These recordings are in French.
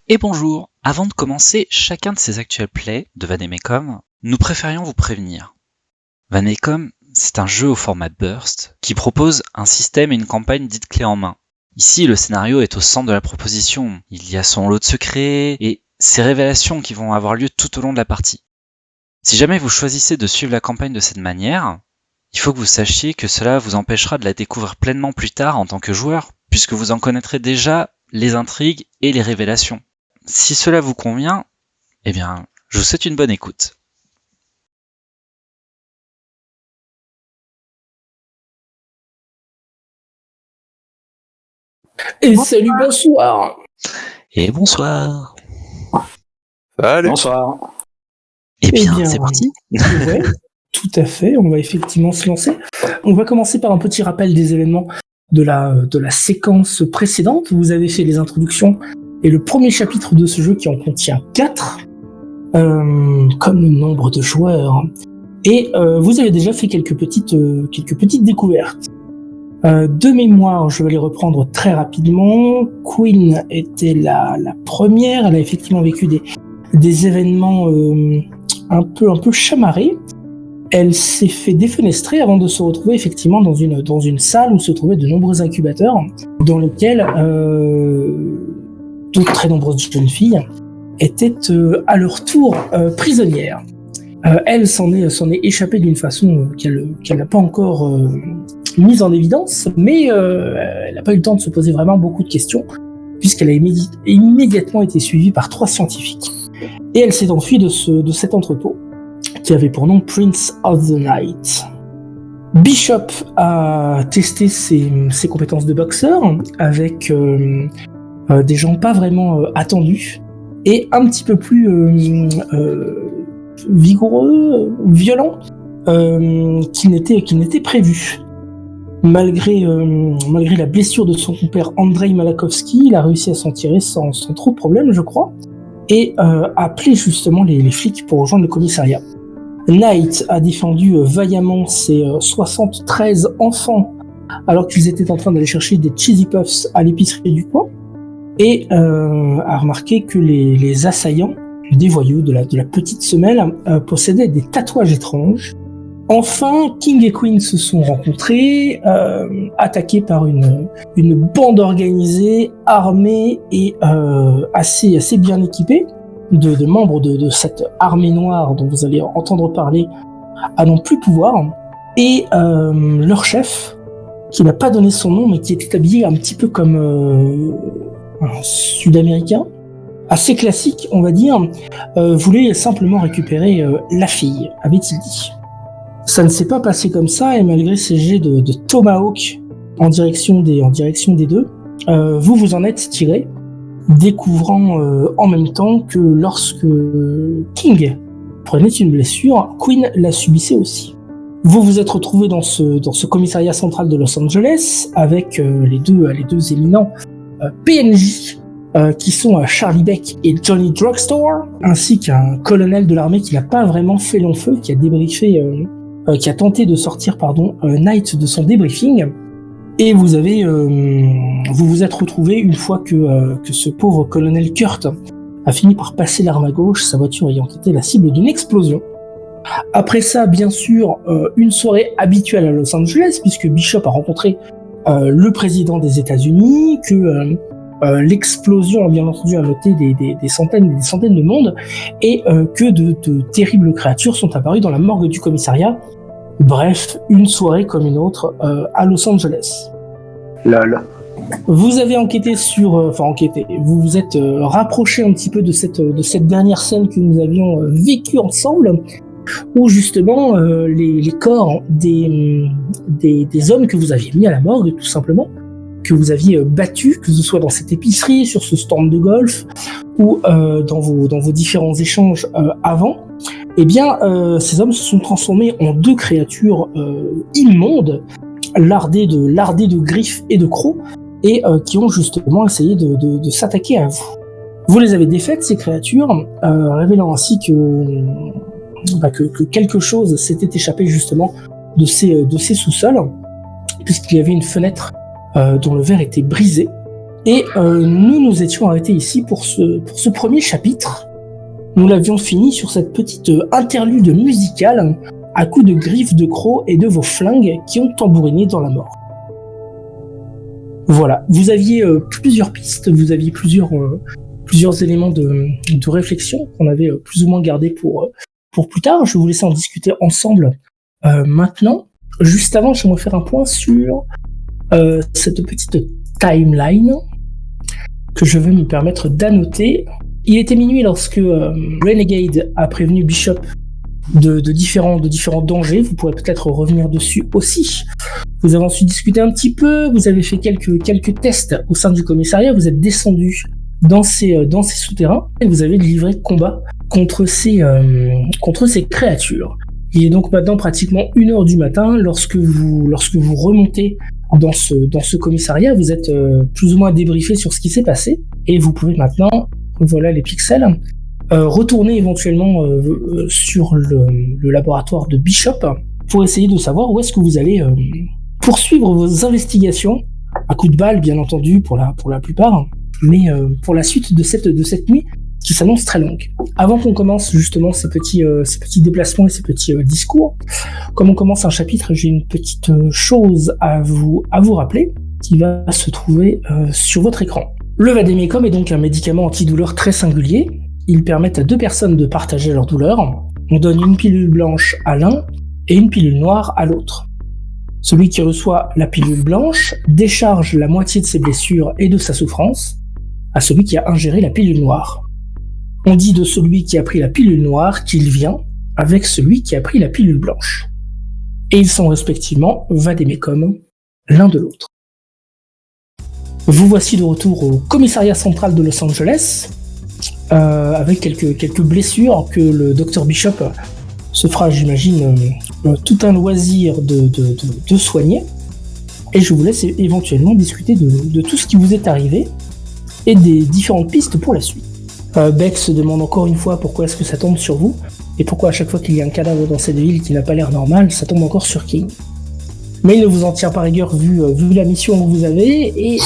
Et bonjour. Avant de commencer chacun de ces actuels plays de Vademecum, nous préférions vous prévenir. Vademecum, c'est un jeu au format burst qui propose un système et une campagne dite clé en main. Ici, le scénario est au centre de la proposition. Il y a son lot de secrets et ces révélations qui vont avoir lieu tout au long de la partie. Si jamais vous choisissez de suivre la campagne de cette manière, il faut que vous sachiez que cela vous empêchera de la découvrir pleinement plus tard en tant que joueur, puisque vous en connaîtrez déjà les intrigues et les révélations. Si cela vous convient, eh bien, je vous souhaite une bonne écoute. Et salut, bonsoir. Et bonsoir. Salut. Bonsoir. Eh bien, c'est parti. Ouais, tout à fait, on va effectivement se lancer. On va commencer par un petit rappel des événements de la séquence précédente. Vous avez fait les introductions et le premier chapitre de ce jeu qui en contient 4, comme le nombre de joueurs. Et vous avez déjà fait quelques petites découvertes. De mémoire, je vais les reprendre très rapidement. Queen était la première. Elle a effectivement vécu des événements un peu chamarrés. Elle s'est fait défenestrer avant de se retrouver effectivement dans une salle où se trouvaient de nombreux incubateurs, dans lesquels d'autres très nombreuses jeunes filles étaient à leur tour prisonnières. Elle s'en est échappée d'une façon qu'elle n'a pas encore mise en évidence, mais elle n'a pas eu le temps de se poser vraiment beaucoup de questions, puisqu'elle a immédiatement été suivie par 3 scientifiques. Et elle s'est enfuie de cet entrepôt, qui avait pour nom Prince of the Night. Bishop a testé ses compétences de boxeur avec des gens pas vraiment attendus, et un petit peu plus vigoureux, violent, qu'il n'était prévu. Malgré la blessure de son compère Andrei Malakovski, il a réussi à s'en tirer sans trop de problème, je crois, et a appelé justement les flics pour rejoindre le commissariat. Knight a défendu vaillamment ses 73 enfants alors qu'ils étaient en train d'aller chercher des Cheesy Puffs à l'épicerie du coin, et a remarqué que les assaillants, des voyous de la petite semelle, possédaient des tatouages étranges. Enfin, King et Queen se sont rencontrés, attaqués par une bande organisée, armée et assez bien équipée, de membres de cette armée noire dont vous allez entendre parler à non plus pouvoir, et leur chef, qui n'a pas donné son nom mais qui était habillé un petit peu comme un Sud-Américain, assez classique on va dire, voulait simplement récupérer la fille, avait-il dit. Ça ne s'est pas passé comme ça, et malgré ces jets de Tomahawk en direction des deux, vous en êtes tiré, découvrant en même temps que lorsque King prenait une blessure, Queen la subissait aussi. Vous vous êtes retrouvés dans ce commissariat central de Los Angeles avec les deux éminents PNJ qui sont Charlie Beck et Johnny Drugstore, ainsi qu'un colonel de l'armée qui n'a pas vraiment fait long feu, qui a débriefé, qui a tenté de sortir Knight de son débriefing. Et vous vous êtes retrouvés une fois que ce pauvre colonel Kurt a fini par passer l'arme à gauche, sa voiture ayant été la cible d'une explosion. Après ça, bien sûr, une soirée habituelle à Los Angeles, puisque Bishop a rencontré le président des États-Unis, que l'explosion a bien entendu averti des centaines et des centaines de monde, et que de terribles créatures sont apparues dans la morgue du commissariat. Bref, une soirée comme une autre à Los Angeles. Lol. Vous avez vous vous êtes rapproché un petit peu de cette dernière scène que nous avions vécue ensemble, où justement les corps des hommes que vous aviez mis à la morgue, tout simplement, que vous aviez battus, que ce soit dans cette épicerie, sur ce stand de golf, ou dans vos différents échanges avant, eh bien, ces hommes se sont transformés en 2 créatures immondes, lardées de griffes et de crocs, et qui ont justement essayé de s'attaquer à vous. Vous les avez défaites, ces créatures, révélant ainsi que quelque chose s'était échappé justement de ces sous-sols, puisqu'il y avait une fenêtre dont le verre était brisé, Et nous étions arrêtés ici pour ce premier chapitre. Nous l'avions fini sur cette petite interlude musicale à coups de griffes de crocs et de vos flingues qui ont tambouriné dans la mort. Voilà, vous aviez plusieurs pistes, vous aviez plusieurs éléments de réflexion qu'on avait plus ou moins gardés pour plus tard. Je vais vous laisser en discuter ensemble maintenant. Juste avant, j'aimerais faire un point sur cette petite timeline que je vais me permettre d'annoter. Il était minuit lorsque Renegade a prévenu Bishop de différents dangers. Vous pourrez peut-être revenir dessus aussi. Vous avez ensuite discuté un petit peu, vous avez fait quelques tests au sein du commissariat, vous êtes descendu dans ces souterrains et vous avez livré combat contre ces créatures. Il est donc maintenant pratiquement 1h du matin lorsque vous remontez dans ce commissariat, vous êtes plus ou moins débriefé sur ce qui s'est passé et vous pouvez maintenant, voilà les pixels, retourner éventuellement sur le laboratoire de Bishop pour essayer de savoir où est-ce que vous allez poursuivre vos investigations, à coup de balle bien entendu pour la plupart, mais pour la suite de cette nuit qui s'annonce très longue. Avant qu'on commence justement ces petits déplacements et ces petits discours, comme on commence un chapitre, j'ai une petite chose à vous rappeler qui va se trouver sur votre écran. Le Vademecum est donc un médicament antidouleur très singulier. Il permet à 2 personnes de partager leur douleur. On donne une pilule blanche à l'un et une pilule noire à l'autre. Celui qui reçoit la pilule blanche décharge la moitié de ses blessures et de sa souffrance à celui qui a ingéré la pilule noire. On dit de celui qui a pris la pilule noire qu'il vient avec celui qui a pris la pilule blanche. Et ils sont respectivement Vademecum l'un de l'autre. Vous voici de retour au commissariat central de Los Angeles, avec quelques blessures que le Dr Bishop se fera, j'imagine, tout un loisir de soigner. Et je vous laisse éventuellement discuter de tout ce qui vous est arrivé et des différentes pistes pour la suite. Beck se demande encore une fois pourquoi est-ce que ça tombe sur vous, et pourquoi à chaque fois qu'il y a un cadavre dans cette ville qui n'a pas l'air normal, ça tombe encore sur King. Mais il ne vous en tient pas rigueur vu la mission que vous avez, et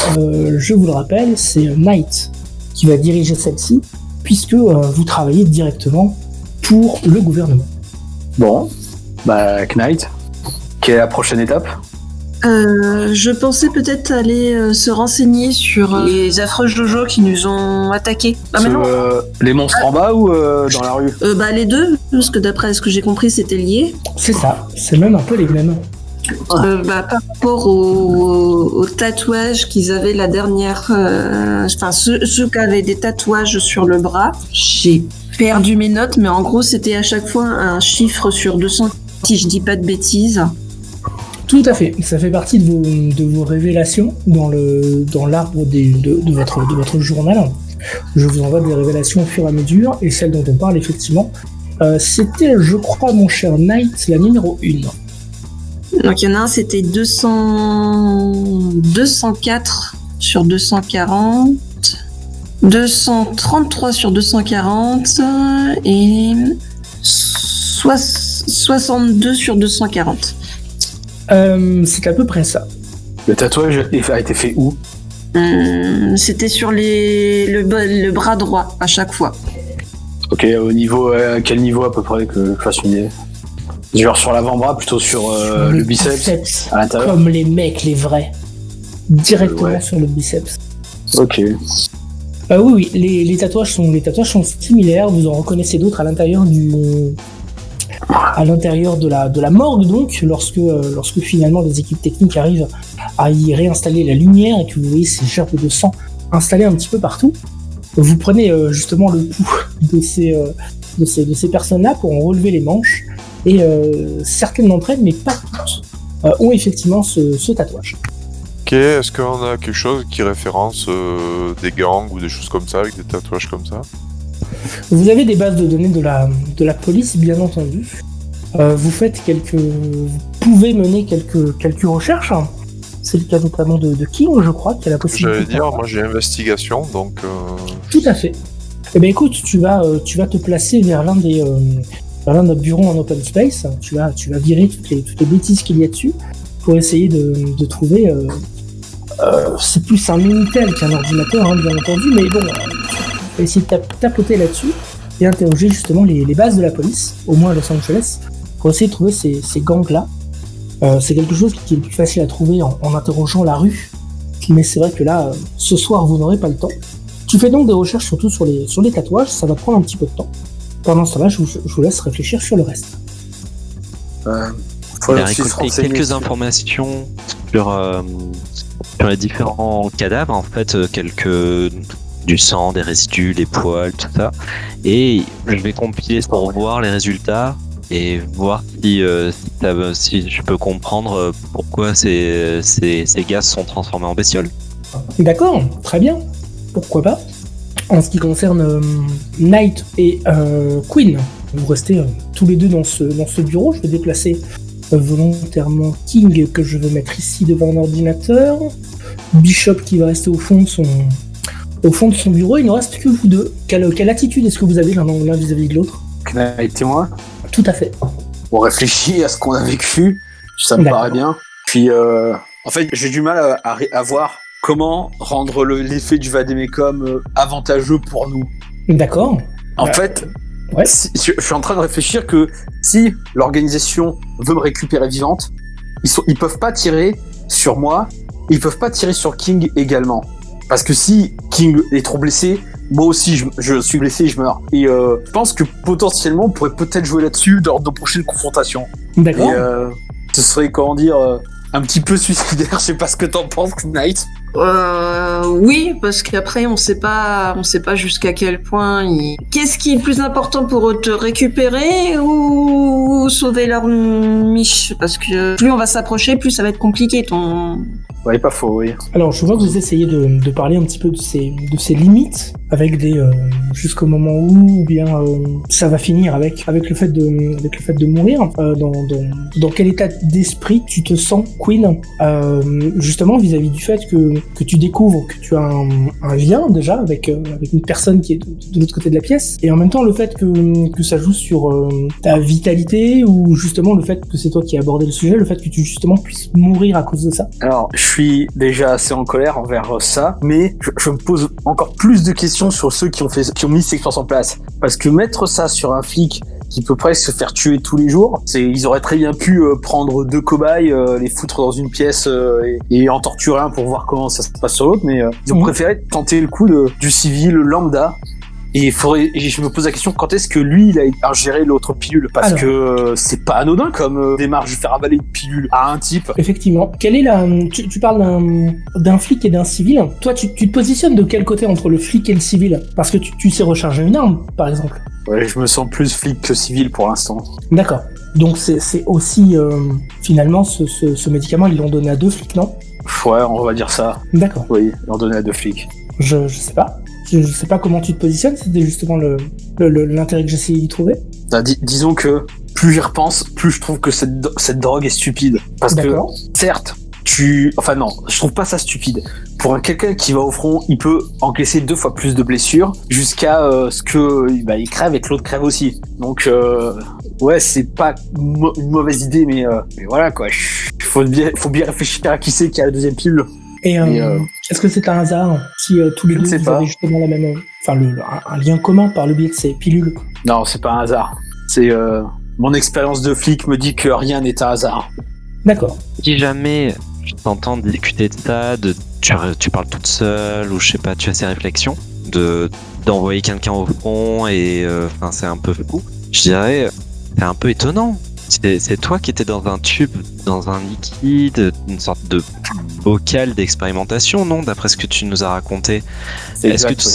je vous le rappelle, c'est Knight qui va diriger celle-ci, puisque vous travaillez directement pour le gouvernement. Bon, Knight, quelle est la prochaine étape ? Je pensais peut-être aller se renseigner sur les affreux Jojo qui nous ont attaqués. Les monstres en bas ou dans la rue ? Les deux, parce que d'après ce que j'ai compris, c'était lié. C'est ça, c'est même un peu les mêmes. Par rapport aux tatouages qu'ils avaient la dernière... ceux qui avaient des tatouages sur le bras, j'ai perdu mes notes, mais en gros, c'était à chaque fois un chiffre sur 200, si je dis pas de bêtises. Tout à fait, ça fait partie de vos révélations dans l'arbre de votre journal. Je vous envoie des révélations au fur et à mesure, et celle dont on parle effectivement, c'était, je crois, mon cher Knight, la numéro 1. Donc il y en a un, c'était 204 sur 240, 233 sur 240 et 62 sur 240. C'est à peu près ça. Le tatouage a été fait où ? C'était sur le bras droit à chaque fois. Ok, au niveau, quel niveau à peu près que je fasse une idée ? Genre sur l'avant-bras, plutôt sur le biceps à l'intérieur. Comme les mecs, les vrais. Directement sur le biceps. Ok. Oui, les tatouages sont similaires. Vous en reconnaissez d'autres à l'intérieur de la morgue, donc, lorsque finalement les équipes techniques arrivent à y réinstaller la lumière et que vous voyez ces gerbes de sang installées un petit peu partout. Vous prenez justement le pouls de ces personnes-là pour en relever les manches. Et certaines d'entre elles, mais pas toutes, ont effectivement ce tatouage. Ok, est-ce qu'on a quelque chose qui référence des gangs ou des choses comme ça, avec des tatouages comme ça ? Vous avez des bases de données de la police, bien entendu. Vous pouvez mener quelques recherches. C'est le cas notamment de King, je crois, qui a la possibilité. J'allais dire, moi j'ai investigation, donc... Tout à fait. Eh bien écoute, tu vas te placer vers l'un de bureaux en open space. Tu vas virer toutes les bêtises qu'il y a dessus pour essayer de trouver C'est plus un Minitel qu'un ordinateur, hein, bien entendu, mais bon, on va essayer de tapoter là-dessus et interroger justement les bases de la police, au moins à Los Angeles, pour essayer de trouver ces gangs-là. C'est quelque chose qui est plus facile à trouver en interrogeant la rue, mais c'est vrai que là, ce soir, vous n'aurez pas le temps. Tu fais donc des recherches surtout sur les tatouages, ça va prendre un petit peu de temps. Pendant ce temps-là, je vous laisse réfléchir sur le reste. Il a récolté quelques informations sur les différents cadavres, en fait, du sang, des résidus, les poils, tout ça. Et je vais compiler pour voir les résultats et voir si je peux comprendre pourquoi ces gars se sont transformés en bestioles. D'accord, très bien. Pourquoi pas. En ce qui concerne Knight et Queen, vous restez tous les deux dans ce bureau. Je vais déplacer volontairement King, que je vais mettre ici devant un ordinateur. Bishop qui va rester au fond de son bureau. Il ne reste que vous deux. Quelle attitude est-ce que vous avez l'un vis-à-vis de l'autre? Knight et moi. Tout à fait. On réfléchit à ce qu'on a vécu, ça me paraît bien. Puis, en fait, j'ai du mal à voir comment rendre l'effet du Vademecum avantageux pour nous. D'accord. En fait, ouais. Je suis en train de réfléchir que si l'organisation veut me récupérer vivante, ils peuvent pas tirer sur moi, ils peuvent pas tirer sur King également. Parce que si King est trop blessé, moi aussi je suis blessé et je meurs. Et je pense que potentiellement on pourrait peut-être jouer là-dessus lors de prochaines confrontations. D'accord. Et ce serait, comment dire, un petit peu suicidaire. Je sais pas ce que t'en penses, Knight. Oui, parce qu'après on sait pas jusqu'à quel point Qu'est-ce qui est plus important pour eux, te récupérer ou sauver leur miche? Parce que plus on va s'approcher, plus ça va être compliqué ton... Ouais, pas faux, oui. Alors, je vois que vous essayez de parler un petit peu de ces limites, avec jusqu'au moment où, ou bien ça va finir avec le fait de mourir. Dans quel état d'esprit tu te sens, Queen, justement vis-à-vis du fait que tu découvres que tu as un lien déjà avec une personne qui est de l'autre côté de la pièce, et en même temps le fait que ça joue sur ta vitalité, ou justement le fait que c'est toi qui as abordé le sujet, le fait que tu justement puisses mourir à cause de ça. Alors, je suis déjà assez en colère envers ça, mais je me pose encore plus de questions sur ceux qui ont mis cette expérience en place. Parce que mettre ça sur un flic qui peut presque se faire tuer tous les jours, ils auraient très bien pu prendre 2 cobayes, les foutre dans une pièce et en torturer un pour voir comment ça se passe sur l'autre, mais ils ont préféré tenter le coup du civil lambda. Et je me pose la question, quand est-ce que lui, il a ingéré l'autre pilule? Parce que c'est pas anodin comme démarche de faire avaler une pilule à un type. Effectivement. Quelle est tu parles d'un flic et d'un civil. Toi, tu te positionnes de quel côté entre le flic et le civil? Parce que tu sais recharger une arme, par exemple. Ouais, je me sens plus flic que civil pour l'instant. D'accord. Donc c'est aussi, finalement, ce médicament, ils l'ont donné à 2 flics, non? Ouais, on va dire ça. D'accord. Oui, ils l'ont donné à 2 flics. Je sais pas. Je sais pas comment tu te positionnes, c'était justement l'intérêt que j'essayais d'y trouver. Disons que plus j'y repense, plus je trouve que cette drogue est stupide. Parce que, certes, enfin non, je trouve pas ça stupide. Pour quelqu'un qui va au front, il peut encaisser 2 fois plus de blessures jusqu'à ce que il crève et que l'autre crève aussi. Donc ouais, c'est pas une mauvaise idée, mais voilà quoi. Faut bien réfléchir à qui c'est qui a la deuxième pilule. Et est-ce que c'est un hasard si tous les deux vous avez justement la même, un lien commun par le biais de ces pilules? Non, c'est pas un hasard. C'est mon expérience de flic me dit que rien n'est un hasard. D'accord. Si jamais je t'entends discuter de ça, tu parles toute seule, ou je sais pas, tu as ces réflexions d'envoyer quelqu'un au front et c'est un peu fou. Je dirais, c'est un peu étonnant. C'est toi qui étais dans un tube, dans un liquide, une sorte de bocal d'expérimentation, non? D'après ce que tu nous as raconté. Est-ce que tu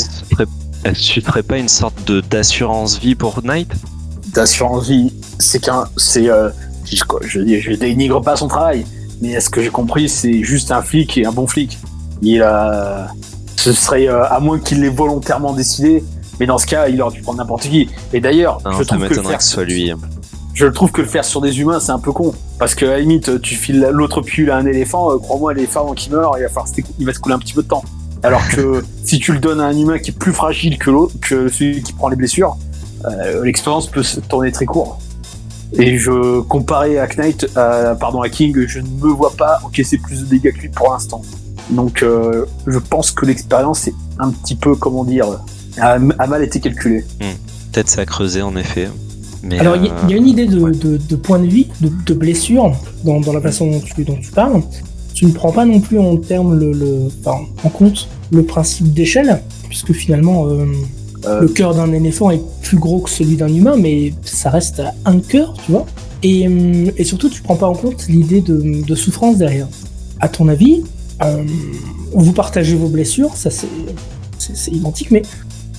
ferais pas une sorte d'assurance vie pour Knight? D'assurance vie, je dénigre pas son travail, mais est-ce que j'ai compris, c'est juste un flic et un bon flic. Ce serait, à moins qu'il l'ait volontairement décidé, mais dans ce cas, il aurait pu prendre n'importe qui. Et d'ailleurs, je trouve que ce soit lui. Je trouve que le faire sur des humains, c'est un peu con. Parce que à la limite, tu files l'autre pilule à un éléphant, crois-moi, l'éléphant avant qu'il meurt, il va se couler un petit peu de temps. Alors que si tu le donnes à un humain qui est plus fragile que l'autre, que celui qui prend les blessures, l'expérience peut se tourner très court. Et comparé à Knight, à King, je ne me vois pas encaisser plus de dégâts que lui pour l'instant. Donc je pense que l'expérience est un petit peu, comment dire, a mal été calculée. Peut-être ça a creusé en effet. Mais Alors il y a une idée de point de vie, de blessure dans la façon dont tu parles. Tu ne prends pas non plus en compte le principe d'échelle, puisque finalement le cœur d'un éléphant est plus gros que celui d'un humain, mais ça reste un cœur, tu vois. Et surtout, tu prends pas en compte l'idée de souffrance derrière. À ton avis, vous partagez vos blessures, ça c'est identique, mais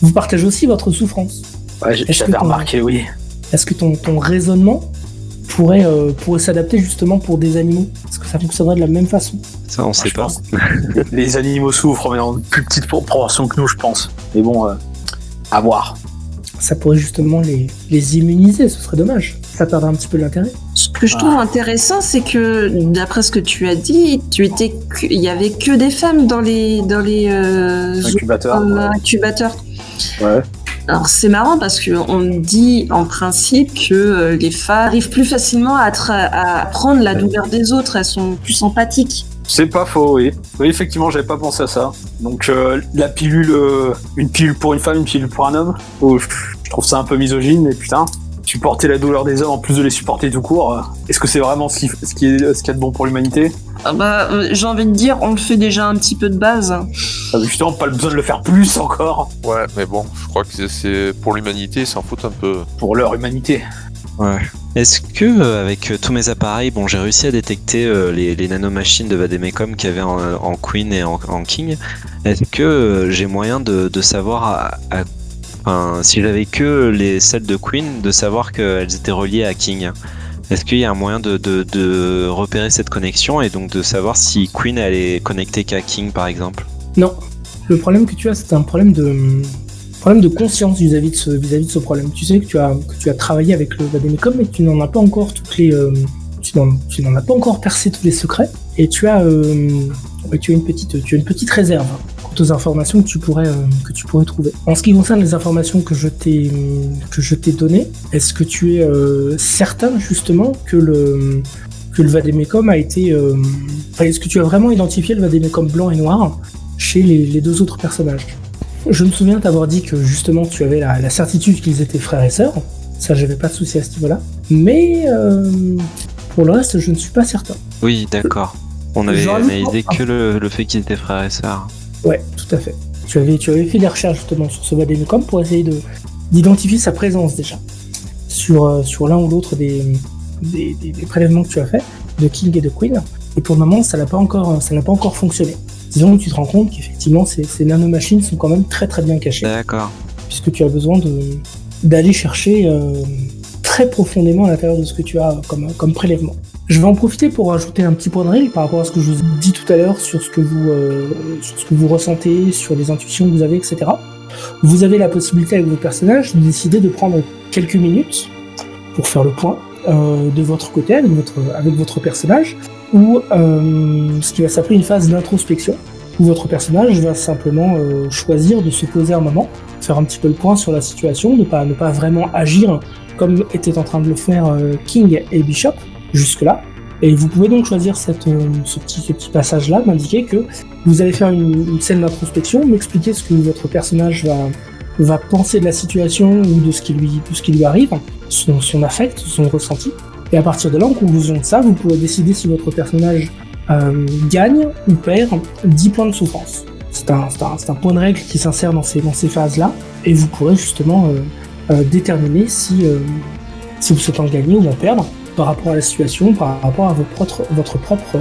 vous partagez aussi votre souffrance. Ouais, j'avais remarqué, oui. Est-ce que ton raisonnement pourrait s'adapter justement pour des animaux? Est-ce que ça fonctionnerait de la même façon? ça, on sait pas. Les animaux souffrent, mais en plus petite proportion que nous, je pense. Mais bon, à voir. Ça pourrait justement les immuniser, ce serait dommage. Ça perdrait un petit peu l'intérêt. Ce que je trouve intéressant, c'est que d'après ce que tu as dit, il y avait que des femmes dans les Incubateur. incubateurs. Ouais. Alors c'est marrant parce qu'on dit en principe que les femmes arrivent plus facilement à prendre la douleur des autres, elles sont plus empathiques. C'est pas faux, oui. Oui, effectivement, j'avais pas pensé à ça. Donc la pilule, une pilule pour une femme, une pilule pour un homme, je trouve ça un peu misogyne, mais putain, supporter la douleur des hommes en plus de les supporter tout court, est-ce que c'est vraiment ce qu'il y a de bon pour l'humanité? J'ai envie de dire, on le fait déjà un petit peu de base. Justement, pas besoin de le faire plus encore. Ouais, mais bon, je crois que c'est pour l'humanité, ils s'en foutent un peu. Pour leur humanité. Ouais. Est-ce que avec tous mes appareils, j'ai réussi à détecter les nanomachines de Vademecum qu'il y avait en Queen et en King. Est-ce que j'ai moyen de savoir si j'avais que celles de Queen, de savoir qu'elles étaient reliées à King? Est-ce qu'il y a un moyen de repérer cette connexion et donc de savoir si Queen elle est connectée qu'à King par exemple? Non. Le problème que tu as, c'est un problème de conscience vis-à-vis de ce problème. Tu sais que tu as travaillé avec le Vademecum, mais tu n'en as pas encore tu n'en as pas encore percé tous les secrets, et tu as une petite réserve quant aux informations que tu pourrais trouver. En ce qui concerne les informations que je t'ai données, est-ce que tu es certain justement que le Vademecum a été est-ce que tu as vraiment identifié le Vademecum blanc et noir chez les deux autres personnages? Je me souviens t'avoir dit que justement tu avais la certitude qu'ils étaient frères et sœurs. Ça, j'avais pas de souci à ce niveau-là. Mais pour le reste, je ne suis pas certain. Oui, d'accord. On avait analysé que le fait qu'ils étaient frères et sœurs. Ouais, tout à fait. Tu avais fait des recherches justement sur ce Vademecum pour essayer d'identifier sa présence déjà sur l'un ou l'autre des prélèvements que tu as fait de King et de Queen. Et pour le moment, ça n'a pas encore fonctionné. Disons que tu te rends compte qu'effectivement ces nanomachines sont quand même très très bien cachées. D'accord. Puisque tu as besoin d'aller chercher très profondément à l'intérieur de ce que tu as comme prélèvement. Je vais en profiter pour ajouter un petit point de règle par rapport à ce que je vous ai dit tout à l'heure sur ce que vous ressentez, sur les intuitions que vous avez, etc. Vous avez la possibilité avec vos personnages de décider de prendre quelques minutes pour faire le point de votre côté avec votre personnage, ou ce qui va s'appeler une phase d'introspection, où votre personnage va simplement choisir de se poser un moment, faire un petit peu le point sur la situation, ne pas vraiment agir comme étaient en train de le faire King et Bishop jusque-là. Et vous pouvez donc choisir ce petit passage-là, m'indiquer que vous allez faire une scène d'introspection, m'expliquer ce que votre personnage va penser de la situation ou de ce qui lui arrive, son affect, son ressenti. Et à partir de là, en conclusion de ça, vous pourrez décider si votre personnage gagne ou perd 10 points de souffrance. C'est un point de règle qui s'insère dans ces phases-là, et vous pourrez justement déterminer si vous souhaitez en gagner ou en perdre par rapport à la situation, par rapport à votre propre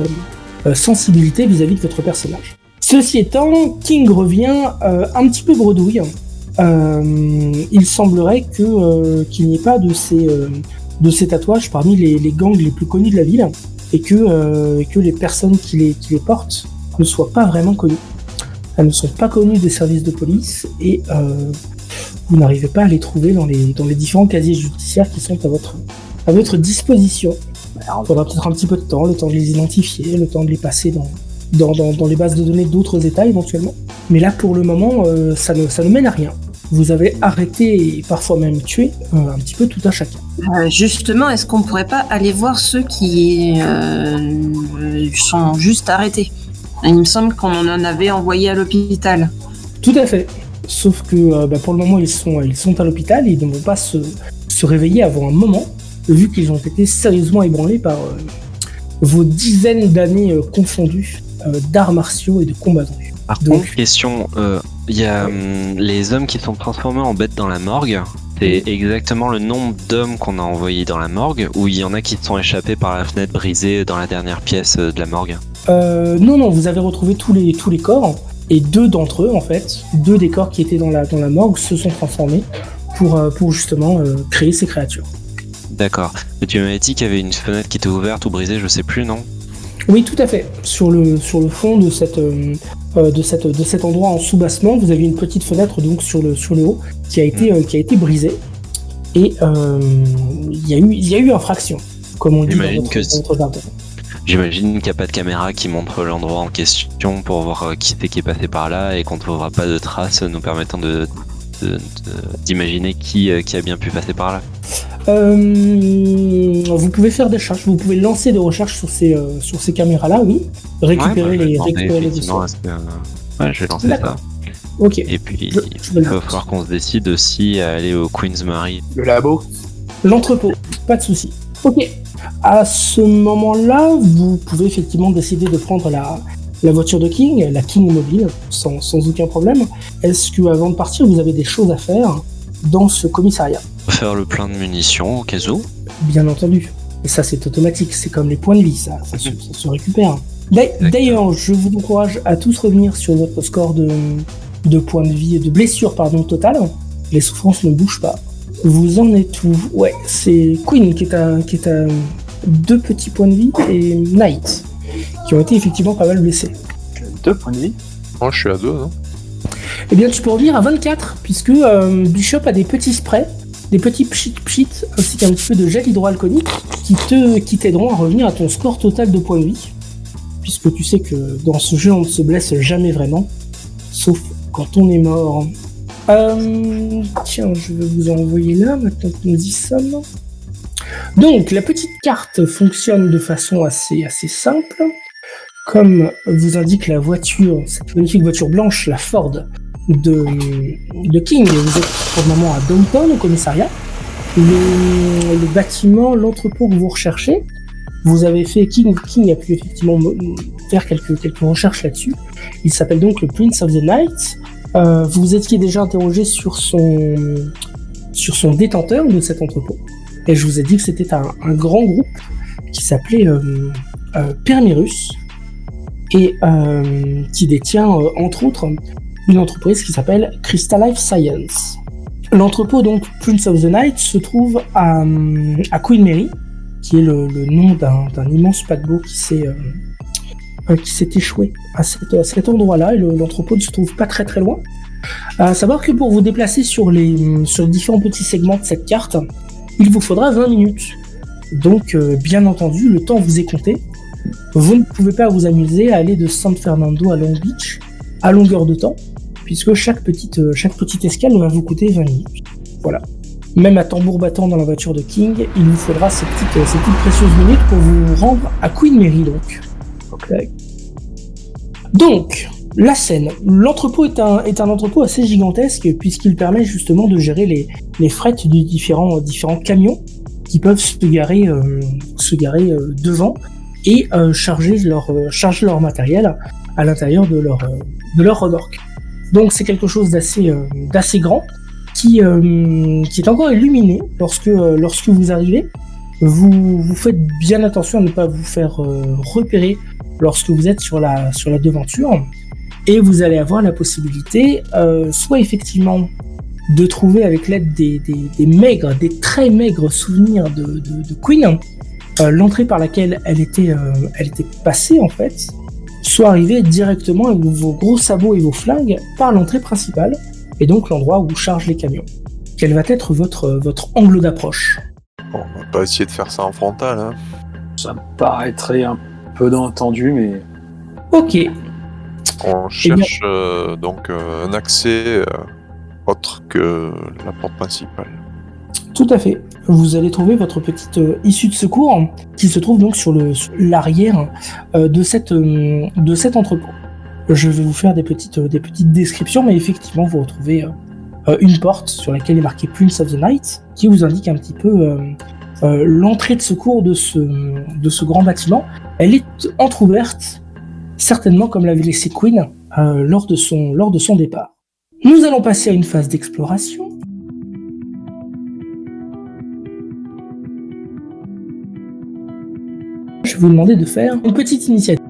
sensibilité vis-à-vis de votre personnage. Ceci étant, King revient un petit peu bredouille. Il semblerait qu'il n'y ait pas de ces tatouages parmi les gangs les plus connus de la ville, et que les personnes qui les portent ne soient pas vraiment connues. Elles ne sont pas connues des services de police, et vous n'arrivez pas à les trouver dans les différents casiers judiciaires qui sont à votre disposition. Il faudra peut-être un petit peu de temps, le temps de les identifier, le temps de les passer dans les bases de données d'autres États éventuellement. Mais là, pour le moment, ça ne mène à rien. Vous avez arrêté et parfois même tué un petit peu tout un chacun. Justement, est-ce qu'on pourrait pas aller voir ceux qui sont juste arrêtés? Et il me semble qu'on en avait envoyé à l'hôpital. Tout à fait. Sauf que pour le moment, ils sont à l'hôpital et ils ne vont pas se réveiller avant un moment, vu qu'ils ont été sérieusement ébranlés par vos dizaines d'années confondues d'arts martiaux et de combats de rue. Par Donc- contre, question, il y a les hommes qui sont transformés en bêtes dans la morgue. C'est exactement le nombre d'hommes qu'on a envoyés dans la morgue, ou il y en a qui se sont échappés par la fenêtre brisée dans la dernière pièce de la morgue? Non, vous avez retrouvé tous les corps, et deux d'entre eux, en fait, deux des corps qui étaient dans la morgue se sont transformés pour justement créer ces créatures. D'accord. Mais tu m'avais dit qu'il y avait une fenêtre qui était ouverte ou brisée, je sais plus, non? Oui, tout à fait. Sur le fond de cet endroit en soubassement, vous avez une petite fenêtre donc sur le haut qui a été brisée. Et il y a eu infraction, comme on dit dans votre jargon. J'imagine qu'il n'y a pas de caméra qui montre l'endroit en question pour voir qui c'est qui est passé par là et qu'on ne trouvera pas de traces nous permettant d'imaginer qui a bien pu passer par là. Vous pouvez faire des recherches, vous pouvez lancer des recherches sur ces caméras-là, oui. Récupérer les effectivement, dossiers. je vais lancer D'accord. ça. Ok. Et puis, Je vais il le va note. falloir qu'on se décide aussi à aller au Queen's Mary. Le labo. L'entrepôt, pas de souci. Ok. À ce moment-là, vous pouvez effectivement décider de prendre la voiture de King, la King mobile, sans aucun problème. Est-ce que avant de partir, vous avez des choses à faire dans ce commissariat? Faire le plein de munitions au cas où. Bien entendu. Et ça, c'est automatique. C'est comme les points de vie, ça se récupère. D'ailleurs, je vous encourage à tous revenir sur votre score de points de vie, de blessures, total. Les souffrances ne bougent pas. Vous en êtes où? Ouais, c'est Queen qui est à 2 petits points de vie et Knight, qui ont été effectivement pas mal blessés. 2 points de vie. Moi, je suis à 2, non? Eh bien, tu peux revenir à 24, puisque Bishop a des petits sprays, des petits pchit, ainsi qu'un petit peu de gel hydroalcoolique qui t'aideront à revenir à ton score total de points de vie. Puisque tu sais que dans ce jeu, on ne se blesse jamais vraiment, sauf quand on est mort. Tiens, je vais vous envoyer là, maintenant que nous y sommes. Donc, la petite carte fonctionne de façon assez simple. Comme vous indique la voiture, cette magnifique voiture blanche, la Ford de King, vous êtes pour le moment à Downtown, au commissariat. Le bâtiment, l'entrepôt que vous recherchez, vous avez fait, King a pu effectivement faire quelques recherches là-dessus. Il s'appelle donc le Prince of the Night. Vous vous étiez déjà interrogé sur son détenteur de cet entrepôt. Et je vous ai dit que c'était un grand groupe qui s'appelait Permirus et qui détient entre autres une entreprise qui s'appelle Crystal Life Science. L'entrepôt donc Prince of the Night se trouve à Queen Mary, qui est le nom d'un immense paquebot qui s'est échoué à cet endroit-là, et l'entrepôt ne se trouve pas très très loin. À savoir que pour vous déplacer sur les différents petits segments de cette carte, il vous faudra 20 minutes. Donc, bien entendu, le temps vous est compté. Vous ne pouvez pas vous amuser à aller de San Fernando à Long Beach à longueur de temps, puisque chaque petite escale va vous coûter 20 minutes. Voilà. Même à tambour battant dans la voiture de King, il vous faudra ces petites précieuses minutes pour vous rendre à Queen Mary, donc. Okay. Donc, la scène. L'entrepôt est un entrepôt assez gigantesque, puisqu'il permet justement de gérer les frettes de différents camions qui peuvent se garer devant et charger leur matériel à l'intérieur de leur remorque. Donc c'est quelque chose d'assez grand qui est encore illuminé lorsque vous arrivez. Vous faites bien attention à ne pas vous faire repérer lorsque vous êtes sur la devanture, et vous allez avoir la possibilité soit effectivement de trouver avec l'aide des très maigres souvenirs de Queen, l'entrée par laquelle elle était passée en fait, soit arriver directement avec vos gros sabots et vos flingues par l'entrée principale, et donc l'endroit où chargent les camions. Quel va être votre angle d'approche? Bon, on va pas essayer de faire ça en frontal, hein. Ça me paraîtrait un peu entendu, mais... Ok. On cherche donc un accès autre que la porte principale. Tout à fait. Vous allez trouver votre petite issue de secours qui se trouve donc sur l'arrière de cet entrepôt. Je vais vous faire des petites descriptions, mais effectivement, vous retrouvez une porte sur laquelle est marqué Prince of the Night, qui vous indique un petit peu l'entrée de secours de ce grand bâtiment. Elle est entrouverte, certainement comme l'avait laissé Queen lors de son départ. Nous allons passer à une phase d'exploration. Je vais vous demander de faire une petite initiative.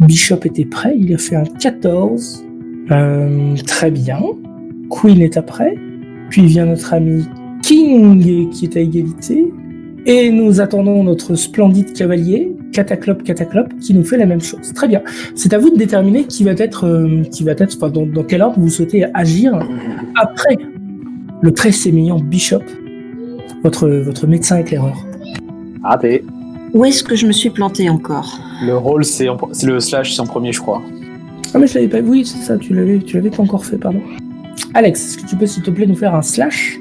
Bishop était prêt, il a fait un 14. Très bien. Queen est après. Puis vient notre ami King qui est à égalité. Et nous attendons notre splendide cavalier, Cataclope, qui nous fait la même chose. Très bien. C'est à vous de déterminer qui va être dans quel ordre vous souhaitez agir après le très sémillant Bishop, votre médecin éclaireur. Raté. Où est-ce que je me suis plantée encore? Le rôle, c'est le slash, c'est en premier, je crois. Ah mais je l'avais pas... Oui, c'est ça, tu l'avais pas encore fait, pardon. Alex, est-ce que tu peux s'il te plaît nous faire un slash?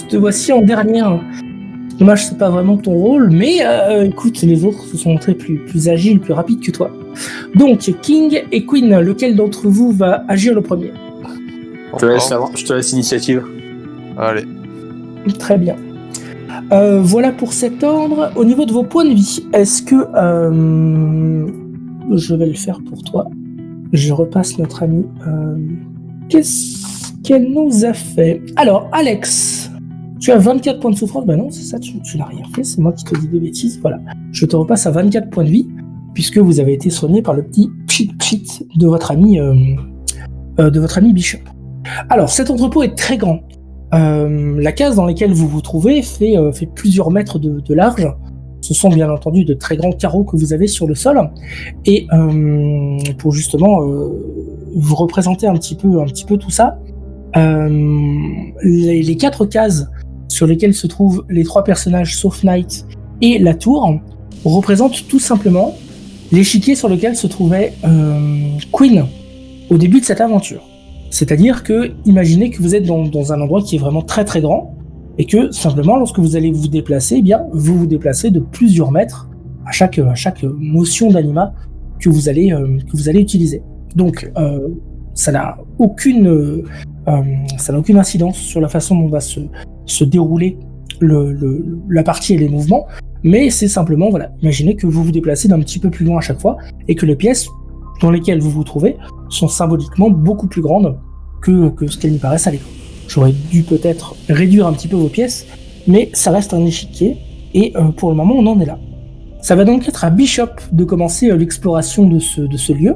Te voici en dernière. Dommage, c'est pas vraiment ton rôle, mais écoute, les autres se sont montrés plus agiles, plus rapides que toi. Donc, King et Queen, lequel d'entre vous va agir le premier? Je te laisse l'initiative. Allez. Très bien. Voilà pour cet ordre. Au niveau de vos points de vie, est-ce que... je vais le faire pour toi. Je repasse notre ami. Qu'est-ce qu'elle nous a fait? Alors, Alex, tu as 24 points de souffrance. Ben non, c'est ça, tu n'as rien fait. C'est moi qui te dis des bêtises. Voilà. Je te repasse à 24 points de vie, puisque vous avez été soigné par le petit pchit de votre ami Bishop. Alors, cet entrepôt est très grand. La case dans laquelle vous vous trouvez fait plusieurs mètres de large. Ce sont bien entendu de très grands carreaux que vous avez sur le sol. Et pour justement vous représenter un petit peu tout ça, les 4 cases sur lesquelles se trouvent les 3 personnages sauf Knight et la tour représentent tout simplement l'échiquier sur lequel se trouvait Queen au début de cette aventure. C'est-à-dire que, imaginez que vous êtes dans un endroit qui est vraiment très très grand, et que simplement, lorsque vous allez vous déplacer, eh bien, vous vous déplacez de plusieurs mètres à chaque motion d'anima que vous allez utiliser. Donc, ça n'a aucune incidence sur la façon dont va se dérouler la partie et les mouvements, mais c'est simplement, voilà, imaginez que vous vous déplacez d'un petit peu plus loin à chaque fois, et que les pièces dans lesquelles vous vous trouvez sont symboliquement beaucoup plus grandes que ce qu'elles n'y paraissent à l'écran. J'aurais dû peut-être réduire un petit peu vos pièces, mais ça reste un échiquier, et pour le moment on en est là. Ça va donc être à Bishop de commencer l'exploration de ce lieu.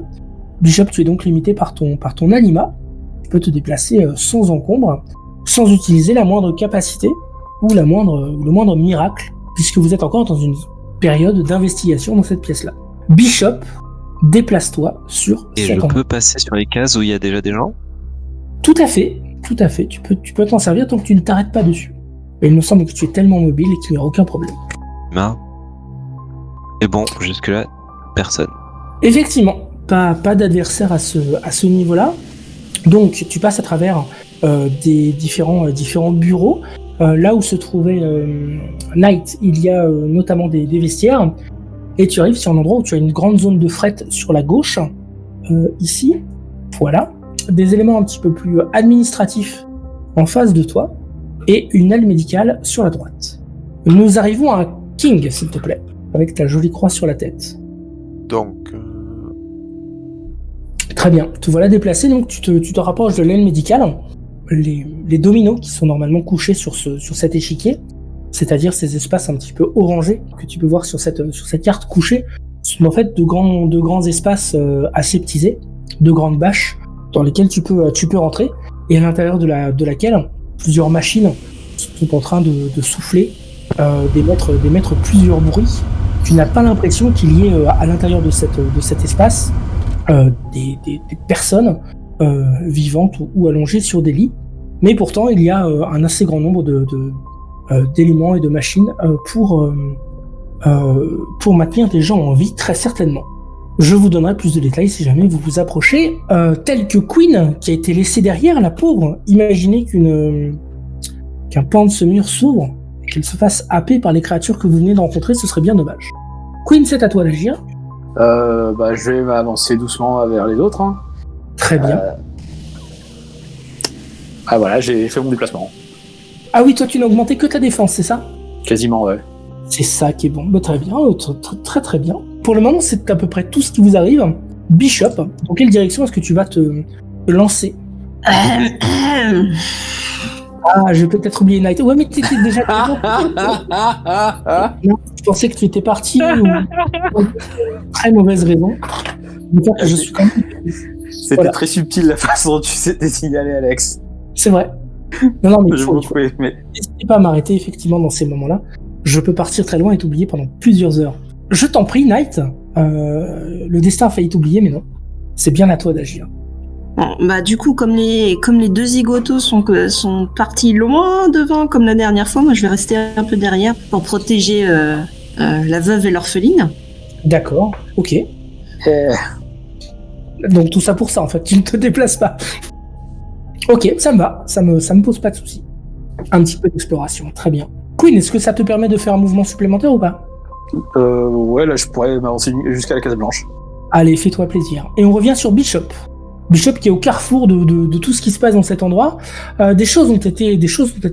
Bishop, tu es donc limité par ton anima, tu peux te déplacer sans encombre, sans utiliser la moindre capacité ou le moindre miracle, puisque vous êtes encore dans une période d'investigation dans cette pièce-là. Bishop, déplace-toi sur Et je peux passer sur les cases où il y a déjà des gens? Tout à fait. Tu peux t'en servir tant que tu ne t'arrêtes pas dessus. Et il me semble que tu es tellement mobile et qu'il n'y aura aucun problème. Et bon, jusque-là, personne. Effectivement, pas d'adversaire à ce niveau-là. Donc, tu passes à travers des différents bureaux. Là où se trouvait Knight, il y a notamment des vestiaires. Et tu arrives sur un endroit où tu as une grande zone de fret sur la gauche, ici, voilà, des éléments un petit peu plus administratifs en face de toi, et une aile médicale sur la droite. Nous arrivons à King, s'il te plaît, avec ta jolie croix sur la tête. Donc... Très bien, te voilà déplacé, donc tu te rapproches de l'aile médicale, les dominos qui sont normalement couchés sur cet échiquier, c'est-à-dire ces espaces un petit peu orangés que tu peux voir sur cette carte couchée, sont en fait de grands espaces aseptisés, de grandes bâches dans lesquelles tu peux rentrer, et à l'intérieur de laquelle plusieurs machines sont en train de souffler, d'émettre plusieurs bruits. Tu n'as pas l'impression qu'il y ait à l'intérieur de cet espace des personnes vivantes ou allongées sur des lits, mais pourtant il y a un assez grand nombre d'éléments et de machines pour maintenir des gens en vie, très certainement. Je vous donnerai plus de détails si jamais vous vous approchez. Tel que Queen, qui a été laissée derrière, la pauvre. Imaginez qu'un pan de ce mur s'ouvre et qu'elle se fasse happer par les créatures que vous venez de rencontrer, ce serait bien dommage. Queen, c'est à toi d'agir. Je vais m'avancer doucement vers les autres. Hein. Très bien. Voilà, j'ai fait mon déplacement. Ah oui, toi tu n'as augmenté que ta défense, c'est ça? Quasiment, ouais. C'est ça qui est bon. Très bien, très très bien. Pour le moment, c'est à peu près tout ce qui vous arrive. Bishop, dans quelle direction est-ce que tu vas te lancer? Je vais peut-être oublier Night. Ouais, mais t'étais déjà... Non, je pensais que tu étais parti ou... Très mauvaise raison. Je suis quand même... C'était très subtil la façon dont tu t'es signalé, Alex. C'est vrai. Non, mais mais... n'hésitez pas à m'arrêter, effectivement, dans ces moments-là. Je peux partir très loin et t'oublier pendant plusieurs heures. Je t'en prie, Knight. Le destin a failli t'oublier, mais non. C'est bien à toi d'agir. Bon, du coup, comme les deux zigotos sont partis loin devant, comme la dernière fois, moi je vais rester un peu derrière pour protéger la veuve et l'orpheline. D'accord, ok. Donc tout ça pour ça, en fait, tu ne te déplaces pas. Ok, ça me va, ça me pose pas de soucis. Un petit peu d'exploration, très bien. Queen, est-ce que ça te permet de faire un mouvement supplémentaire ou pas? Ouais, là je pourrais m'avancer jusqu'à la case blanche. Allez, fais-toi plaisir. Et on revient sur Bishop. Bishop qui est au carrefour de tout ce qui se passe dans cet endroit. Des choses ont été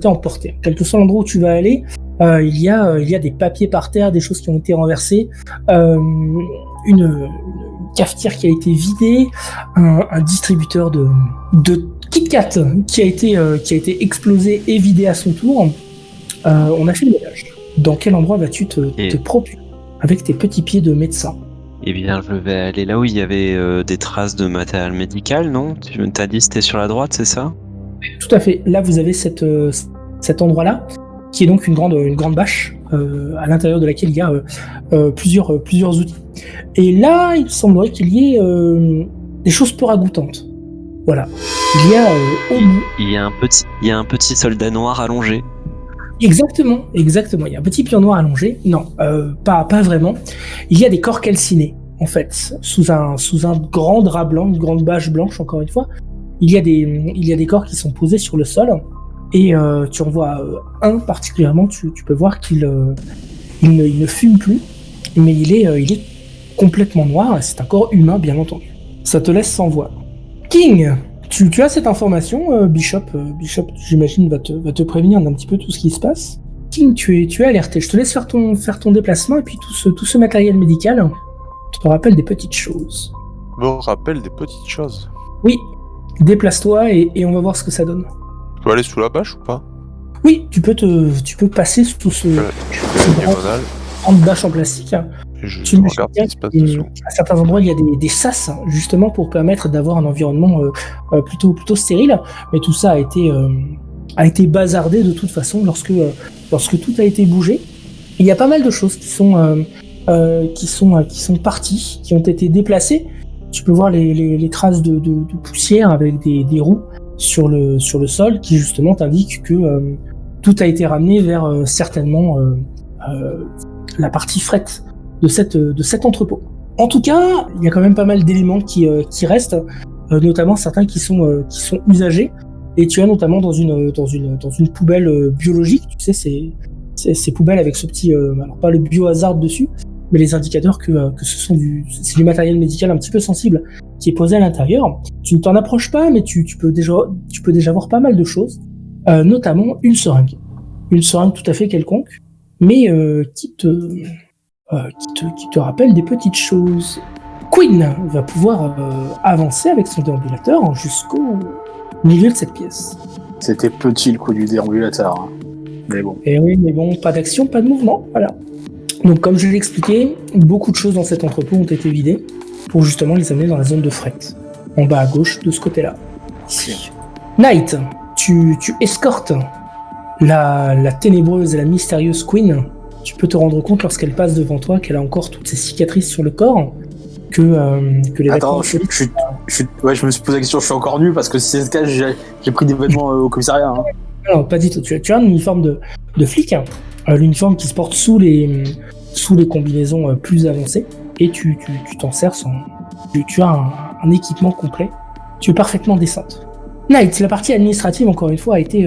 emportées. Quel que soit l'endroit où tu vas aller, il y a des papiers par terre, des choses qui ont été renversées, une cafetière qui a été vidée, un distributeur de Kit Kat qui a été explosé et vidé à son tour. On a fait le ménage. Dans quel endroit vas-tu te procurer avec tes petits pieds de médecin? Eh bien, je vais aller là où il y avait des traces de matériel médical, non? Tu t'as dit c'était sur la droite, c'est ça? Tout à fait. Là, vous avez cet endroit-là, qui est donc une grande bâche, à l'intérieur de laquelle il y a plusieurs outils. Et là, il semblerait qu'il y ait des choses peu ragoûtantes. Voilà. Il y a au bout... Il y a un petit soldat noir allongé. Exactement. Il y a un petit pion noir allongé. Non, pas vraiment. Il y a des corps calcinés, en fait, sous un grand drap blanc, une grande bâche blanche, encore une fois. Il y a des corps qui sont posés sur le sol. Et tu en vois un particulièrement, tu peux voir qu'il ne fume plus, mais il est complètement noir. C'est un corps humain, bien entendu. Ça te laisse sans voix. King, tu as cette information, Bishop, j'imagine, va te prévenir d'un petit peu tout ce qui se passe. King, tu es alerté. Je te laisse faire ton déplacement, et puis tout ce matériel médical te rappelle des petites choses. Me rappelle des petites choses. Oui, déplace-toi et on va voir ce que ça donne. Je peux aller sous la bâche ou pas? Oui, tu peux passer sous ce grande bâche en plastique. Je regarde ce qui se passe dessous. À certains endroits, il y a des sas, justement, pour permettre d'avoir un environnement plutôt stérile. Mais tout ça a été bazardé de toute façon lorsque tout a été bougé. Il y a pas mal de choses qui sont parties, qui ont été déplacées. Tu peux voir les traces de poussière avec des roues sur le sol qui justement t'indiquent que tout a été ramené vers certainement la partie fret de cet entrepôt. En tout cas, il y a quand même pas mal d'éléments qui restent, notamment certains qui sont usagés. Et tu as notamment dans une poubelle biologique, tu sais, ces poubelles avec ce petit, alors pas le biohazard dessus, mais les indicateurs que c'est du matériel médical un petit peu sensible qui est posé à l'intérieur. Tu ne t'en approches pas, mais tu peux déjà voir pas mal de choses, notamment une seringue tout à fait quelconque, mais qui te rappelle des petites choses. Queen va pouvoir avancer avec son déambulateur jusqu'au milieu de cette pièce. C'était petit le coup du déambulateur, hein. Mais bon. Et oui, mais bon, pas d'action, pas de mouvement, voilà. Donc comme je l'ai expliqué, beaucoup de choses dans cet entrepôt ont été vidées pour justement les amener dans la zone de fret, en bas à gauche de ce côté-là. Ici. Knight, tu escortes la ténébreuse et la mystérieuse Queen. Tu peux te rendre compte lorsqu'elle passe devant toi qu'elle a encore toutes ces cicatrices sur le corps, que les Attends, je me suis posé la question, je suis encore nu parce que si c'est le cas, j'ai pris des vêtements au commissariat. Hein. Non, pas du tout. Tu as un uniforme de flic, l'uniforme qui se porte sous les combinaisons plus avancées. et tu t'en sers tu as un équipement complet. Tu es parfaitement décente. Knight, la partie administrative, encore une fois, a été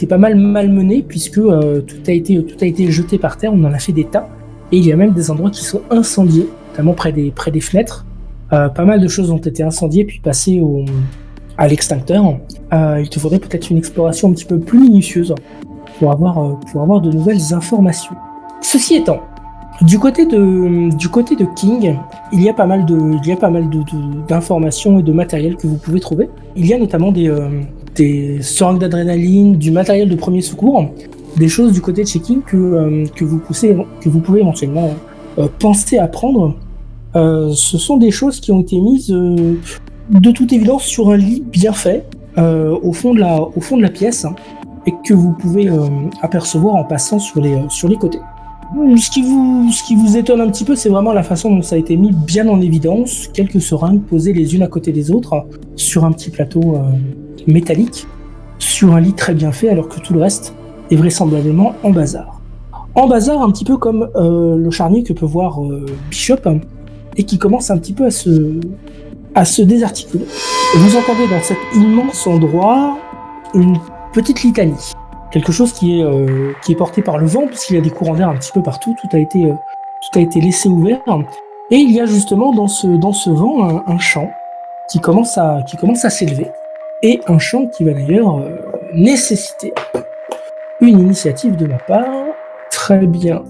pas mal malmenée, puisque tout a été jeté par terre, on en a fait des tas, et il y a même des endroits qui sont incendiés, notamment près des fenêtres. Pas mal de choses ont été incendiées, puis passées à l'extincteur. Il te faudrait peut-être une exploration un petit peu plus minutieuse pour avoir de nouvelles informations. Ceci étant, du côté de King, il y a pas mal d'informations et de matériel que vous pouvez trouver. Il y a notamment des seringues d'adrénaline, du matériel de premier secours, des choses du côté de chez King que vous pouvez éventuellement penser à prendre. Ce sont des choses qui ont été mises de toute évidence sur un lit bien fait au fond de la pièce, et que vous pouvez apercevoir en passant sur les côtés. Ce qui vous étonne un petit peu, c'est vraiment la façon dont ça a été mis bien en évidence, quelques seringues posées les unes à côté des autres, sur un petit plateau métallique, sur un lit très bien fait, alors que tout le reste est vraisemblablement en bazar. En bazar, un petit peu comme le charnier que peut voir Bishop, et qui commence un petit peu à se désarticuler. Vous entendez dans cet immense endroit une petite litanie. Quelque chose qui est porté par le vent, puisqu'il y a des courants d'air un petit peu partout, tout a été laissé ouvert. Et il y a justement dans ce vent un chant qui commence à s'élever. Et un chant qui va d'ailleurs nécessiter une initiative de ma part. Très bien.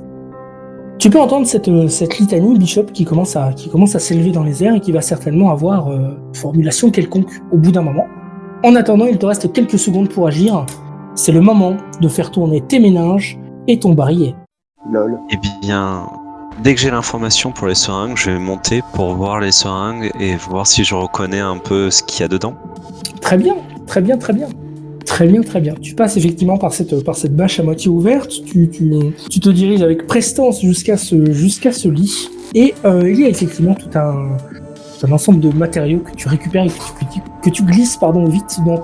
Tu peux entendre cette litanie, Bishop, qui commence à s'élever dans les airs et qui va certainement avoir formulation quelconque au bout d'un moment. En attendant, il te reste quelques secondes pour agir. C'est le moment de faire tourner tes méninges et ton barillet. Lol. Eh bien, dès que j'ai l'information pour les seringues, je vais monter pour voir les seringues et voir si je reconnais un peu ce qu'il y a dedans. Très bien. Tu passes effectivement par cette bâche à moitié ouverte, tu te diriges avec prestance jusqu'à ce lit, et il y a effectivement tout un ensemble de matériaux que tu récupères et que tu glisses vite dans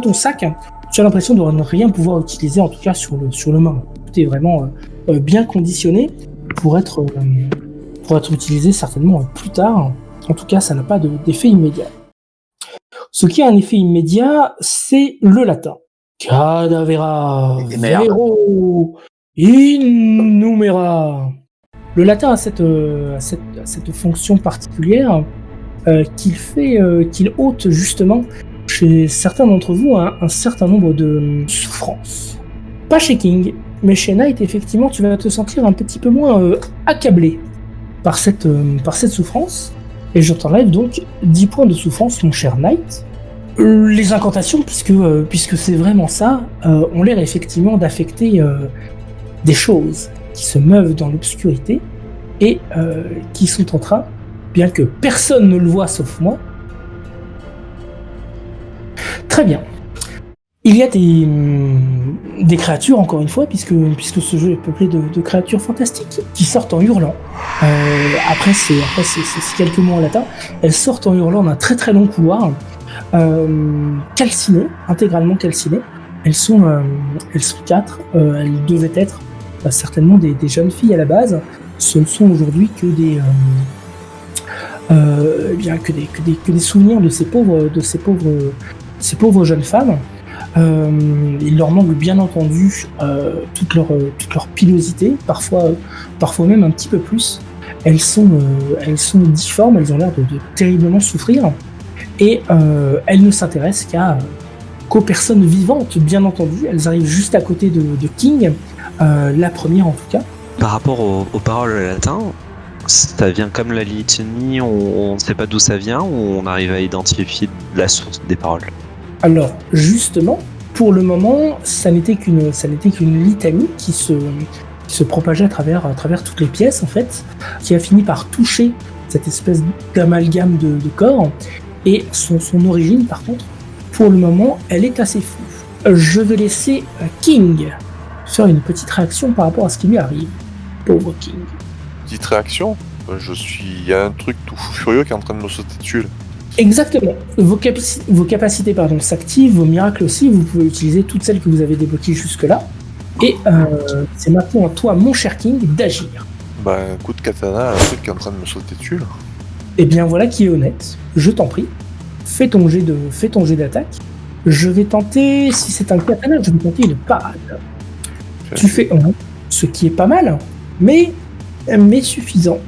ton sac. Tu as l'impression de ne rien pouvoir utiliser, en tout cas sur le moment. Tout est vraiment bien conditionné pour être utilisé certainement plus tard. En tout cas, ça n'a pas d'effet immédiat. Ce qui a un effet immédiat, c'est le latin. Cadavera, vero, innumera. Le latin a cette fonction particulière qu'il ôte justement chez certains d'entre vous un certain nombre de souffrances. Pas chez King, mais chez Knight, effectivement, tu vas te sentir un petit peu moins accablé par cette souffrance. Et je t'enlève donc 10 points de souffrance, mon cher Knight. Les incantations, puisque c'est vraiment ça, ont l'air effectivement d'affecter des choses qui se meuvent dans l'obscurité et qui sont en train, bien que personne ne le voit sauf moi. Très bien. Il y a des créatures, encore une fois, puisque ce jeu est peuplé de créatures fantastiques qui sortent en hurlant. Après, c'est quelques mots en latin. Elles sortent en hurlant d'un très très long couloir, calcinées, intégralement calcinées. Elles sont 4. Elles devaient être certainement des jeunes filles à la base. Ce ne sont aujourd'hui que des souvenirs de ces pauvres jeunes femmes. Il leur manque bien entendu toute leur pilosité, parfois même un petit peu plus. Elles sont difformes, elles ont l'air de terriblement souffrir, et elles ne s'intéressent qu'aux personnes vivantes, bien entendu. Elles arrivent juste à côté de King, la première en tout cas. Par rapport aux paroles latin, ça vient comme la litanie, on ne sait pas d'où ça vient, ou on arrive à identifier la source des paroles? Alors, justement, pour le moment, ça n'était qu'une litanie qui se propageait à travers toutes les pièces, en fait, qui a fini par toucher cette espèce d'amalgame de corps, et son origine, par contre, pour le moment, elle est assez floue. Je vais laisser King faire une petite réaction par rapport à ce qui lui arrive. Pauvre King. Petite réaction, il y a un truc tout fou furieux qui est en train de me sauter dessus. Exactement. Vos capacités s'activent, vos miracles aussi, vous pouvez utiliser toutes celles que vous avez débloquées jusque-là. Et c'est maintenant à toi, mon cher King, d'agir. Bah, un coup de katana, un truc qui est en train de me sauter dessus, là. Eh bien voilà qui est honnête, je t'en prie. Fais ton jet d'attaque. Je vais tenter, si c'est un katana, je vais tenter une parade. Tu fais 1, ce qui est pas mal, mais suffisant.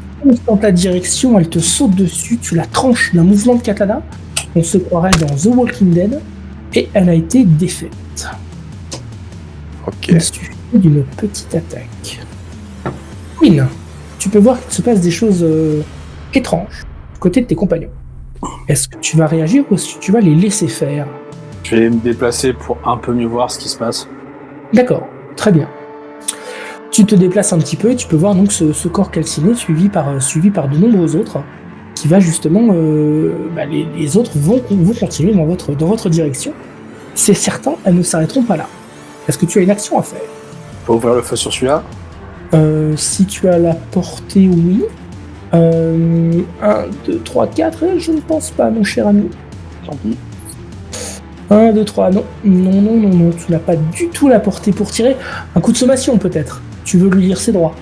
Dans ta direction, elle te saute dessus, tu la tranches d'un mouvement de katana. On se croirait dans The Walking Dead, et elle a été défaite. Ok. Il suffit d'une petite attaque. Queen, tu peux voir qu'il se passe des choses étranges du côté de tes compagnons. Est-ce que tu vas réagir ou est-ce que tu vas les laisser faire ? Je vais me déplacer pour un peu mieux voir ce qui se passe. D'accord, très bien. Tu te déplaces un petit peu et tu peux voir donc ce corps calciné suivi par de nombreux autres qui va justement... les autres vont continuer dans votre direction. C'est certain, elles ne s'arrêteront pas là. Est-ce que tu as une action à faire ? Faut ouvrir le feu sur celui-là. Si tu as la portée, oui. 1, 2, 3, 4, je ne pense pas, mon cher ami. Tant pis. 1, 2, 3, non, tu n'as pas du tout la portée pour tirer. Un coup de sommation, peut-être. Tu veux lui lire ses droits ?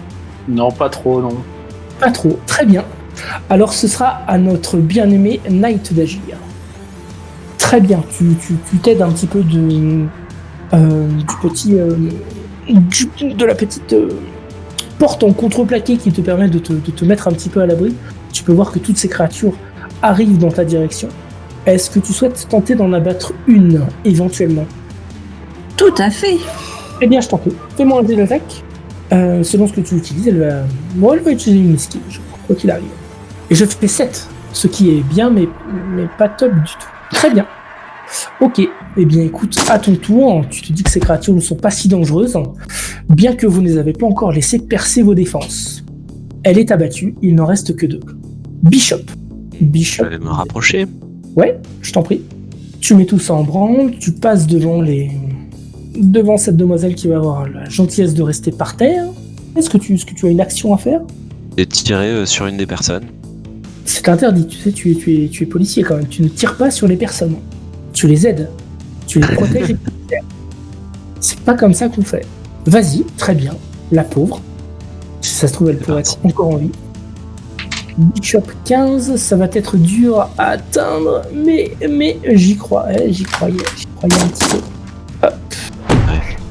Non, pas trop, non. Pas trop, très bien. Alors ce sera à notre bien-aimé Knight d'agir. Très bien, tu t'aides un petit peu de la petite porte en contreplaqué qui te permet de te mettre un petit peu à l'abri. Tu peux voir que toutes ces créatures arrivent dans ta direction. Est-ce que tu souhaites tenter d'en abattre une, éventuellement ? Tout à fait. Eh bien, je t'en prie. Fais-moi un jet d'attaque. Selon ce que tu utilises, elle va utiliser une esquive, je crois, quoi qu'il arrive. Et je fais 7, ce qui est bien, mais pas top du tout. Très bien. Ok, eh bien écoute, à ton tour, tu te dis que ces créatures ne sont pas si dangereuses, bien que vous ne les avez pas encore laissé percer vos défenses. Elle est abattue, il n'en reste que 2. Bishop. Je vais me rapprocher. Ouais, je t'en prie. Tu mets tout ça en branle, tu passes devant cette demoiselle qui va avoir la gentillesse de rester par terre. Est-ce que tu as une action à faire ? Et tirer sur une des personnes. C'est interdit, tu sais, tu es policier quand même, tu ne tires pas sur les personnes. Tu les aides, tu les protèges. C'est pas comme ça qu'on fait. Vas-y, très bien, la pauvre. Si ça se trouve, elle pourrait être encore en vie. Bishop 15, ça va être dur à atteindre, mais j'y croyais un petit peu. Hop.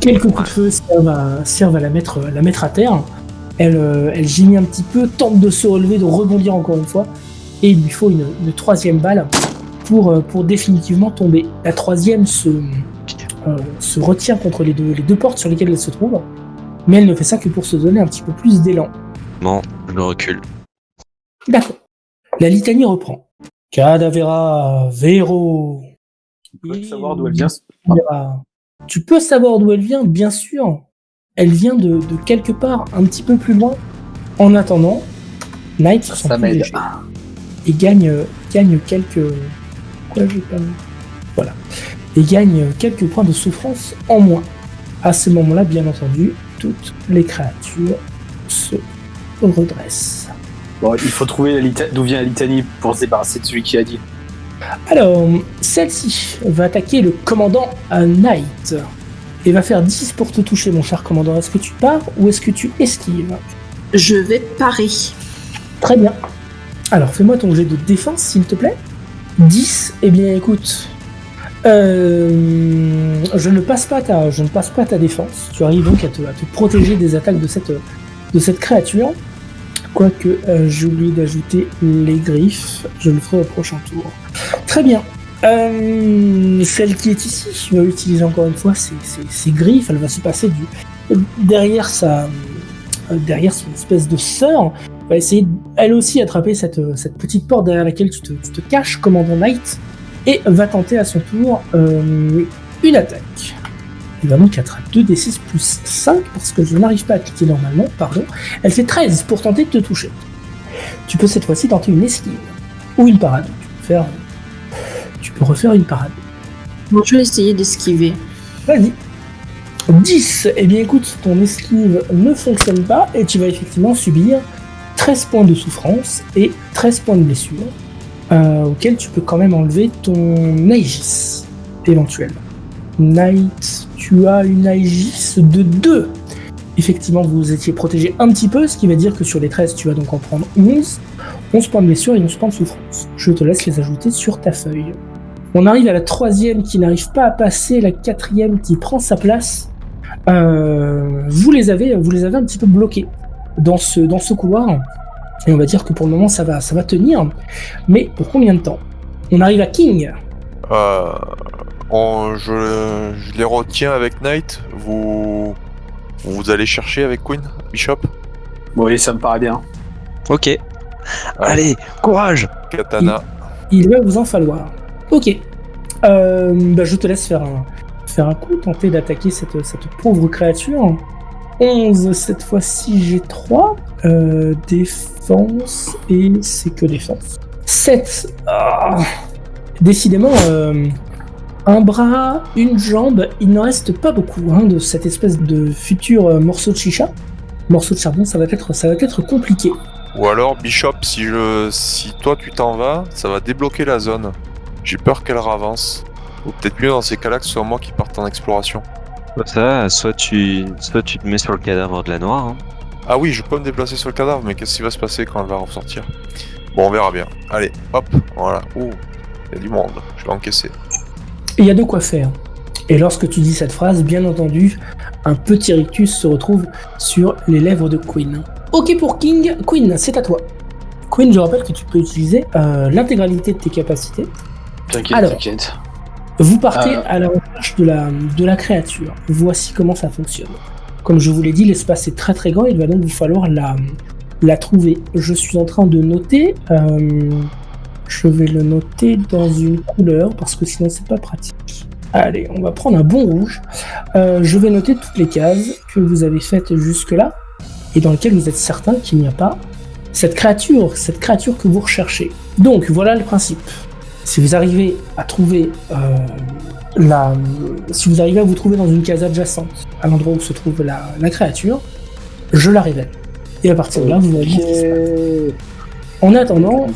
Quelques coups de feu servent à la mettre à terre. Elle gémit un petit peu, tente de se relever, de rebondir encore une fois, et il lui faut une troisième balle pour définitivement tomber. La troisième se retient contre les deux portes sur lesquelles elle se trouve, mais elle ne fait ça que pour se donner un petit peu plus d'élan. Non, je recule. D'accord. La litanie reprend. Cadavera, Vero. Tu peux savoir d'où elle vient. Tu peux savoir d'où elle vient, bien sûr. Elle vient de quelque part, un petit peu plus loin. En attendant, Knight sont plus légers. Et gagne quelques... Quoi, j'ai pas... Voilà. Et gagne quelques points de souffrance en moins. À ce moment-là, bien entendu, toutes les créatures se redressent. Bon, il faut trouver d'où vient la litanie pour se débarrasser de celui qui a dit. Alors, celle-ci va attaquer le commandant Knight. Et va faire 10 pour te toucher, mon cher commandant. Est-ce que tu pars ou est-ce que tu esquives ? Je vais parer. Très bien. Alors, fais-moi ton jet de défense, s'il te plaît. 10, eh bien, écoute... je ne passe pas ta défense. Tu arrives donc à te protéger des attaques de cette créature. Quoique, j'ai oublié d'ajouter les griffes. Je le ferai au prochain tour. Très bien. Celle qui est ici va utiliser encore une fois ses griffes. Elle va se passer derrière son espèce de sœur. Va essayer elle aussi attraper cette petite porte derrière laquelle tu te caches, commandant Knight, et va tenter à son tour une attaque. Il va donc être à 2d6 plus 5 parce que je n'arrive pas à cliquer normalement, pardon. Elle fait 13 pour tenter de te toucher. Tu peux cette fois-ci tenter une esquive ou une parade. Tu peux refaire une parade. Bon, je vais essayer d'esquiver. Vas-y. 10. Eh bien écoute, ton esquive ne fonctionne pas et tu vas effectivement subir 13 points de souffrance et 13 points de blessure, auxquels tu peux quand même enlever ton Aegis, éventuellement. Knight, tu as une Aegis de 2. Effectivement, vous étiez protégé un petit peu, ce qui veut dire que sur les 13, tu vas donc en prendre 11. 11 points de blessure et 11 points de souffrance. Je te laisse les ajouter sur ta feuille. On arrive à la 3e qui n'arrive pas à passer, la 4e qui prend sa place. Vous les avez un petit peu bloqués dans ce couloir. Et on va dire que pour le moment, ça va tenir. Mais pour combien de temps? On arrive à King. Je les retiens avec Knight. Vous allez chercher avec Queen, Bishop. Oui, ça me paraît bien. Ok. Allez, courage. Katana. Il va vous en falloir. Ok. Je te laisse faire un coup, tenter d'attaquer cette pauvre créature. 11, cette fois-ci j'ai 3. Défense, et c'est que défense. 7. Décidément, un bras, une jambe, il n'en reste pas beaucoup de cette espèce de futur morceau de chicha. Morceau de charbon, ça va être compliqué. Ou alors, Bishop, si toi tu t'en vas, ça va débloquer la zone. J'ai peur qu'elle ravance. Ou peut-être mieux dans ces cas-là que ce soit moi qui parte en exploration. Ça, soit tu te mets sur le cadavre de la noire. Hein. Ah oui, je peux me déplacer sur le cadavre, mais qu'est-ce qui va se passer quand elle va ressortir? Bon, on verra bien. Allez, hop, voilà. Ouh, il y a du monde, je vais encaisser. Il y a de quoi faire. Et lorsque tu dis cette phrase, bien entendu, un petit rictus se retrouve sur les lèvres de Queen. Ok pour King. Queen, c'est à toi. Queen, je rappelle que tu peux utiliser l'intégralité de tes capacités. T'inquiète. Vous partez à la recherche de la créature. Voici comment ça fonctionne. Comme je vous l'ai dit, l'espace est très très grand, il va donc vous falloir la trouver. Je suis en train de noter, je vais le noter dans une couleur, parce que sinon c'est pas pratique. Allez, on va prendre un bon rouge. Je vais noter toutes les cases que vous avez faites jusque-là, et dans lesquelles vous êtes certain qu'il n'y a pas cette créature que vous recherchez. Donc voilà le principe. Si vous arrivez à trouver si vous arrivez à vous trouver dans une case adjacente à l'endroit où se trouve la créature, je la révèle. Et à partir de là, vous allez voir ce qui se passe. En attendant,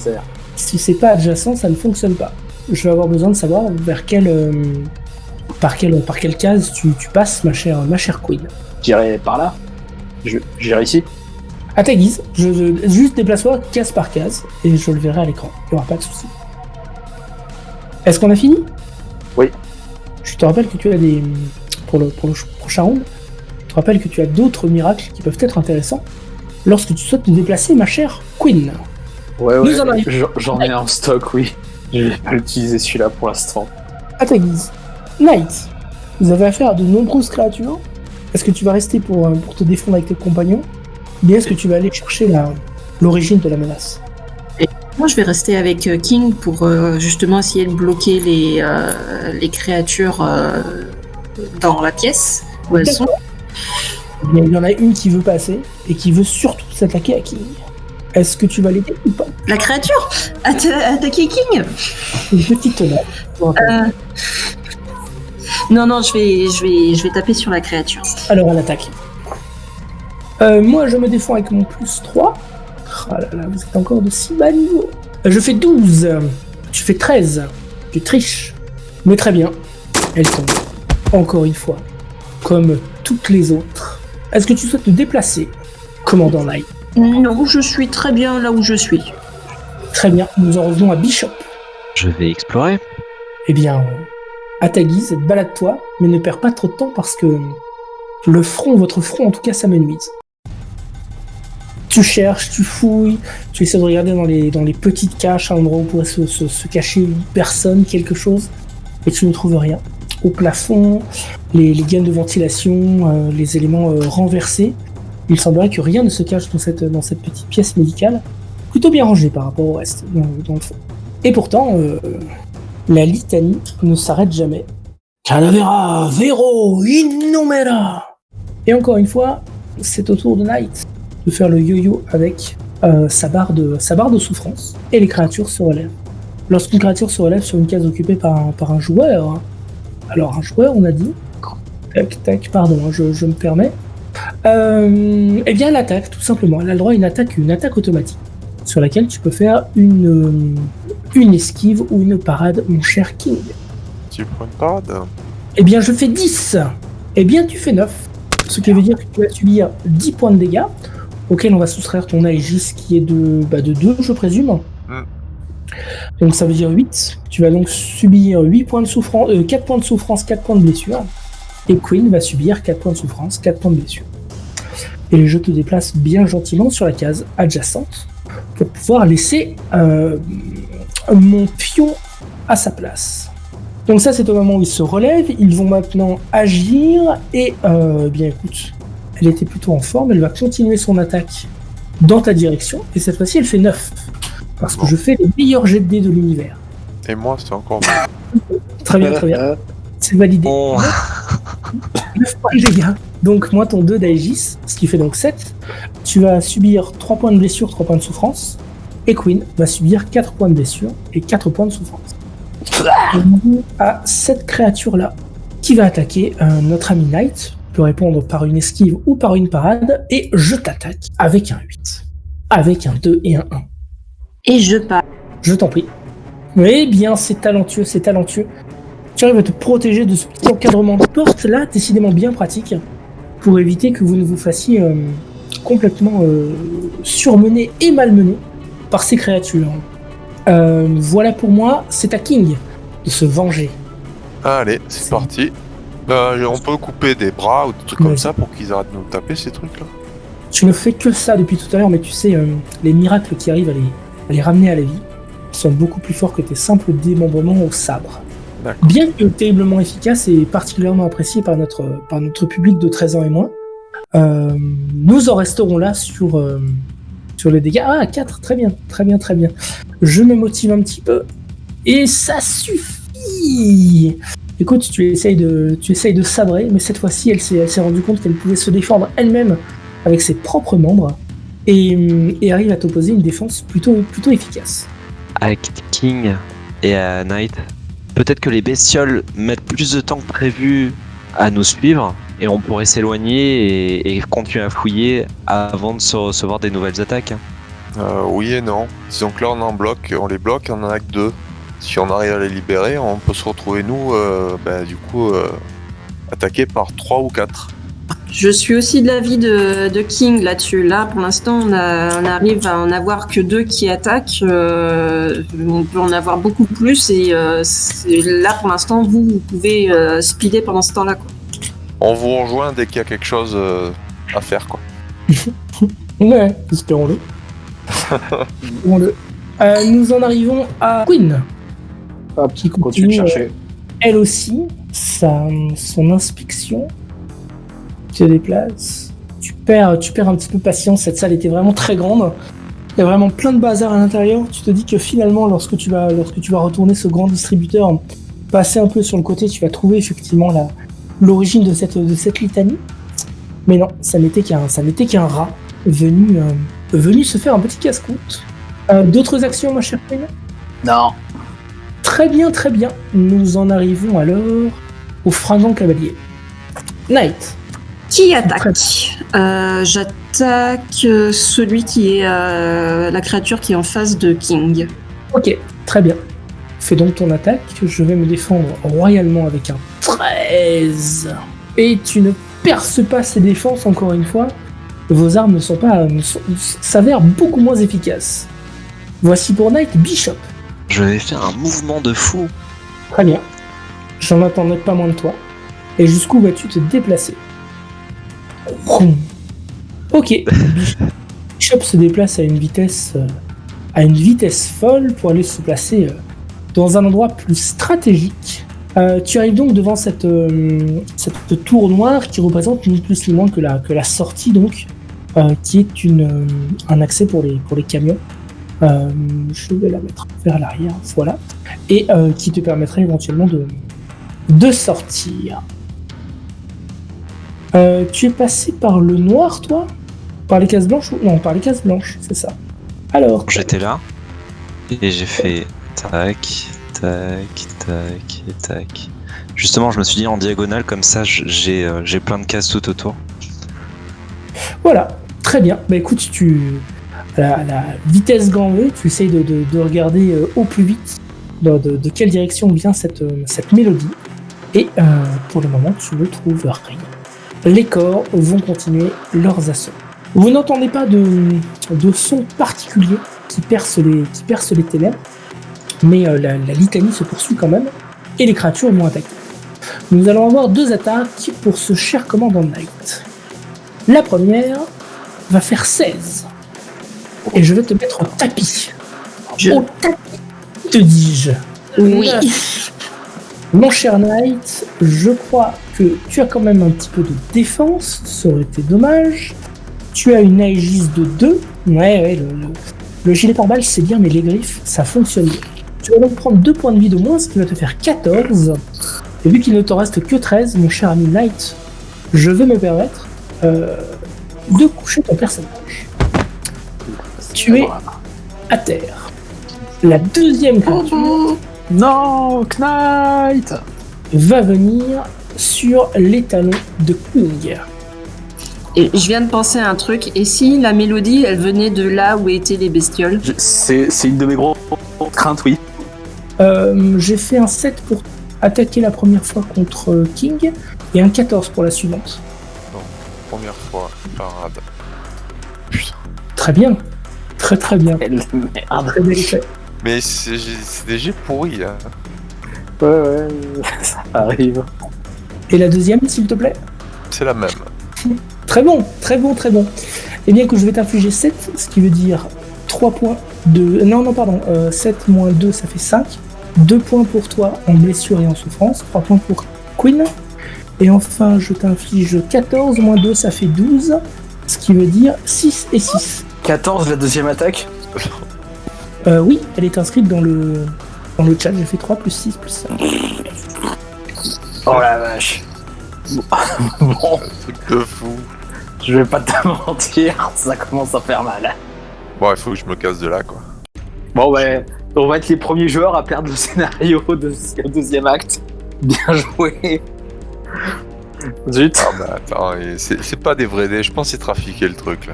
si c'est pas adjacent, ça ne fonctionne pas. Je vais avoir besoin de savoir par quelle case tu passes, ma chère Queen. J'irai par là. J'irai ici. À ta guise, juste déplace-toi case par case et je le verrai à l'écran. Il n'y aura pas de souci. Est-ce qu'on a fini? Oui. Je te rappelle que tu as pour le prochain round, je te rappelle que tu as d'autres miracles qui peuvent être intéressants lorsque tu souhaites te déplacer, ma chère Queen. Ouais, j'en ai en stock, oui. Je vais pas l'utiliser celui-là pour l'instant. À ta guise. Knight, vous avez affaire à de nombreuses créatures. Est-ce que tu vas rester pour te défendre avec tes compagnons? Ou bien est-ce que tu vas aller chercher l'origine de la menace? Moi, je vais rester avec King pour justement essayer de bloquer les créatures dans la pièce où elles sont. Mais il y en a une qui veut passer et qui veut surtout s'attaquer à King. Est-ce que tu vas l'aider ou pas? La créature attaquer King? Une petite note. Non, je vais taper sur la créature. Alors, elle attaque. Moi, je me défends avec mon plus 3. Oh là là, vous êtes encore de si bas niveau. Je fais 12. Tu fais 13. Tu triches. Mais très bien. Elle tombe. Encore une fois. Comme toutes les autres. Est-ce que tu souhaites te déplacer, commandant Knight? Non, je suis très bien là où je suis. Très bien. Nous en revenons à Bishop. Je vais explorer. Eh bien, à ta guise, balade-toi, mais ne perds pas trop de temps parce que votre front en tout cas, ça me nuise. Tu cherches, tu fouilles, tu essaies de regarder dans les petites caches, un endroit où pourrait se cacher une personne, quelque chose, et tu ne trouves rien. Au plafond, les gaines de ventilation, les éléments renversés, il semblerait que rien ne se cache dans cette petite pièce médicale, plutôt bien rangée par rapport au reste, dans le fond. Et pourtant, la litanie ne s'arrête jamais. Calavera, vero, innumera. Et encore une fois, c'est au tour de Knight de faire le yo-yo avec sa barre de souffrance, et les créatures se relèvent. Lorsqu'une créature se relève sur une case occupée par un joueur, alors un joueur on a dit, tac, pardon, je me permets, eh bien elle attaque tout simplement, elle a le droit à une attaque automatique, sur laquelle tu peux faire une esquive ou une parade, mon cher King. Tu prends une parade? Eh bien je fais 10, eh bien tu fais 9. Ce qui veut dire que tu vas subir 10 points de dégâts, auxquels on va soustraire ton Aegis qui est de 2, je présume. Donc ça veut dire 8. Tu vas donc subir 4 points de souffrance, 4 points de blessure. Et Quinn va subir 4 points de souffrance, 4 points de blessure. Et je te déplace bien gentiment sur la case adjacente pour pouvoir laisser mon pion à sa place. Donc ça, c'est au moment où ils se relèvent. Ils vont maintenant agir et bien écoute, elle était plutôt en forme. Elle va continuer son attaque dans ta direction. Et cette fois-ci, elle fait 9. Parce que je fais les meilleurs jets de dés de l'univers. Et moi, c'est encore mieux. Très bien, très bien. C'est validé. 9 points de dégâts. Donc, moi, ton 2 d'Aegis, ce qui fait donc 7. Tu vas subir 3 points de blessure, 3 points de souffrance. Et Quinn va subir 4 points de blessure et 4 points de souffrance. On a cette créature-là qui va attaquer notre ami Knight. Peut répondre par une esquive ou par une parade. Et je t'attaque avec un 8. Avec un 2 et un 1. Et je pars. Je t'en prie. Eh bien, c'est talentueux, c'est talentueux. Tu arrives à te protéger de ce petit encadrement de porte là, décidément bien pratique, pour éviter que vous ne vous fassiez complètement surmener et malmener par ces créatures. Voilà pour moi, c'est à King de se venger. Allez, c'est parti. On peut couper des bras ou des trucs comme ça pour qu'ils arrêtent de nous taper ces trucs-là. Tu ne fais que ça depuis tout à l'heure, mais tu sais, les miracles qui arrivent à les ramener à la vie sont beaucoup plus forts que tes simples démembrements au sabre. D'accord. Bien que terriblement efficace et particulièrement apprécié par notre public de 13 ans et moins, nous en resterons là sur les dégâts. Ah, 4, très bien. Je me motive un petit peu, et ça suffit. Écoute, tu essayes de sabrer, mais cette fois-ci, elle s'est rendue compte qu'elle pouvait se défendre elle-même avec ses propres membres, et arrive à t'opposer une défense plutôt efficace. Avec King et à Knight, peut-être que les bestioles mettent plus de temps que prévu à nous suivre, et on pourrait s'éloigner et continuer à fouiller avant de se recevoir des nouvelles attaques. Oui et non. Disons que là on les bloque, on en a que 2. Si on arrive à les libérer, on peut se retrouver nous, attaqués par 3 ou 4. Je suis aussi de l'avis de King là-dessus. Là, pour l'instant, on arrive à en avoir que 2 qui attaquent. On peut en avoir beaucoup plus. Et là, pour l'instant, vous pouvez speeder pendant ce temps-là, quoi. On vous rejoint dès qu'il y a quelque chose à faire, quoi. Ouais, espérons-le. Nous en arrivons à Quinn. Hop, qui continue de chercher. Elle aussi, son inspection. Tu te déplaces. Tu perds un petit peu patience. Cette salle était vraiment très grande. Il y a vraiment plein de bazar à l'intérieur. Tu te dis que finalement, lorsque tu vas retourner ce grand distributeur, passer un peu sur le côté, tu vas trouver effectivement l'origine de cette litanie. Mais non, ça n'était qu'un rat venu se faire un petit casse-croûte. D'autres actions, ma chère Quinn ? Non. Très bien. Nous en arrivons alors au fringant cavalier. Knight. Qui attaque ? J'attaque celui qui est la créature qui est en face de King. Ok, très bien. Fais donc ton attaque. Je vais me défendre royalement avec un 13. Et tu ne perces pas ces défenses encore une fois. Vos armes s'avèrent beaucoup moins efficaces. Voici pour Knight Bishop. Je vais faire un mouvement de fou. Très bien. J'en attendais pas moins de toi. Et jusqu'où vas-tu te déplacer ? Ok. Bishop se déplace à une vitesse folle pour aller se placer dans un endroit plus stratégique. Tu arrives donc devant cette tour noire qui représente ni plus ni moins que la sortie donc, qui est un accès pour les camions. Je vais la mettre vers l'arrière, voilà, et qui te permettrait éventuellement de sortir. Tu es passé par le noir, toi ? Par les cases blanches ? Non, par les cases blanches, c'est ça. Alors. J'étais là, et j'ai fait tac, tac, tac, et tac. Justement, je me suis dit en diagonale, comme ça, j'ai plein de cases tout autour. Voilà, très bien. Bah écoute, à la vitesse grand V, tu essayes de regarder au plus vite de quelle direction vient cette mélodie. Et pour le moment, tu ne trouves rien. les corps vont continuer leurs assauts. Vous n'entendez pas de son particulier qui perce les ténèbres, mais la litanie se poursuit quand même, et les créatures vont attaquer. Nous allons avoir 2 attaques pour ce cher commandant Knight. La première va faire 16. Et je vais te mettre au tapis. Au tapis, te dis-je. Oui. Mon cher Knight, je crois que tu as quand même un petit peu de défense, ça aurait été dommage. Tu as une Aegis de 2. Ouais, le gilet pare-balles c'est bien, mais les griffes, ça fonctionne bien. Tu vas donc prendre 2 points de vie de moins, ce qui va te faire 14. Et vu qu'il ne t'en reste que 13, mon cher ami Knight, je vais me permettre de coucher ton personnage. Tu es à terre. La deuxième créature Non, Knight. va venir sur les talons de King. Et je viens de penser à un truc. Et si la mélodie, elle venait de là où étaient les bestioles? C'est une de mes grosses craintes, oui. J'ai fait un 7 pour attaquer la première fois contre King et un 14 pour la suivante. Donc, première fois, parade. Putain. Très bien. Très bien. Merde. Très bel effet. Mais c'est des jets pourris, hein. Ouais, ça arrive. Et la deuxième, s'il te plaît? C'est la même. Très bon. Eh bien que je vais t'infliger 7, ce qui veut dire 3 points de... Non, pardon. 7 moins 2, ça fait 5. 2 points pour toi en blessure et en souffrance. 3 points pour Queen. Et enfin, je t'inflige 14 moins 2, ça fait 12. Ce qui veut dire 6 et 6. 14, la deuxième attaque. Oui, elle est inscrite dans le chat. J'ai fait 3 plus 6 plus 5. Oh la vache. Bon, Truc de fou. je vais pas te mentir, ça commence à faire mal. Bon, il faut que je me casse de là, quoi. Bon, ouais, on va être les premiers joueurs à perdre le scénario au deuxième acte. Bien joué. Zut. Ah bah attends, c'est pas des vrais dés, je pense que c'est trafiqué le truc, là.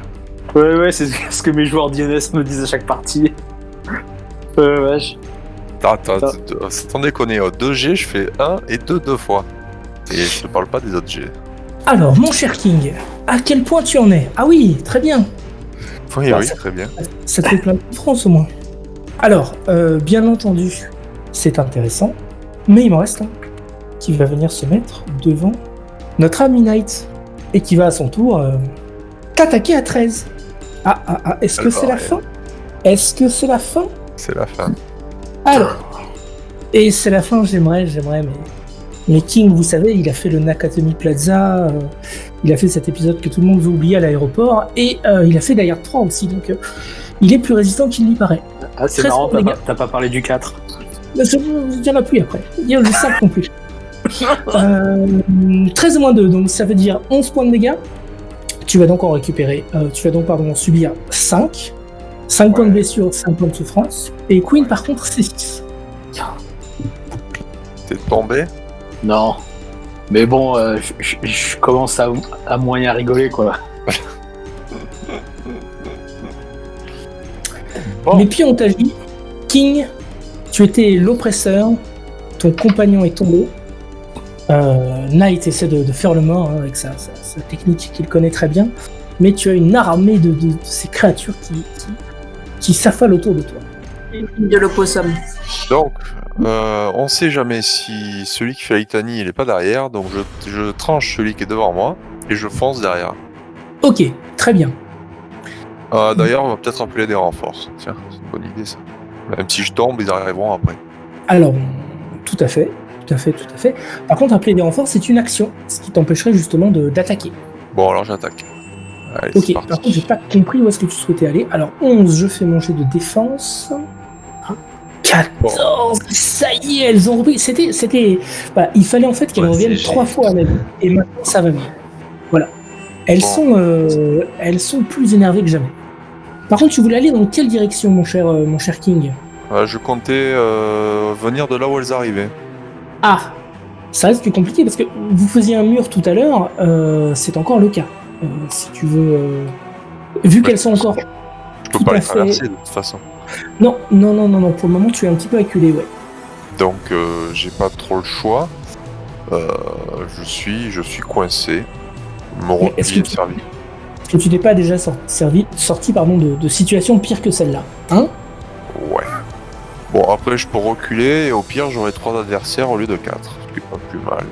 Ouais, c'est ce que mes joueurs d'INS me disent à chaque partie. Wesh. Attends, sans déconner, 2G, je fais 1 et 2 fois. Et je te parle pas des autres G. Alors, mon cher King, à quel point tu en es? Ah oui, très bien. Oui, Bah, oui, ça- très bien. Ça te fait plein de France au moins. Alors, bien entendu, c'est intéressant, mais il m'en reste un qui va venir se mettre devant notre ami Knight et qui va à son tour t'attaquer à 13. Est-ce que Alors, c'est la ouais. fin? Est-ce que c'est la fin? C'est la fin. Alors, et c'est la fin, j'aimerais, mais King, vous savez, il a fait le Nakatomi Plaza, il a fait cet épisode que tout le monde veut oublier à l'aéroport, et il a fait Die Hard 3 aussi, donc il est plus résistant qu'il n'y paraît. Ah, c'est 13 marrant, points de dégâts. t'as pas parlé du 4. Il y en a plus après, il y en a 5 non plus. 13 moins 2, donc ça veut dire 11 points de dégâts. Tu vas donc en récupérer, subir 5. 5 points de blessure, 5 points de souffrance. Et Queen, par contre, c'est 6. T'es tombé? Non. Mais bon, je commence à moyen rigoler, quoi. Bon. Les pieds ont agi. King, tu étais l'oppresseur. Ton compagnon est tombé. Knight essaie de faire le mort avec sa technique qu'il connaît très bien. Mais tu as une armée de ces créatures qui s'affalent autour de toi. De l'opossum. Donc, on sait jamais si celui qui fait la litanie il est pas derrière, donc je tranche celui qui est devant moi et je fonce derrière. Ok, très bien. D'ailleurs, on va peut-être appeler des renforts. Tiens, c'est une bonne idée ça. Même si je tombe, ils arriveront après. Alors, tout à fait. Par contre, appeler des renforts, c'est une action, ce qui t'empêcherait justement d'attaquer. Bon, alors j'attaque. Allez, Ok, c'est par parti. contre, j'ai pas compris où est-ce que tu souhaitais aller. Alors, 11, je fais mon jet de défense. 14, ça y est, elles ont repris. C'était. Bah, il fallait en fait qu'elles Ouais, reviennent c'est 3 fois à la vie. Et maintenant, ça va mieux. Voilà. Elles sont plus énervées que jamais. Par contre, tu voulais aller dans quelle direction, mon cher King? Je comptais venir de là où elles arrivaient. Ah, ça reste plus compliqué parce que vous faisiez un mur tout à l'heure, c'est encore le cas. Si tu veux, vu qu'elles sont encore. Je peux Tout pas à les fait. traverser de toute façon. Non, pour le moment tu es un petit peu acculé, ouais. Donc j'ai pas trop le choix. Je suis coincé. Mon Mais est-ce recueil que est servi. Est-ce que tu n'es pas déjà sorti de situations pires que celle-là, hein? Ouais. Bon, après, je peux reculer et au pire, j'aurai 3 adversaires au lieu de 4. Ce qui est pas plus mal.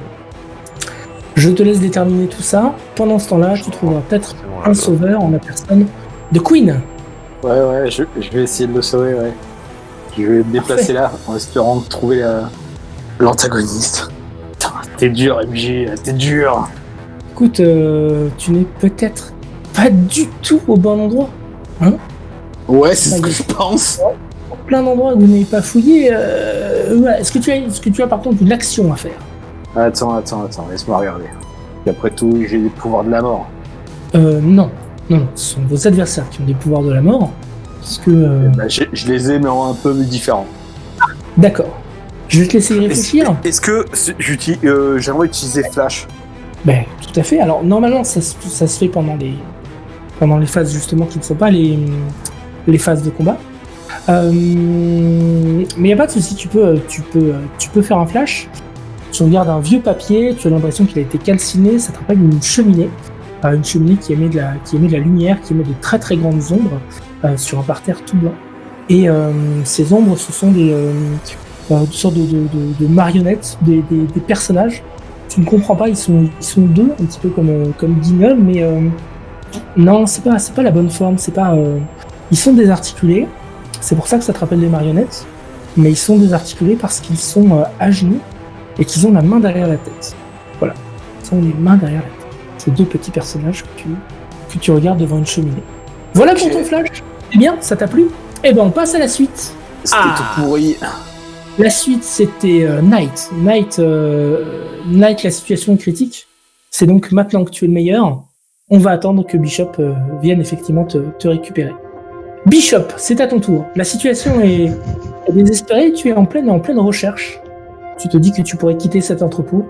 Je te laisse déterminer tout ça. Pendant ce temps-là, tu trouveras peut-être C'est bon, un là, sauveur en la personne de Queen. Ouais, je vais essayer de le sauver, ouais. Je vais me déplacer là, en espérant trouver l'antagoniste. Putain, t'es dur, MJ, t'es dur. Écoute, tu n'es peut-être pas du tout au bon endroit. Ouais, c'est ce que je pense. Plein d'endroits où vous n'avez pas fouillé. Ouais. Est-ce que tu as par contre une action à faire? Attends, laisse-moi regarder. Et après tout, j'ai les pouvoirs de la mort. Non, ce sont vos adversaires qui ont des pouvoirs de la mort. Parce que. Bah, je les ai, mais en un peu différents. D'accord. Je vais te laisser y réfléchir. Est-ce que j'aimerais utiliser Flash? Ben, tout à fait. Alors, normalement, ça se fait pendant les phases justement qui ne sont pas les phases de combat. Mais il n'y a pas de souci, tu peux faire un flash. Tu regardes un vieux papier, tu as l'impression qu'il a été calciné, ça te rappelle une cheminée qui émet de la lumière, qui émet de très très grandes ombres sur un parterre tout blanc. Et ces ombres, ce sont des sortes de marionnettes, des personnages. Tu ne comprends pas, ils sont deux, un petit peu comme Guignol, mais non, c'est pas la bonne forme, ils sont désarticulés, c'est pour ça que ça te rappelle des marionnettes, mais ils sont désarticulés parce qu'ils sont à genoux et qu'ils ont la main derrière la tête. Voilà, ils ont les mains derrière la tête. Ces deux petits personnages que tu regardes devant une cheminée. Voilà pour ton flash. Eh bien, ça t'a plu? Eh ben, on passe à la suite. C'était tout pourri. La suite, c'était Knight. Knight, la situation est critique. C'est donc maintenant que tu es le meilleur, on va attendre que Bishop vienne effectivement te récupérer. Bishop, c'est à ton tour. La situation est désespérée, tu es en pleine recherche. Tu te dis que tu pourrais quitter cet entrepôt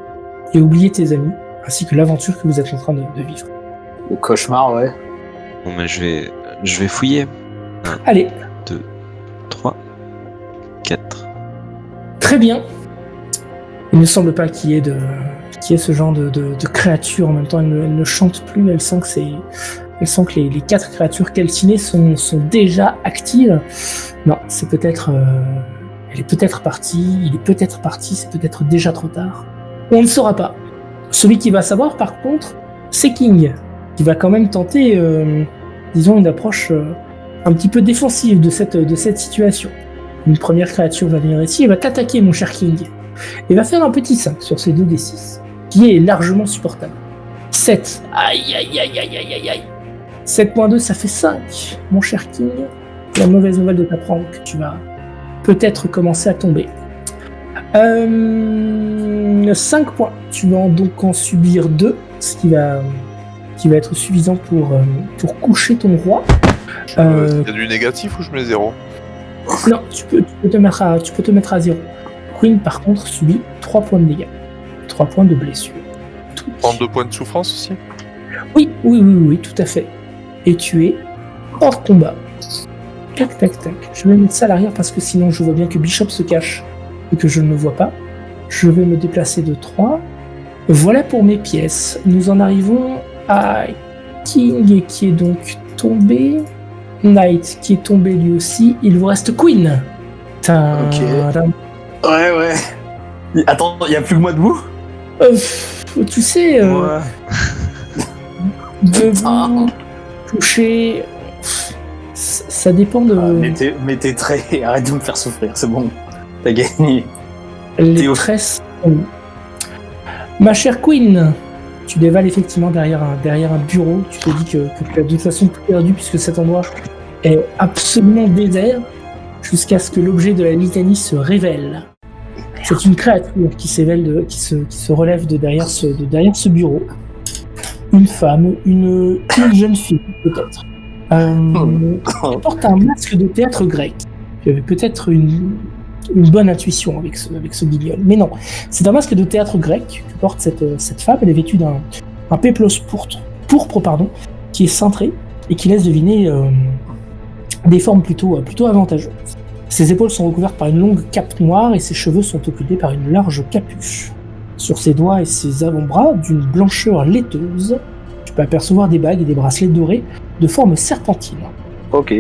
et oublier tes amis, ainsi que l'aventure que vous êtes en train de vivre. Le cauchemar, ouais. Bon, mais je vais fouiller. Allez. 2, 3, 4. Très bien. Il ne semble pas qu'il y ait ce genre de créatures en même temps. Elle ne chante plus, elle sent que les 4 créatures calcinées sont déjà actives. Non, c'est peut-être... elle est peut-être partie, il est peut-être parti, c'est peut-être déjà trop tard. On ne saura pas. Celui qui va savoir, par contre, c'est King, qui va quand même tenter, disons, une approche un petit peu défensive de cette situation. Une première créature va venir ici et va t'attaquer, mon cher King. Et va faire un petit 5 sur ces 2d6, qui est largement supportable. 7. Aïe. 7.2, ça fait 5, mon cher King. La mauvaise nouvelle de t'apprendre que tu vas peut-être commencer à tomber. 5 points. Tu vas donc en subir 2, ce qui va être suffisant pour coucher ton roi. Il y a du négatif ou je mets 0? Non, tu peux te mettre à 0. Queen, par contre, subit 3 points de dégâts. 3 points de blessure. Prends 2 points de souffrance aussi? Oui, tout à fait. Et tu es hors combat. Tac. Je vais mettre ça à l'arrière parce que sinon je vois bien que Bishop se cache et que je ne le vois pas. Je vais me déplacer de 3. Voilà pour mes pièces. Nous en arrivons à King qui est donc tombé. Knight qui est tombé lui aussi. Il vous reste Queen. Ok. Ouais. Attends, il n'y a plus que moi debout? Tu sais, Ouais. debout, touché, ça dépend de... Mais t'es très... Arrête de me faire souffrir, c'est bon. T'as gagné. Les Théo. tresses. Ma chère Queen, tu dévales effectivement derrière un bureau. Tu te dis que tu as de toute façon tout perdu puisque cet endroit est absolument désert jusqu'à ce que l'objet de la litanie se révèle. C'est une créature qui se relève de derrière ce bureau. Une femme, une jeune fille peut-être. Elle porte un masque de théâtre grec. Tu avais peut-être une bonne intuition avec ce guignol. Mais non, c'est un masque de théâtre grec que porte cette femme. Elle est vêtue d'un péplos pourpre, qui est cintré et qui laisse deviner des formes plutôt avantageuses. Ses épaules sont recouvertes par une longue cape noire et ses cheveux sont occultés par une large capuche. Sur ses doigts et ses avant-bras, d'une blancheur laiteuse, tu peux apercevoir des bagues et des bracelets dorés de forme serpentine. Ok.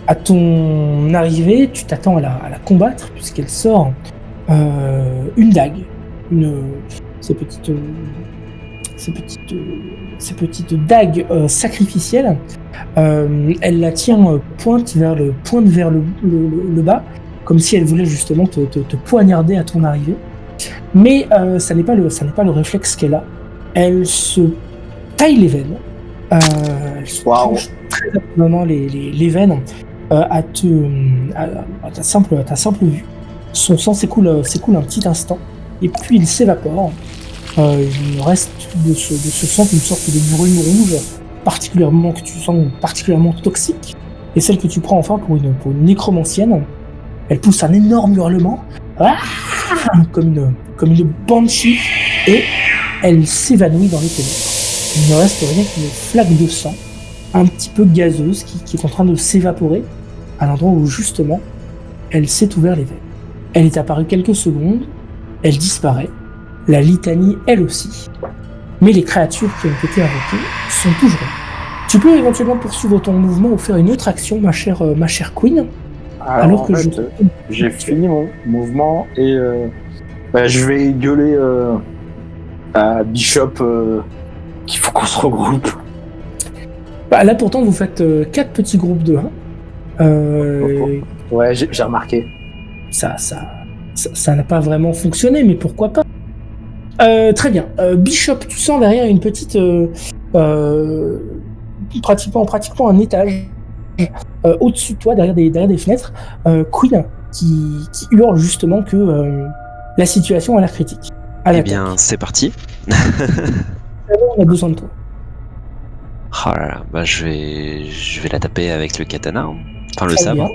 À ton arrivée, tu t'attends à la combattre puisqu'elle sort une dague, ces petites dagues sacrificielles. Elle la tient pointe vers le bas, comme si elle voulait justement te poignarder à ton arrivée. Mais ça n'est pas le réflexe qu'elle a. Elle se taille les veines. Elle se tranche très rapidement les veines à ta simple vue. Son sang s'écoule un petit instant, et puis il s'évapore. Il reste de ce sang une sorte de brume rouge, que tu sens particulièrement toxique. Et celle que tu prends enfin pour une nécromancienne, elle pousse un énorme hurlement, comme une banshee, et elle s'évanouit dans les ténèbres. Il ne reste rien qu'une flaque de sang, un petit peu gazeuse, qui est en train de s'évaporer, à l'endroit où justement elle s'est ouvert les veines. Elle est apparue quelques secondes, elle disparaît, la litanie elle aussi. Mais les créatures qui ont été invoquées sont toujours là. Tu peux éventuellement poursuivre ton mouvement ou faire une autre action, ma chère Queen. Alors que j'ai fini mon mouvement et je vais gueuler à Bishop qu'il faut qu'on se regroupe. Là pourtant vous faites 4 petits groupes de 1. Ouais, j'ai remarqué. Ça n'a pas vraiment fonctionné, mais pourquoi pas. Très bien. Bishop, tu sens derrière une petite... pratiquement un étage au-dessus de toi, derrière des fenêtres, Queen qui hurle justement que la situation a l'air critique. Eh bien, c'est parti. On a besoin de toi. Oh là là, je vais la taper avec le katana, enfin le Très sabre. bien.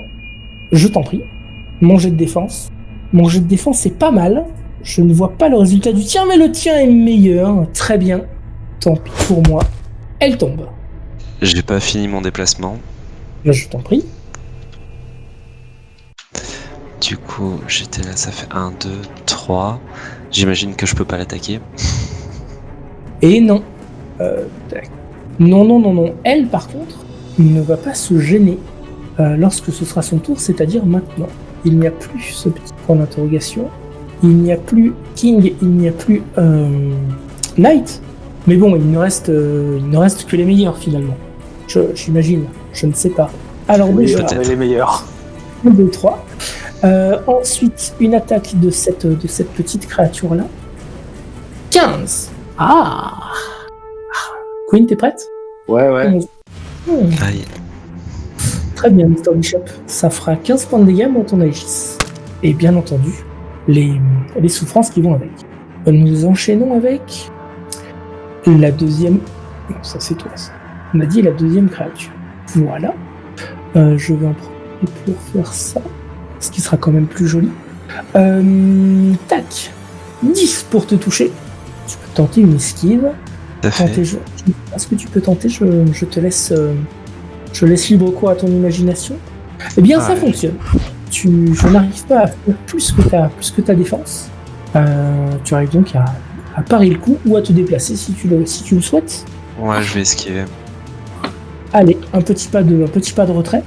Je t'en prie. Mon jet de défense. Mon jet de défense, c'est pas mal. Je ne vois pas le résultat du tien, mais le tien est meilleur. Très bien. Tant pis pour moi. Elle tombe. J'ai pas fini mon déplacement. Je t'en prie. Du coup, j'étais là, ça fait 1, 2, 3. J'imagine que je peux pas l'attaquer. Et non. Non. Elle, par contre, ne va pas se gêner lorsque ce sera son tour, c'est-à-dire maintenant. Il n'y a plus ce petit point d'interrogation. Il n'y a plus King, il n'y a plus Knight. Mais bon, il ne reste que les meilleurs finalement. J'imagine, je ne sais pas. Alors déjà, peut-être. Les meilleurs. 1, 2, 3. Ensuite, une attaque de cette petite créature-là. 15. Ah Queen, t'es prête? Ouais. Aïe. Très bien, Mr. Bishop. Ça fera 15 points de dégâts dans ton Aegis. Et bien entendu, les souffrances qui vont avec. Nous enchaînons avec la deuxième... Non, ça c'est toi, ça. On a dit la deuxième créature. Voilà. Je vais en profiter pour faire ça. Ce qui sera quand même plus joli. Tac. 10 pour te toucher. Tu peux tenter une esquive. Est-ce que tu peux tenter? Je te laisse... Je laisse libre cours à ton imagination. Eh bien, ça fonctionne. Je n'arrive pas à faire plus que ta défense. Tu arrives donc à parer le coup ou à te déplacer si tu le souhaites. Ouais, je vais esquiver. Allez, un petit pas de retrait.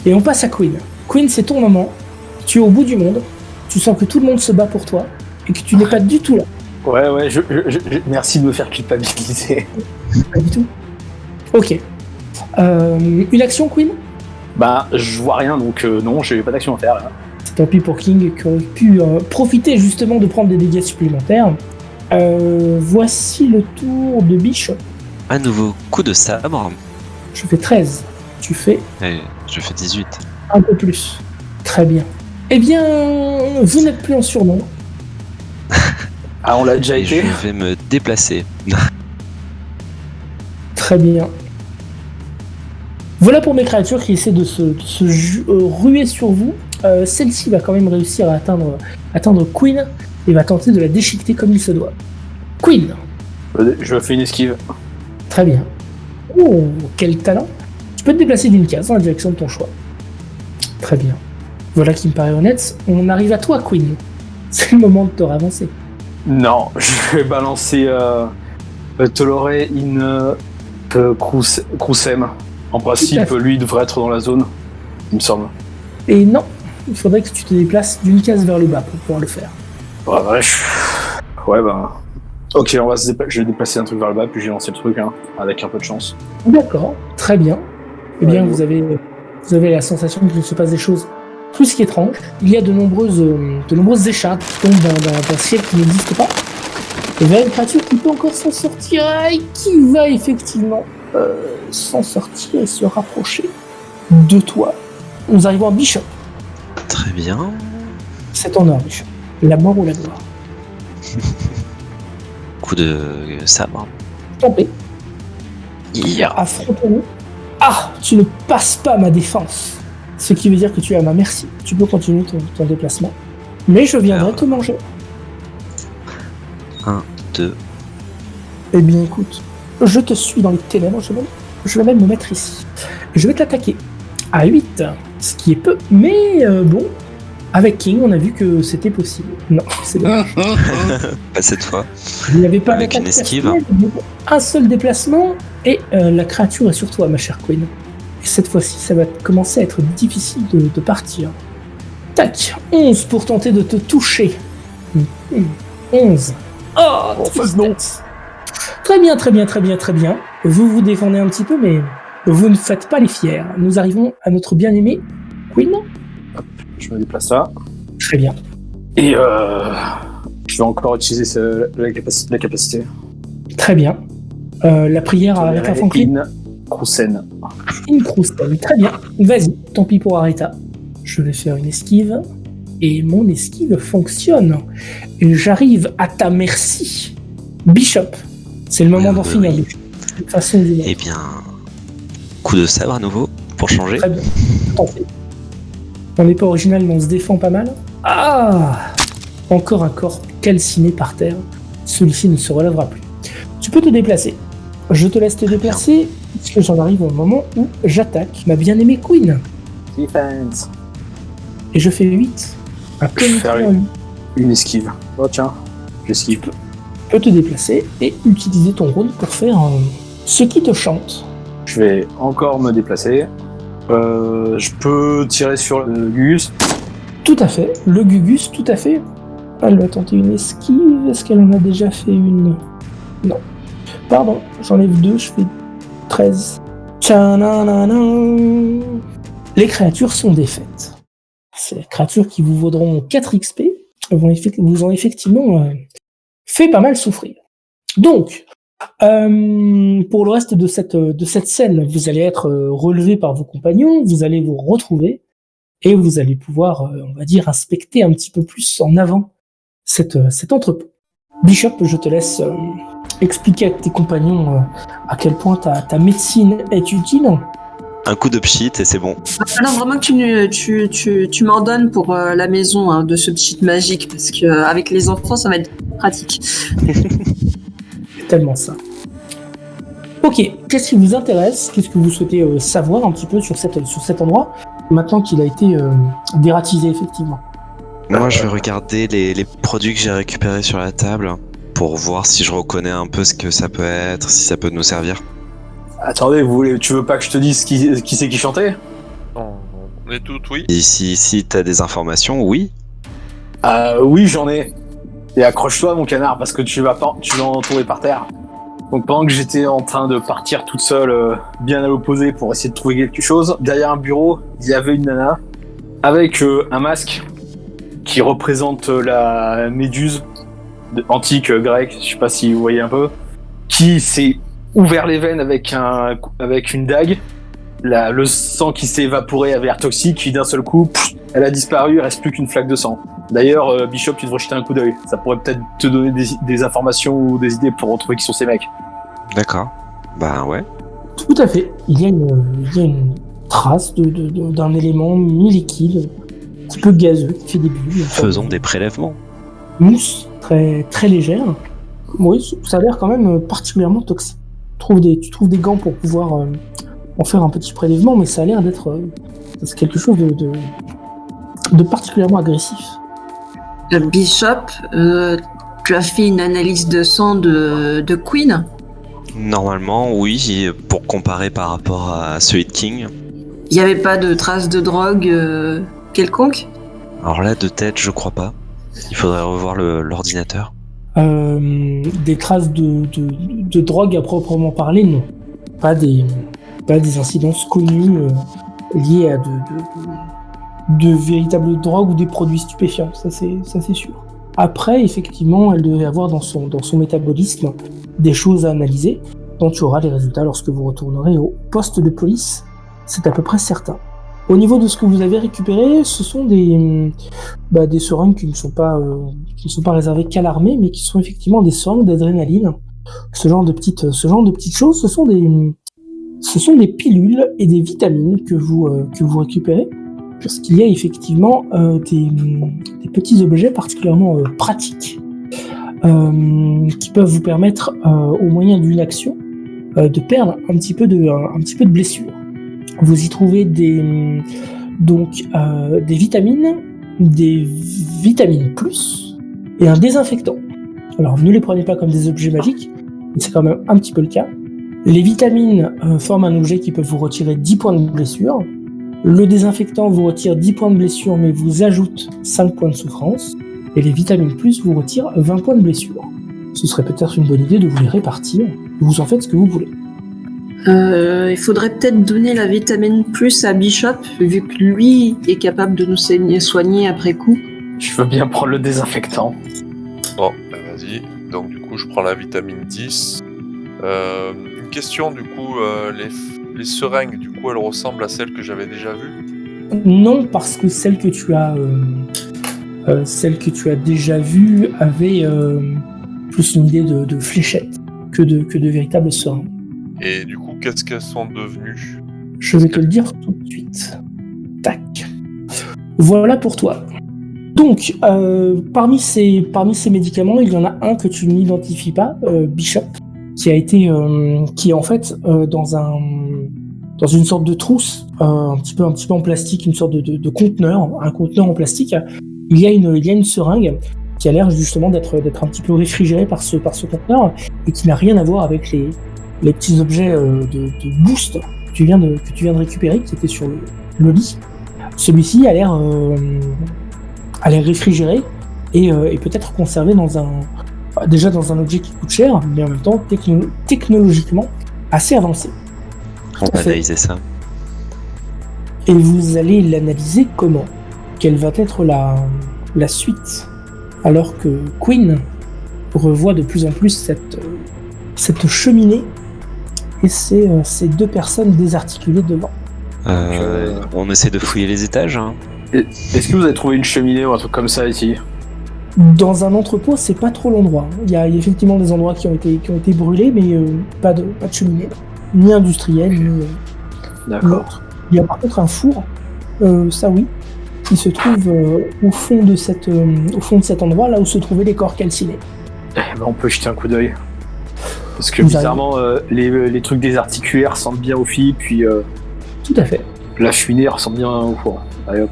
Et on passe à Queen. Queen, c'est ton moment. Tu es au bout du monde. Tu sens que tout le monde se bat pour toi et que tu n'es pas du tout là. Ouais, merci de me faire culpabiliser. Pas du tout. Ok. Une action, Queen? Je vois rien, donc non, j'ai pas d'action à faire là. Tant pis pour King qui aurait pu profiter justement de prendre des dégâts supplémentaires. Voici le tour de Bishop. Un nouveau coup de sabre. Je fais 13. Tu fais Et je fais 18. un peu plus. Très bien. Eh bien, vous n'êtes plus en surnombre. Ah, on l'a déjà Et été. je vais me déplacer. Très bien. Voilà pour mes créatures qui essaient de se ruer sur vous. Celle-ci va quand même réussir à atteindre Queen et va tenter de la déchiqueter comme il se doit. Queen. Je fais une esquive. Très bien. Oh, quel talent. Tu peux te déplacer d'une case dans la direction de ton choix. Très bien. Voilà qui me paraît honnête. On arrive à toi, Queen. C'est le moment de te ravancer. Non, je vais balancer Toloré in Krusem. En principe, lui devrait être dans la zone, il me semble. Et non, il faudrait que tu te déplaces d'une case vers le bas pour pouvoir le faire. Ouais, bah. Ok, je vais déplacer un truc vers le bas, puis j'ai lancé le truc, hein, avec un peu de chance. D'accord, très bien. Eh bien, Ouais, vous avez la sensation qu'il se passe des choses plus qu'étranges. Il y a de nombreuses écharpes qui tombent d'un ciel qui n'existe pas. Et il y a une créature qui peut encore s'en sortir et qui va effectivement s'en sortir et se rapprocher de toi. Nous arrivons à Bishop. Très bien. C'est ton heure, Bishop. La mort ou la gloire. Coup de sabre. Tant pis. Yeah. Affronte-nous. Ah, tu ne passes pas ma défense. Ce qui veut dire que tu es à ma merci. Tu peux continuer ton déplacement. Mais je viendrai te manger. 1, 2. Eh bien, écoute, je te suis dans les ténèbres. Je vais même me mettre ici. Je vais t'attaquer à 8, ce qui est peu. Mais bon, avec King, on a vu que c'était possible. Non, c'est dommage. Pas cette fois. Il n'y avait pas Avec d'attaque une esquive. personnelle, un seul déplacement et la créature est sur toi, ma chère Queen. Et cette fois-ci, ça va commencer à être difficile de partir. Tac, 11 pour tenter de te toucher. 11. Oh, non. Très bien, très bien, très bien, très bien. Vous vous défendez un petit peu, mais vous ne faites pas les fiers. Nous arrivons à notre bien-aimé Queen. Je me déplace là. Très bien. Et je vais encore utiliser la capacité. Très bien. La prière avec l'infanterie. In Krusen. Une Krustel. Très bien. Vas-y, tant pis pour Areta. Je vais faire une esquive. Et mon esquive fonctionne. Et j'arrive à ta merci. Bishop. C'est le moment d'en finir. Oui. De toute façon, Eh bien, coup de sabre à nouveau, pour changer. très bien. Tentez. On n'est pas original, mais on se défend pas mal. Ah! Encore un corps calciné par terre. Celui-ci ne se relèvera plus. Tu peux te déplacer. Je te laisse te déplacer, puisque j'en arrive au moment où j'attaque ma bien-aimée Queen. Defense. Et je fais 8. Un Faire comité une esquive. Oh tiens, j'esquive. peut te déplacer et utiliser ton rôle pour faire ce qui te chante. Je vais encore me déplacer. Je peux tirer sur le Gus. Tout à fait. Le Gugus, tout à fait. Elle va tenter une esquive. Est-ce qu'elle en a déjà fait une? Non. Pardon, j'enlève 2, je fais 13. Tchananana. Les créatures sont défaites. Ces créatures qui vous vaudront 4 XP vous ont effectivement fait pas mal souffrir. Donc, pour le reste de cette scène, vous allez être relevé par vos compagnons, vous allez vous retrouver et vous allez pouvoir, on va dire, inspecter un petit peu plus en avant cet entrepôt. Bishop, je te laisse expliquer à tes compagnons à quel point ta médecine est utile. Un coup de pchit et c'est bon. Alors vraiment que tu m'en donnes pour la maison hein, de ce petit magique parce que avec les enfants ça va être pratique. C'est tellement ça. Ok, qu'est-ce qui vous intéresse? Qu'est-ce que vous souhaitez savoir un petit peu sur cet endroit maintenant qu'il a été dératisé effectivement? Moi, je vais regarder les produits que j'ai récupérés sur la table pour voir si je reconnais un peu ce que ça peut être, si ça peut nous servir. Attendez, tu veux pas que je te dise qui c'est qui chantait? On est toutes, oui. Et si t'as des informations, oui. Oui, j'en ai. Et accroche-toi, mon canard, parce que tu vas en tomber par terre. Donc pendant que j'étais en train de partir toute seule, bien à l'opposé pour essayer de trouver quelque chose, derrière un bureau, il y avait une nana avec un masque qui représente la méduse antique grecque, je sais pas si vous voyez un peu, qui s'est ouvert les veines avec une dague, le sang qui s'est évaporé avait l'air toxique, qui d'un seul coup, elle a disparu, il reste plus qu'une flaque de sang. D'ailleurs, Bishop, tu devrais jeter un coup d'œil, ça pourrait peut-être te donner des informations ou des idées pour retrouver qui sont ces mecs. D'accord. Bah ouais. Tout à fait. Il y a une trace d'un élément mi-liquide, un petit peu gazeux, qui fait des bulles. Faisons des prélèvements. Mousse très, très légère. Oui, ça a l'air quand même particulièrement toxique. Tu trouves des gants pour pouvoir en faire un petit prélèvement, mais ça a l'air d'être quelque chose de particulièrement agressif. Bishop, tu as fait une analyse de sang de Queen. Normalement, oui, pour comparer par rapport à celui de King. Il n'y avait pas de traces de drogue quelconque? Alors là, de tête, je crois pas. Il faudrait revoir l'ordinateur. Des traces de drogue à proprement parler, non. Pas des incidences connues liées à de véritables drogues ou des produits stupéfiants, ça c'est sûr. Après, effectivement, elle devait avoir dans son métabolisme des choses à analyser, dont tu auras les résultats lorsque vous retournerez au poste de police, c'est à peu près certain. Au niveau de ce que vous avez récupéré, ce sont des seringues qui ne sont pas réservées qu'à l'armée, mais qui sont effectivement des seringues d'adrénaline. Ce genre de petites choses, ce sont des pilules et des vitamines que vous récupérez, parce qu'il y a effectivement des petits objets particulièrement pratiques qui peuvent vous permettre, au moyen d'une action, de perdre un petit peu de blessure. Vous y trouvez des vitamines plus et un désinfectant. Alors ne les prenez pas comme des objets magiques, mais c'est quand même un petit peu le cas. Les vitamines forment un objet qui peut vous retirer 10 points de blessure. Le désinfectant vous retire 10 points de blessure mais vous ajoute 5 points de souffrance. Et les vitamines plus vous retirent 20 points de blessure. Ce serait peut-être une bonne idée de vous les répartir. Vous en faites ce que vous voulez. Il faudrait peut-être donner la vitamine plus à Bishop, vu que lui est capable de nous soigner après coup. Je veux bien prendre le désinfectant. Bon, vas-y. Donc du coup, je prends la vitamine 10. Une question, du coup, les seringues, du coup, elles ressemblent à celles que j'avais déjà vues? Non, parce que celle que tu as déjà vue avait plus une idée de fléchette que de véritables seringues. Et du coup, qu'est-ce qu'elles sont devenues? Je vais te le dire tout de suite. Tac. Voilà pour toi. Donc, parmi ces médicaments, il y en a un que tu n'identifies pas, Bishop, qui est en fait dans une sorte de trousse, un petit peu en plastique, une sorte de conteneur, un conteneur en plastique. Il y a une seringue qui a l'air justement d'être un petit peu réfrigérée par ce conteneur et qui n'a rien à voir avec les petits objets de boost que tu viens de récupérer, qui étaient sur le lit. Celui-ci a l'air réfrigéré et peut-être conservé dans un objet qui coûte cher, mais en même temps technologiquement assez avancé. On va analyser ça. Et vous allez l'analyser comment? Quelle va être la suite? Alors que Quinn revoit de plus en plus cette cheminée et ces deux personnes désarticulées devant. On essaie de fouiller les étages. Hein. Est-ce que vous avez trouvé une cheminée ou un truc comme ça ici? Dans un entrepôt, c'est pas trop l'endroit. Il y a effectivement des endroits qui ont été brûlés, mais pas de cheminée, ni industrielle, ni autre. Il y a par contre un four, ça oui, qui se trouve au fond de cet endroit, là où se trouvaient les corps calcinés. On peut jeter un coup d'œil. Parce que bizarrement, les trucs désarticulaires ressemblent bien aux filles, puis tout à fait. La cheminée ressemble bien au four. Allez hop.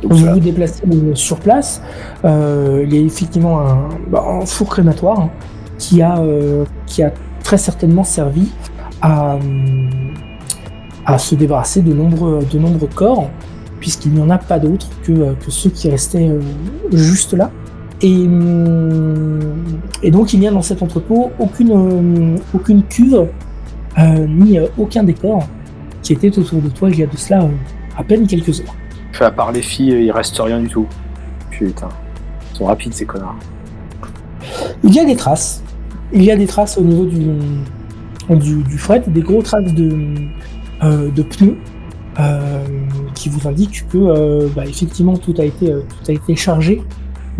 Donc, vous vous déplacez sur place. Il y a effectivement un four crématoire qui a très certainement servi à se débarrasser de nombreux corps, puisqu'il n'y en a pas d'autres que ceux qui restaient juste là. Et donc il n'y a dans cet entrepôt aucune cuve ni aucun décor qui était autour de toi il y a de cela à peine quelques heures. À part les filles, il reste rien du tout. Putain, ils sont rapides ces connards. Il y a des traces. Il y a des traces au niveau du fret, des gros traces de pneus qui vous indiquent que effectivement tout a été chargé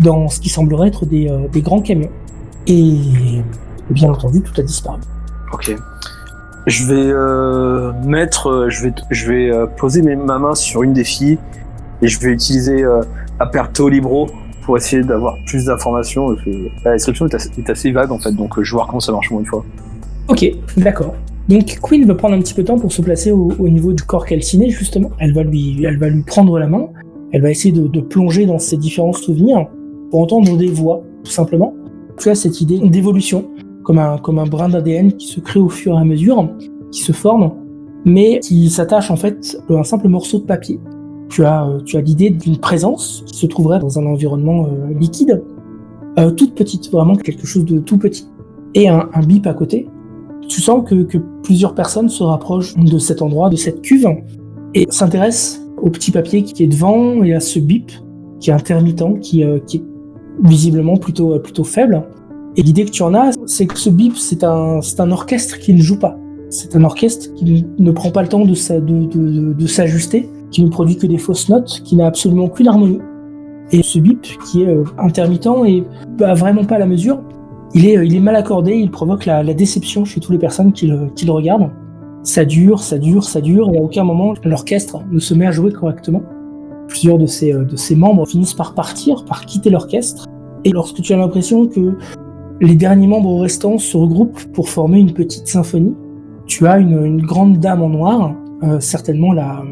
dans ce qui semblerait être des grands camions. Et bien entendu, tout a disparu. Ok. Je vais poser ma main sur une des filles et je vais utiliser Aperto Libro pour essayer d'avoir plus d'informations. La description est assez vague en fait, donc je vais voir comment ça marche une fois. Ok, d'accord. Donc Quinn va prendre un petit peu de temps pour se placer au niveau du corps calciné justement. Elle va lui prendre la main. Elle va essayer de plonger dans ses différents souvenirs pour entendre des voix, tout simplement. Tu as cette idée d'évolution, comme un brin d'ADN qui se crée au fur et à mesure, qui se forme, mais qui s'attache en fait à un simple morceau de papier. Tu as l'idée d'une présence qui se trouverait dans un environnement liquide, toute petite, vraiment quelque chose de tout petit, et un bip à côté. Tu sens que plusieurs personnes se rapprochent de cet endroit, de cette cuve, et s'intéressent au petit papier qui est devant et à ce bip qui est intermittent, qui est visiblement plutôt faible. Et l'idée que tu en as, c'est que ce bip, c'est un orchestre qui ne joue pas. C'est un orchestre qui ne prend pas le temps de s'ajuster, qui ne produit que des fausses notes, qui n'a absolument aucune harmonie. Et ce bip, qui est intermittent et vraiment pas à la mesure, il est mal accordé, il provoque la déception chez toutes les personnes qui le regardent. Ça dure, et à aucun moment l'orchestre ne se met à jouer correctement. Plusieurs de ses membres finissent par partir, par quitter l'orchestre. Et lorsque tu as l'impression que les derniers membres restants se regroupent pour former une petite symphonie, tu as une grande dame en noir, certainement la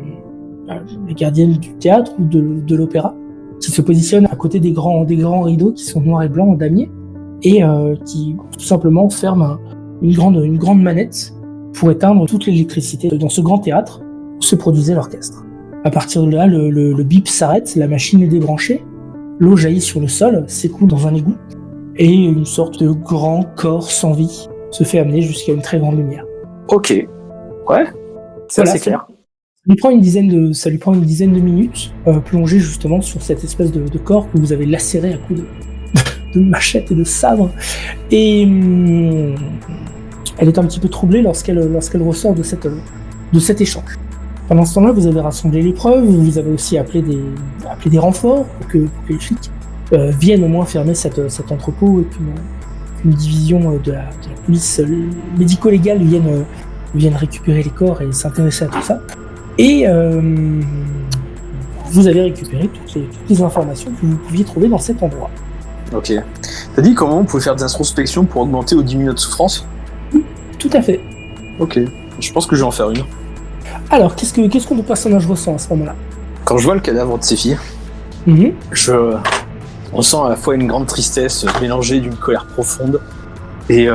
gardienne du théâtre ou de l'opéra, qui se positionne à côté des grands rideaux qui sont noirs et blancs en damier, et qui tout simplement ferme une grande manette pour éteindre toute l'électricité dans ce grand théâtre où se produisait l'orchestre. À partir de là, le bip s'arrête, la machine est débranchée, l'eau jaillit sur le sol, s'écoule dans un égout, et une sorte de grand corps sans vie se fait amener jusqu'à une très grande lumière. Ok. Ouais. Ça, Voilà, c'est clair. Ça lui prend une dizaine de minutes, plongé justement sur cette espèce de corps que vous avez lacéré à coups de machette et de sabre. Et elle est un petit peu troublée lorsqu'elle ressort de cet échange. Pendant ce temps-là, vous avez rassemblé les preuves, vous avez aussi appelé des renforts pour que les flics viennent au moins fermer cet entrepôt et qu'une division de la police médico-légale vienne récupérer les corps et s'intéresser à tout ça. Et vous avez récupéré toutes les informations que vous pouviez trouver dans cet endroit. Ok. T'as dit comment on pouvait faire des introspections pour augmenter ou diminuer notre souffrance ? Tout à fait. Ok. Je pense que je vais en faire une. Alors, qu'est-ce que le personnage ressent à ce moment-là ? Quand je vois le cadavre de ses filles, Mhm. on sent à la fois une grande tristesse mélangée d'une colère profonde et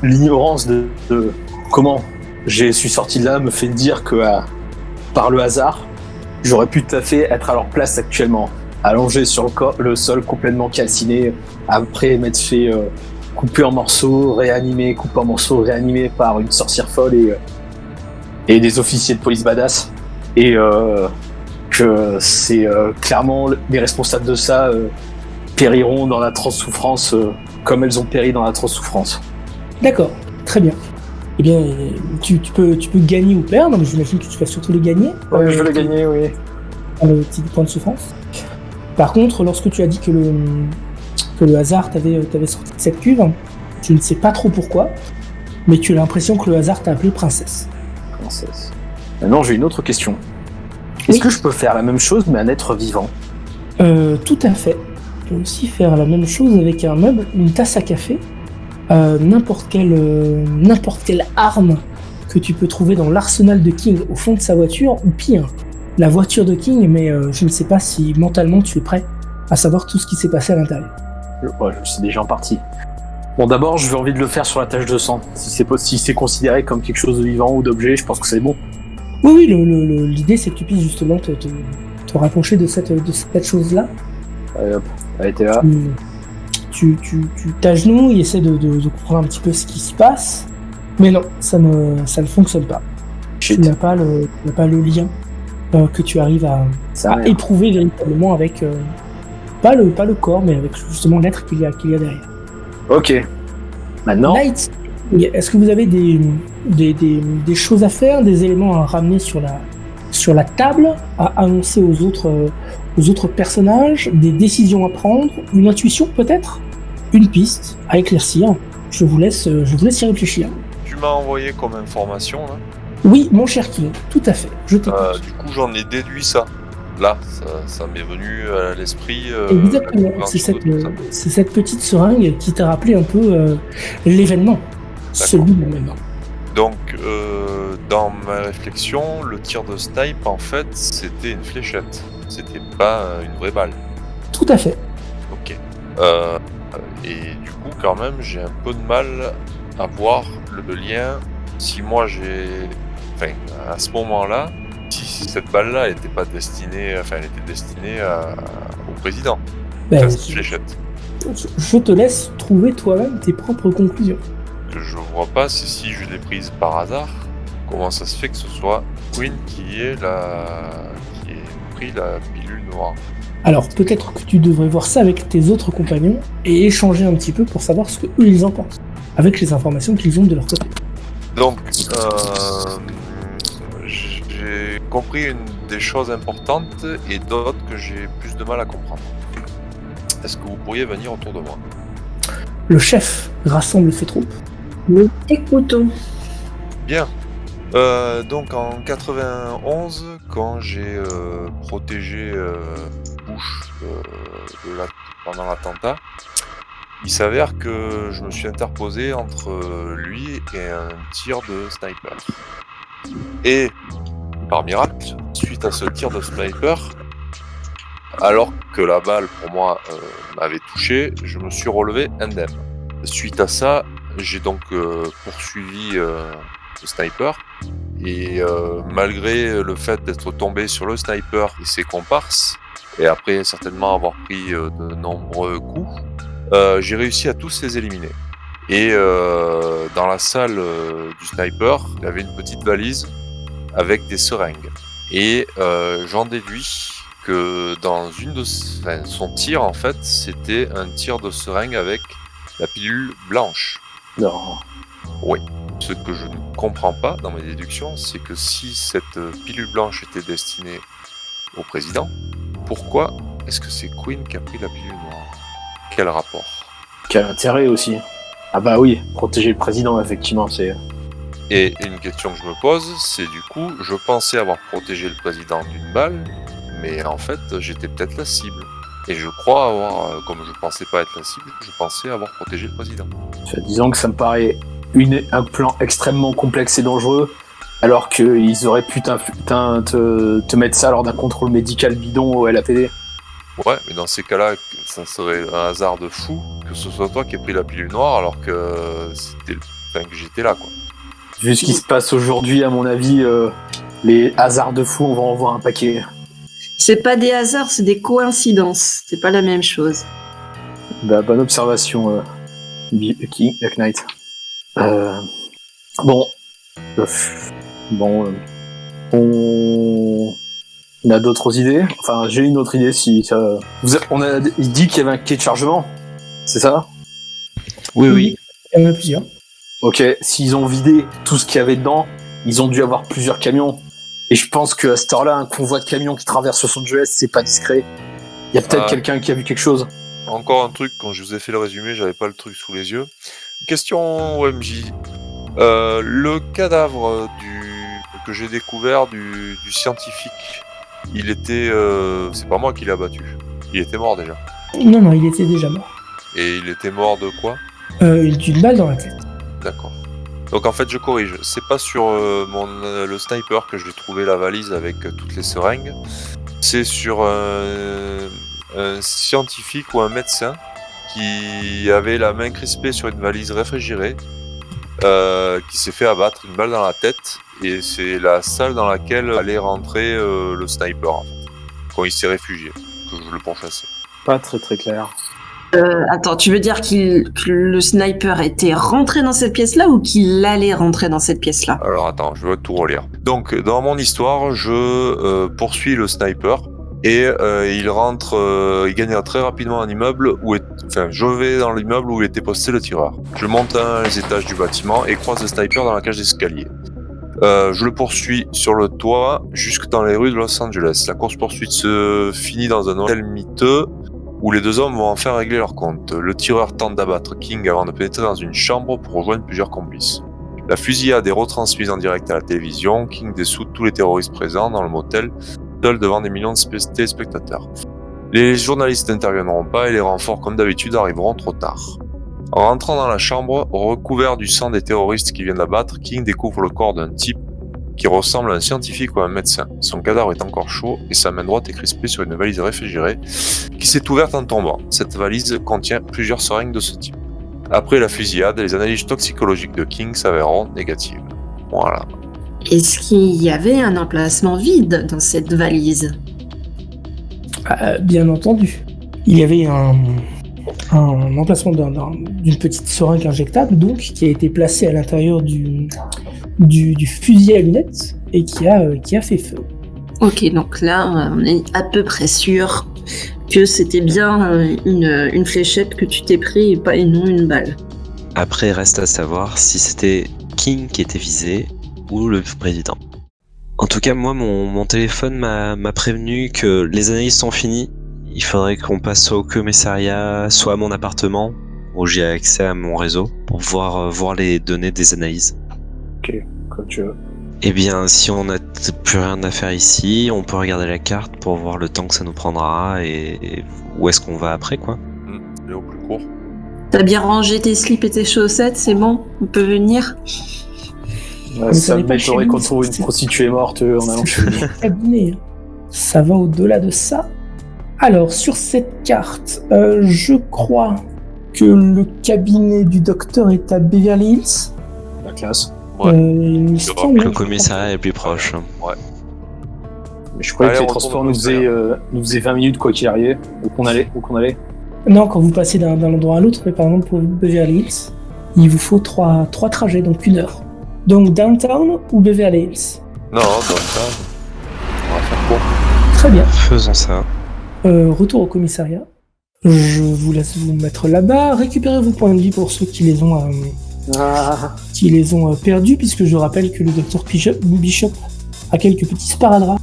l'ignorance de comment je suis sorti de là me fait dire que par le hasard, j'aurais pu tout à fait être à leur place actuellement, allongé sur le sol complètement calciné, après m'être fait couper en morceaux, réanimé, coupé en morceaux, réanimé par une sorcière folle et des officiers de police badass. Et que c'est clairement les responsables de ça périront dans l'atroce souffrance comme elles ont péri dans l'atroce souffrance. D'accord, très bien. Eh bien, tu peux gagner ou perdre, mais j'imagine que tu vas surtout les gagner. Je veux les gagner, oui. Le petit point de souffrance. Par contre, lorsque tu as dit que le hasard t'avait sorti de cette cuve, tu ne sais pas trop pourquoi, mais tu as l'impression que le hasard t'a appelé princesse. Princesse. Maintenant, j'ai une autre question. Est-ce que je peux faire la même chose, mais un être vivant ? Tout à fait. Tu peux aussi faire la même chose avec un meuble, une tasse à café, n'importe quelle arme que tu peux trouver dans l'arsenal de King au fond de sa voiture, ou pire, la voiture de King, mais je ne sais pas si mentalement tu es prêt à savoir tout ce qui s'est passé à l'intérieur. Ouais, je sais déjà en partie. Bon, d'abord, je vais envie de le faire sur la tache de sang. Si c'est considéré comme quelque chose de vivant ou d'objet, je pense que c'est bon. Oui, l'idée c'est que tu puisses justement te rapprocher de cette chose-là. Allez hop, allez, t'es là. Tu t'agenouilles, essaie de comprendre un petit peu ce qui se passe, mais non, ça ne fonctionne pas. Shit. Tu n'as pas le lien que tu arrives à éprouver véritablement avec pas le corps, mais avec justement l'être qu'il y a derrière. Ok. Maintenant. Light, est-ce que vous avez des choses à faire, des éléments à ramener sur la table, à annoncer aux autres personnages, des décisions à prendre, une intuition peut-être, une piste à éclaircir? Je vous laisse y réfléchir. Tu m'as envoyé comme information là. Oui, mon cher King, tout à fait, je t'écoute. Du coup, j'en ai déduit ça. Là, ça m'est venu à l'esprit. Exactement, c'est cette petite seringue qui t'a rappelé un peu l'événement, celui-même. Donc, dans ma réflexion, le tir de snipe, en fait, c'était une fléchette. C'était pas une vraie balle. Tout à fait. Ok. Et du coup, quand même, j'ai un peu de mal à voir le lien. Si moi à ce moment-là, si cette balle-là, elle était pas destinée, elle était destinée au président. Ben, Cette fléchette. je te laisse trouver toi-même tes propres conclusions. Ce que je vois pas, c'est si je l'ai prise par hasard, comment ça se fait que ce soit Queen qui ait pris la pilule noire. Alors peut-être que tu devrais voir ça avec tes autres compagnons et échanger un petit peu pour savoir ce que eux ils en pensent, avec les informations qu'ils ont de leur côté. Donc, j'ai compris une des choses importantes et d'autres que j'ai plus de mal à comprendre. Est-ce que vous pourriez venir autour de moi? Le chef rassemble ses troupes. Nous écoutons. Bien. Donc en 91, quand j'ai protégé Bush pendant l'attentat, il s'avère que je me suis interposé entre lui et un tir de sniper. Et par miracle, suite à ce tir de sniper, alors que la balle pour moi m'avait touché, je me suis relevé indemne. Suite à ça, j'ai donc poursuivi le sniper et malgré le fait d'être tombé sur le sniper et ses comparses, et après certainement avoir pris de nombreux coups, j'ai réussi à tous les éliminer. Et dans la salle du sniper, il y avait une petite valise avec des seringues. Et j'en déduis que dans son tir, en fait, c'était un tir de seringue avec la pilule blanche. Non. Oui. Ce que je ne comprends pas dans mes déductions, c'est que si cette pilule blanche était destinée au président, pourquoi est-ce que c'est Queen qui a pris la pilule noire? Quel rapport? Quel intérêt aussi. Ah bah oui, protéger le président, effectivement, c'est... Et une question que je me pose, c'est du coup, je pensais avoir protégé le président d'une balle, mais en fait, j'étais peut-être la cible. Et je crois avoir, comme je pensais pas être la cible, je pensais avoir protégé le président. Disons que ça me paraît un plan extrêmement complexe et dangereux, alors qu'ils auraient pu te mettre ça lors d'un contrôle médical bidon au LAPD. Ouais, mais dans ces cas-là, ça serait un hasard de fou que ce soit toi qui aies pris la pilule noire alors que que j'étais là, quoi. Vu ce qui se passe aujourd'hui, à mon avis, les hasards de fou, on va en voir un paquet. C'est pas des hasards, c'est des coïncidences. C'est pas la même chose. Bah, bonne observation, King Knight. On a d'autres idées. Enfin, j'ai une autre idée si ça. Il dit qu'il y avait un quai de chargement, c'est ça? Oui. Il y en a plusieurs. Ok, s'ils ont vidé tout ce qu'il y avait dedans, ils ont dû avoir plusieurs camions. Et je pense qu'à cette heure-là, un convoi de camions qui traverse Los Angeles, c'est pas discret. Il y a peut-être quelqu'un qui a vu quelque chose. Encore un truc, quand je vous ai fait le résumé, j'avais pas le truc sous les yeux. Question OMJ. Le cadavre que j'ai découvert du scientifique, il était... c'est pas moi qui l'ai abattu. Il était mort déjà. Non, il était déjà mort. Et il était mort de quoi? D'une balle dans la tête. D'accord. Donc en fait, je corrige. C'est pas sur le sniper que j'ai trouvé la valise avec toutes les seringues. C'est sur un scientifique ou un médecin qui avait la main crispée sur une valise réfrigérée, qui s'est fait abattre une balle dans la tête. Et c'est la salle dans laquelle allait rentrer le sniper, en fait, quand il s'est réfugié, que je le pourchassais. Pas très très clair. Attends, tu veux dire que le sniper était rentré dans cette pièce-là ou qu'il allait rentrer dans cette pièce-là? Alors attends, je vais tout relire. Donc dans mon histoire, je poursuis le sniper et il gagne très rapidement un immeuble je vais dans l'immeuble où était posté le tireur. Je monte les étages du bâtiment et croise le sniper dans la cage d'escalier. Je le poursuis sur le toit jusque dans les rues de Los Angeles. La course-poursuite se finit dans un hôtel miteux où les deux hommes vont enfin régler leur compte. Le tireur tente d'abattre King avant de pénétrer dans une chambre pour rejoindre plusieurs complices. La fusillade est retransmise en direct à la télévision. King dessout tous les terroristes présents dans le motel, seul devant des millions de téléspectateurs. Les journalistes n'interviendront pas et les renforts, comme d'habitude, arriveront trop tard. En rentrant dans la chambre, recouvert du sang des terroristes qui viennent d'abattre, King découvre le corps d'un type qui ressemble à un scientifique ou à un médecin. Son cadavre est encore chaud et sa main droite est crispée sur une valise réfrigérée qui s'est ouverte en tombant. Cette valise contient plusieurs seringues de ce type. Après la fusillade, les analyses toxicologiques de King s'avéreront négatives. Voilà. Est-ce qu'il y avait un emplacement vide dans cette valise? Bien entendu. Il y avait un emplacement d'une petite seringue injectable, donc, qui a été placée à l'intérieur du fusil à lunettes et qui a fait feu. Ok, donc là, on est à peu près sûr que c'était bien une fléchette que tu t'es pris et non une balle. Après, reste à savoir si c'était King qui était visé ou le président. En tout cas, moi, mon téléphone m'a prévenu que les analyses sont finies. Il faudrait qu'on passe soit au commissariat, soit à mon appartement, où j'ai accès à mon réseau, pour voir les données des analyses. Ok, comme tu veux. Eh bien, si on n'a plus rien à faire ici, on peut regarder la carte pour voir le temps que ça nous prendra et où est-ce qu'on va après, quoi. Le au plus court. T'as bien rangé tes slips et tes chaussettes, c'est bon? On peut venir? Mais Ça n'est pas m'étonnerait chez qu'on nous, trouve une c'est- prostituée morte en allant chez lui. Cabinet. Ça va au-delà de ça. Alors, sur cette carte, je crois que le cabinet du docteur est à Beverly Hills. La classe. Ouais. Il me Europe, semble. Le commissariat est plus proche. Mais je croyais Allez, que les on transports retourne au nous faisaient 20 minutes quoi qu'il arrive. Où qu'on allait. Non, quand vous passez d'un endroit à l'autre, mais par exemple pour Beverly Hills, il vous faut trois trajets, donc 1 heure. Donc downtown ou Beverly Hills? Non, donc ça, on va faire court. Très bien. Faisons ça. Retour au commissariat. Je vous laisse vous mettre là-bas. Récupérez vos points de vie pour ceux qui les ont perdus, puisque je rappelle que le docteur Bishop a quelques petits sparadraps.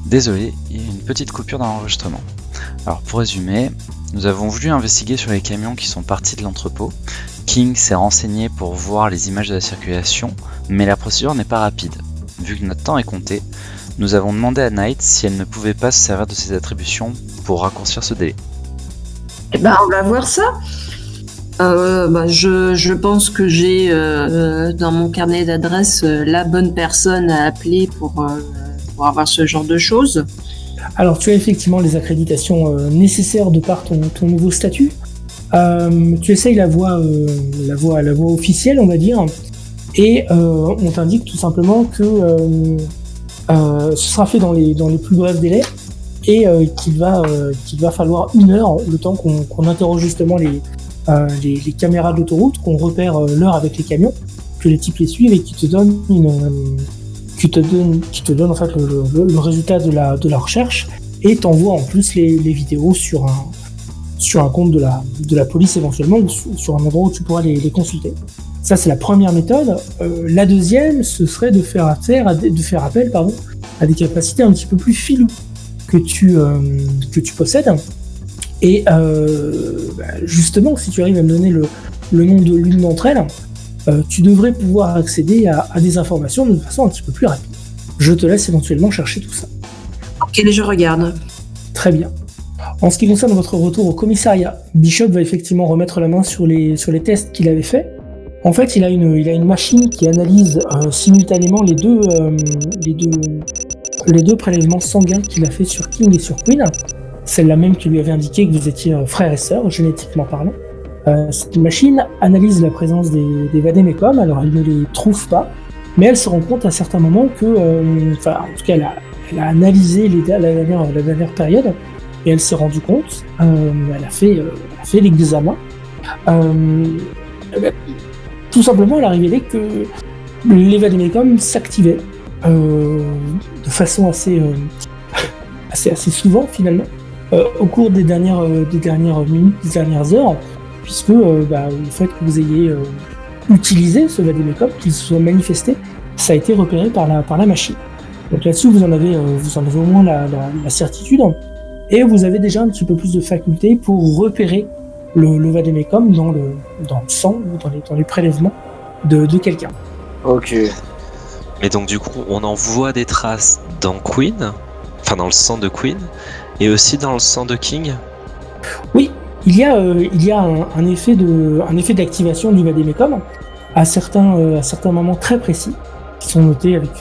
Désolé, il y a une petite coupure dans l'enregistrement. Alors pour résumer, nous avons voulu investiguer sur les camions qui sont partis de l'entrepôt. King s'est renseigné pour voir les images de la circulation, mais la procédure n'est pas rapide. Vu que notre temps est compté, nous avons demandé à Knight si elle ne pouvait pas se servir de ses attributions pour raccourcir ce délai. Eh ben, on va voir ça. Je pense que j'ai dans mon carnet d'adresses la bonne personne à appeler pour avoir ce genre de choses. Alors tu as effectivement les accréditations nécessaires de par ton nouveau statut. Tu essayes la voie officielle, on va dire, et on t'indique tout simplement que ce sera fait dans les plus brefs délais et qu'il va falloir 1 heure, le temps qu'on interroge justement les caméras de l'autoroute, qu'on repère l'heure avec les camions, que les types les suivent et qui te donnent en fait le résultat de la recherche et t'envoie en plus les vidéos sur un compte de la police éventuellement ou sur un endroit où tu pourras les consulter. Ça c'est la première méthode. La deuxième, ce serait de faire appel à des capacités un petit peu plus filoues que tu possèdes. Et justement, si tu arrives à me donner le nom de l'une d'entre elles, tu devrais pouvoir accéder à des informations de façon un petit peu plus rapide. Je te laisse éventuellement chercher tout ça. Ok, je regarde. Très bien. En ce qui concerne votre retour au commissariat, Bishop va effectivement remettre la main sur les tests qu'il avait faits. En fait, il a une machine qui analyse simultanément les deux prélèvements sanguins qu'il a fait sur King et sur Queen. Celle-là même qui lui avait indiqué que vous étiez frères et sœurs, génétiquement parlant. Cette machine analyse la présence des vadémécoms, alors elle ne les trouve pas, mais elle se rend compte à certains moments que, en tout cas, elle a analysé la dernière période, et elle s'est rendue compte, elle a fait l'examen. Tout simplement, elle a révélé que les vadémécoms s'activaient de façon assez souvent finalement au cours des dernières minutes, des dernières heures, puisque le fait que vous ayez utilisé ce vadémécom, qu'il se soit manifesté, ça a été repéré par la machine. Donc là-dessus, vous en avez au moins la certitude, et vous avez déjà un petit peu plus de faculté pour repérer le vadémécom dans le sang ou dans les prélèvements de quelqu'un. Ok. Mais donc du coup, on en voit des traces dans Queen, enfin dans le sang de Queen, et aussi dans le sang de King. Oui, il y a un effet d'activation du vadémécom. à certains moments très précis, qui sont notés avec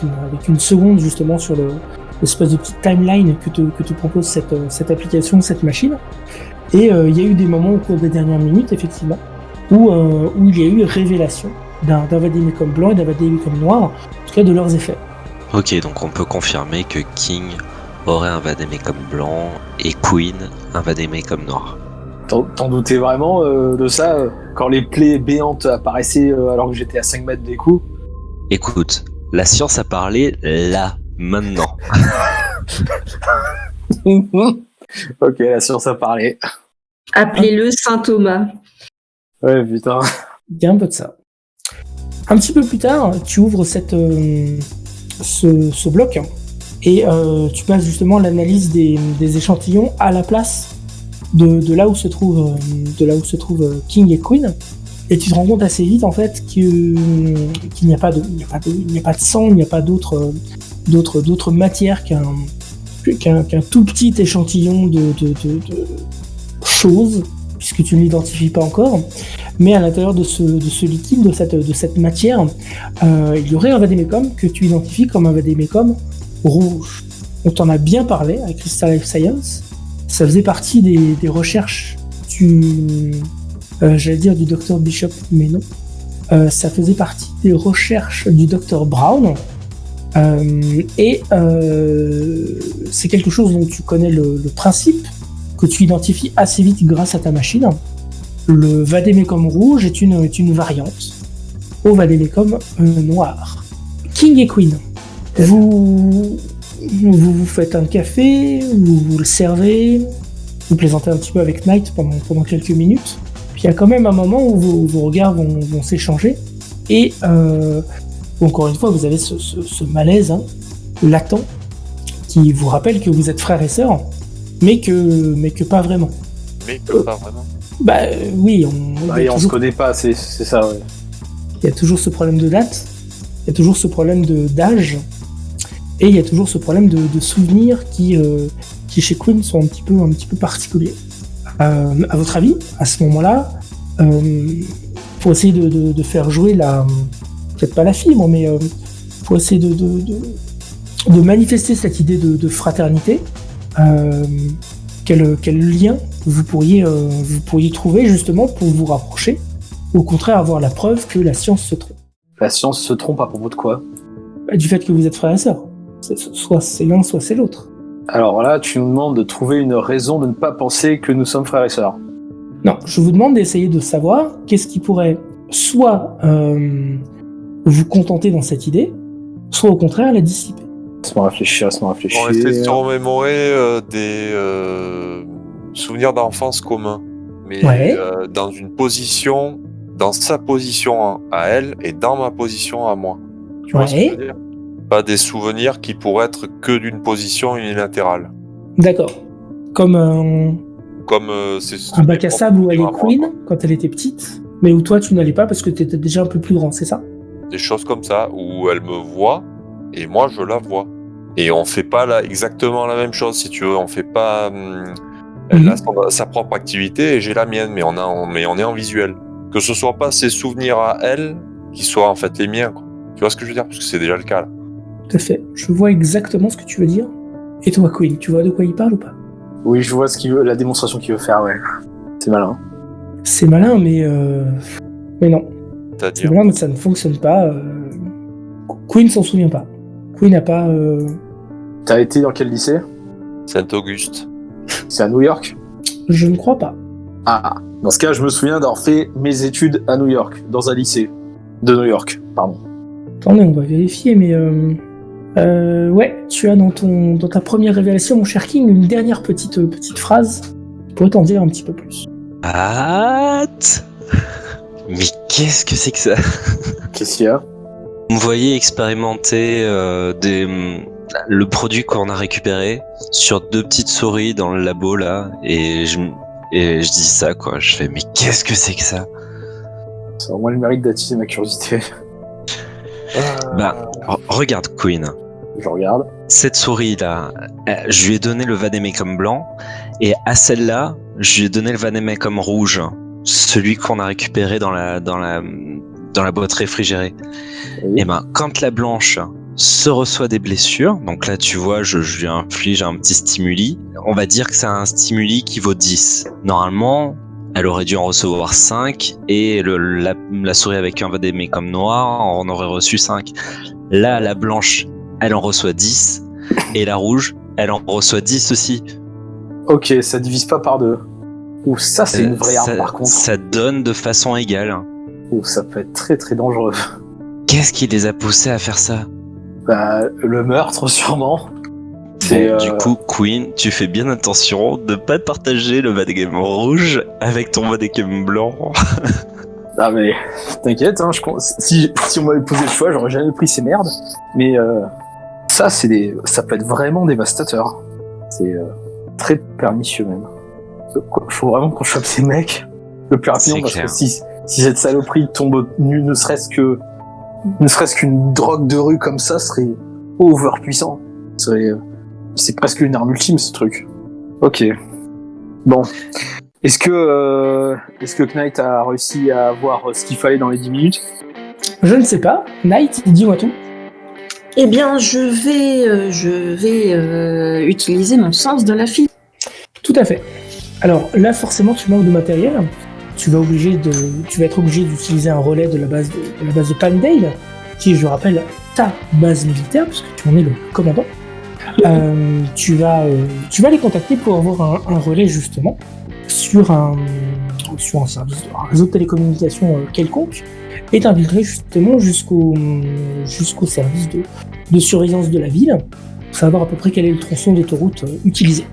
une seconde justement sur l'espèce de petite timeline que te propose cette application, cette machine. Et il y a eu des moments au cours des dernières minutes, effectivement, où il y a eu révélation d'un vade-mecum blanc et d'un vade-mecum noir, en tout cas de leurs effets. Ok, donc on peut confirmer que King aurait un vade-mecum blanc et Queen un vade-mecum noir. T'en doutais vraiment de ça quand les plaies béantes apparaissaient alors que j'étais à 5 mètres des coups? Écoute, la science a parlé là, maintenant. Ok, la science a parlé. Appelez-le Saint Thomas. Ouais, putain. Il y a un peu de ça. Un petit peu plus tard, tu ouvres ce bloc et tu passes justement l'analyse des échantillons à la place de là où se trouve King et Queen, et tu te rends compte assez vite en fait qu'il n'y a pas de sang, il n'y a pas d'autre matière qu'un tout petit échantillon de choses, puisque tu ne l'identifies pas encore. Mais à l'intérieur de ce liquide, de cette matière, il y aurait un vade-mecum que tu identifies comme un vade-mecum rouge. On t'en a bien parlé avec Crystal Life Science. Ça faisait partie des recherches j'allais dire du Dr Bishop, mais non. Ça faisait partie des recherches du Dr Brown. Et c'est quelque chose dont tu connais le principe, que tu identifies assez vite grâce à ta machine. Le vade-mecum rouge est une variante au vade-mecum noir. King et Queen, vous faites un café, vous le servez, vous plaisantez un petit peu avec Knight pendant quelques minutes. Puis il y a quand même un moment où vos regards vont s'échanger. Et encore une fois, vous avez ce malaise latent qui vous rappelle que vous êtes frères et sœurs, mais que pas vraiment. Mais que pas vraiment. Bah oui, On se connaît pas, c'est ça, ouais. Il y a toujours ce problème de date, il y a toujours ce problème d'âge, et il y a toujours ce problème de souvenirs qui chez Queen sont un petit peu particuliers. À votre avis, à ce moment-là, pour essayer de faire jouer peut-être pas la fibre, mais pour essayer de manifester cette idée de fraternité, quel lien vous pourriez trouver justement pour vous rapprocher, ou au contraire avoir la preuve que la science se trompe. La science se trompe à propos de quoi? Du fait que vous êtes frères et sœurs. Soit c'est l'un, soit c'est l'autre. Alors là, tu nous demandes de trouver une raison de ne pas penser que nous sommes frères et sœurs. Non, je vous demande d'essayer de savoir qu'est-ce qui pourrait soit vous contenter dans cette idée, soit au contraire la dissiper. Laisse-moi réfléchir. On essaie de se remémorer des souvenirs d'enfance communs, mais Ouais. dans sa position à elle et dans ma position à moi. Tu vois ce que je veux dire? Pas des souvenirs qui pourraient être que d'une position unilatérale. D'accord. Comme un bac à sable où elle est Queen quand elle était petite, mais où toi tu n'allais pas parce que tu étais déjà un peu plus grand, c'est ça? Des choses comme ça, où elle me voit et moi je la vois. Et on fait pas exactement la même chose, si tu veux. On fait pas. Elle a sa propre activité et j'ai la mienne, mais on est en visuel. Que ce soit pas ses souvenirs à elle qui soient en fait les miens, quoi. Tu vois ce que je veux dire? Parce que c'est déjà le cas là. Tout à fait. Je vois exactement ce que tu veux dire. Et toi, Queen, tu vois de quoi il parle ou pas? Oui, je vois la démonstration qu'il veut faire, ouais. C'est malin. C'est malin, mais non. C'est C'est-à-dire. malin, mais ça ne fonctionne pas. Queen s'en souvient pas. Queen n'a pas. T'as été dans quel lycée? Saint-Auguste. C'est à New York? Je ne crois pas. Ah, dans ce cas, je me souviens d'avoir fait mes études à New York, dans un lycée de New York, pardon. Attendez, on va vérifier, mais ouais, tu as dans ta première révélation, mon cher King, une dernière petite phrase qui pourrait t'en dire un petit peu plus. What? Mais qu'est-ce que c'est que ça? Qu'est-ce qu'il y a? Vous me voyez expérimenter le produit qu'on a récupéré sur 2 petites souris dans le labo là, et je dis ça quoi. Je fais mais qu'est-ce que c'est que ça? Ça a au moins le mérite d'attiser ma curiosité. Bah regarde Queen. Je regarde. Cette souris là, je lui ai donné le vade-mecum blanc, et à celle-là, je lui ai donné le vade-mecum rouge, celui qu'on a récupéré dans dans la boîte réfrigérée. Oui. Et ben, quand la blanche se reçoit des blessures, donc là tu vois, je lui inflige un petit stimuli, on va dire que c'est un stimuli qui vaut 10. Normalement, elle aurait dû en recevoir 5 et la souris avec un vadémécum noir en aurait reçu 5. Là, la blanche, elle en reçoit 10 et la rouge, elle en reçoit 10 aussi. Ok, ça divise pas par 2. Ouh, ça c'est une vraie arme par contre. Ça donne de façon égale. Ouh, ça peut être très très dangereux. Qu'est-ce qui les a poussés à faire ça? Bah, le meurtre sûrement. Du coup, Queen, tu fais bien attention de pas partager le vadémécum rouge avec ton vadémécum blanc. Ah mais t'inquiète, hein, si on m'avait posé le choix, j'aurais jamais pris ces merdes. Mais ça peut être vraiment dévastateur. C'est très pernicieux même. Faut vraiment qu'on chope ces mecs le plus rapidement parce que si cette saloperie tombe nue, ne serait-ce qu'une drogue de rue comme ça serait overpuissant. C'est presque une arme ultime ce truc. Ok. Bon. Est-ce que Knight a réussi à voir ce qu'il fallait dans les 10 minutes? Je ne sais pas. Knight, dis-moi tout. Eh bien, je vais utiliser mon sens de la fille. Tout à fait. Alors là, forcément, tu manques de matériel. Tu vas être obligé d'utiliser un relais de la base de Palmdale, qui est, je rappelle, ta base militaire, puisque tu en es le commandant. Tu vas les contacter pour avoir un relais justement sur un service, un réseau de télécommunications quelconque, et t'inviterai justement jusqu'au service de surveillance de la ville pour savoir à peu près quel est le tronçon d'autoroute utilisé.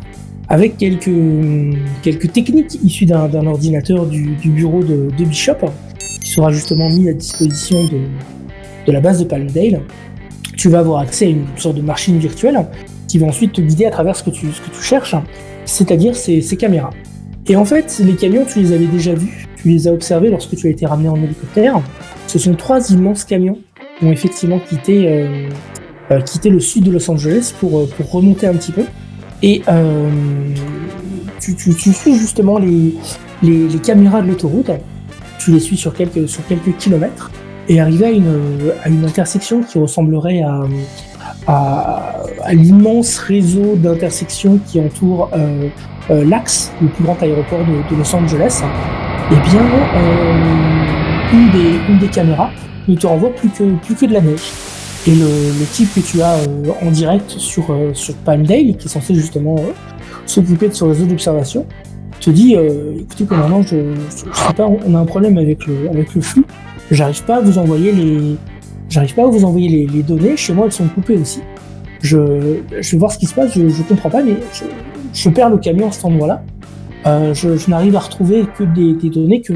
Avec quelques techniques issues d'un ordinateur du bureau de Bishop, qui sera justement mis à disposition de la base de Palmdale. Tu vas avoir accès à une sorte de machine virtuelle qui va ensuite te guider à travers ce que tu cherches, c'est-à-dire ces caméras. Et en fait, les camions, tu les avais déjà vus, tu les as observés lorsque tu as été ramené en hélicoptère. Ce sont 3 immenses camions qui ont effectivement quitté le sud de Los Angeles pour remonter un petit peu. Et tu suis justement les caméras de l'autoroute, tu les suis sur quelques kilomètres, et arrivé à une intersection qui ressemblerait à l'immense réseau d'intersections qui entoure l'Axe, le plus grand aéroport de Los Angeles. Eh bien, une des caméras ne te renvoie plus que de la neige. Et le type que tu as en direct sur Palmdale, qui est censé justement s'occuper de ce réseau d'observation, te dit écoutez commandant, je sais pas, on a un problème avec le flux. J'arrive pas à vous envoyer les données. Chez moi, elles sont coupées aussi. Je vais voir ce qui se passe. Je comprends pas, mais je perds le camion à cet endroit-là. Je n'arrive à retrouver que des données que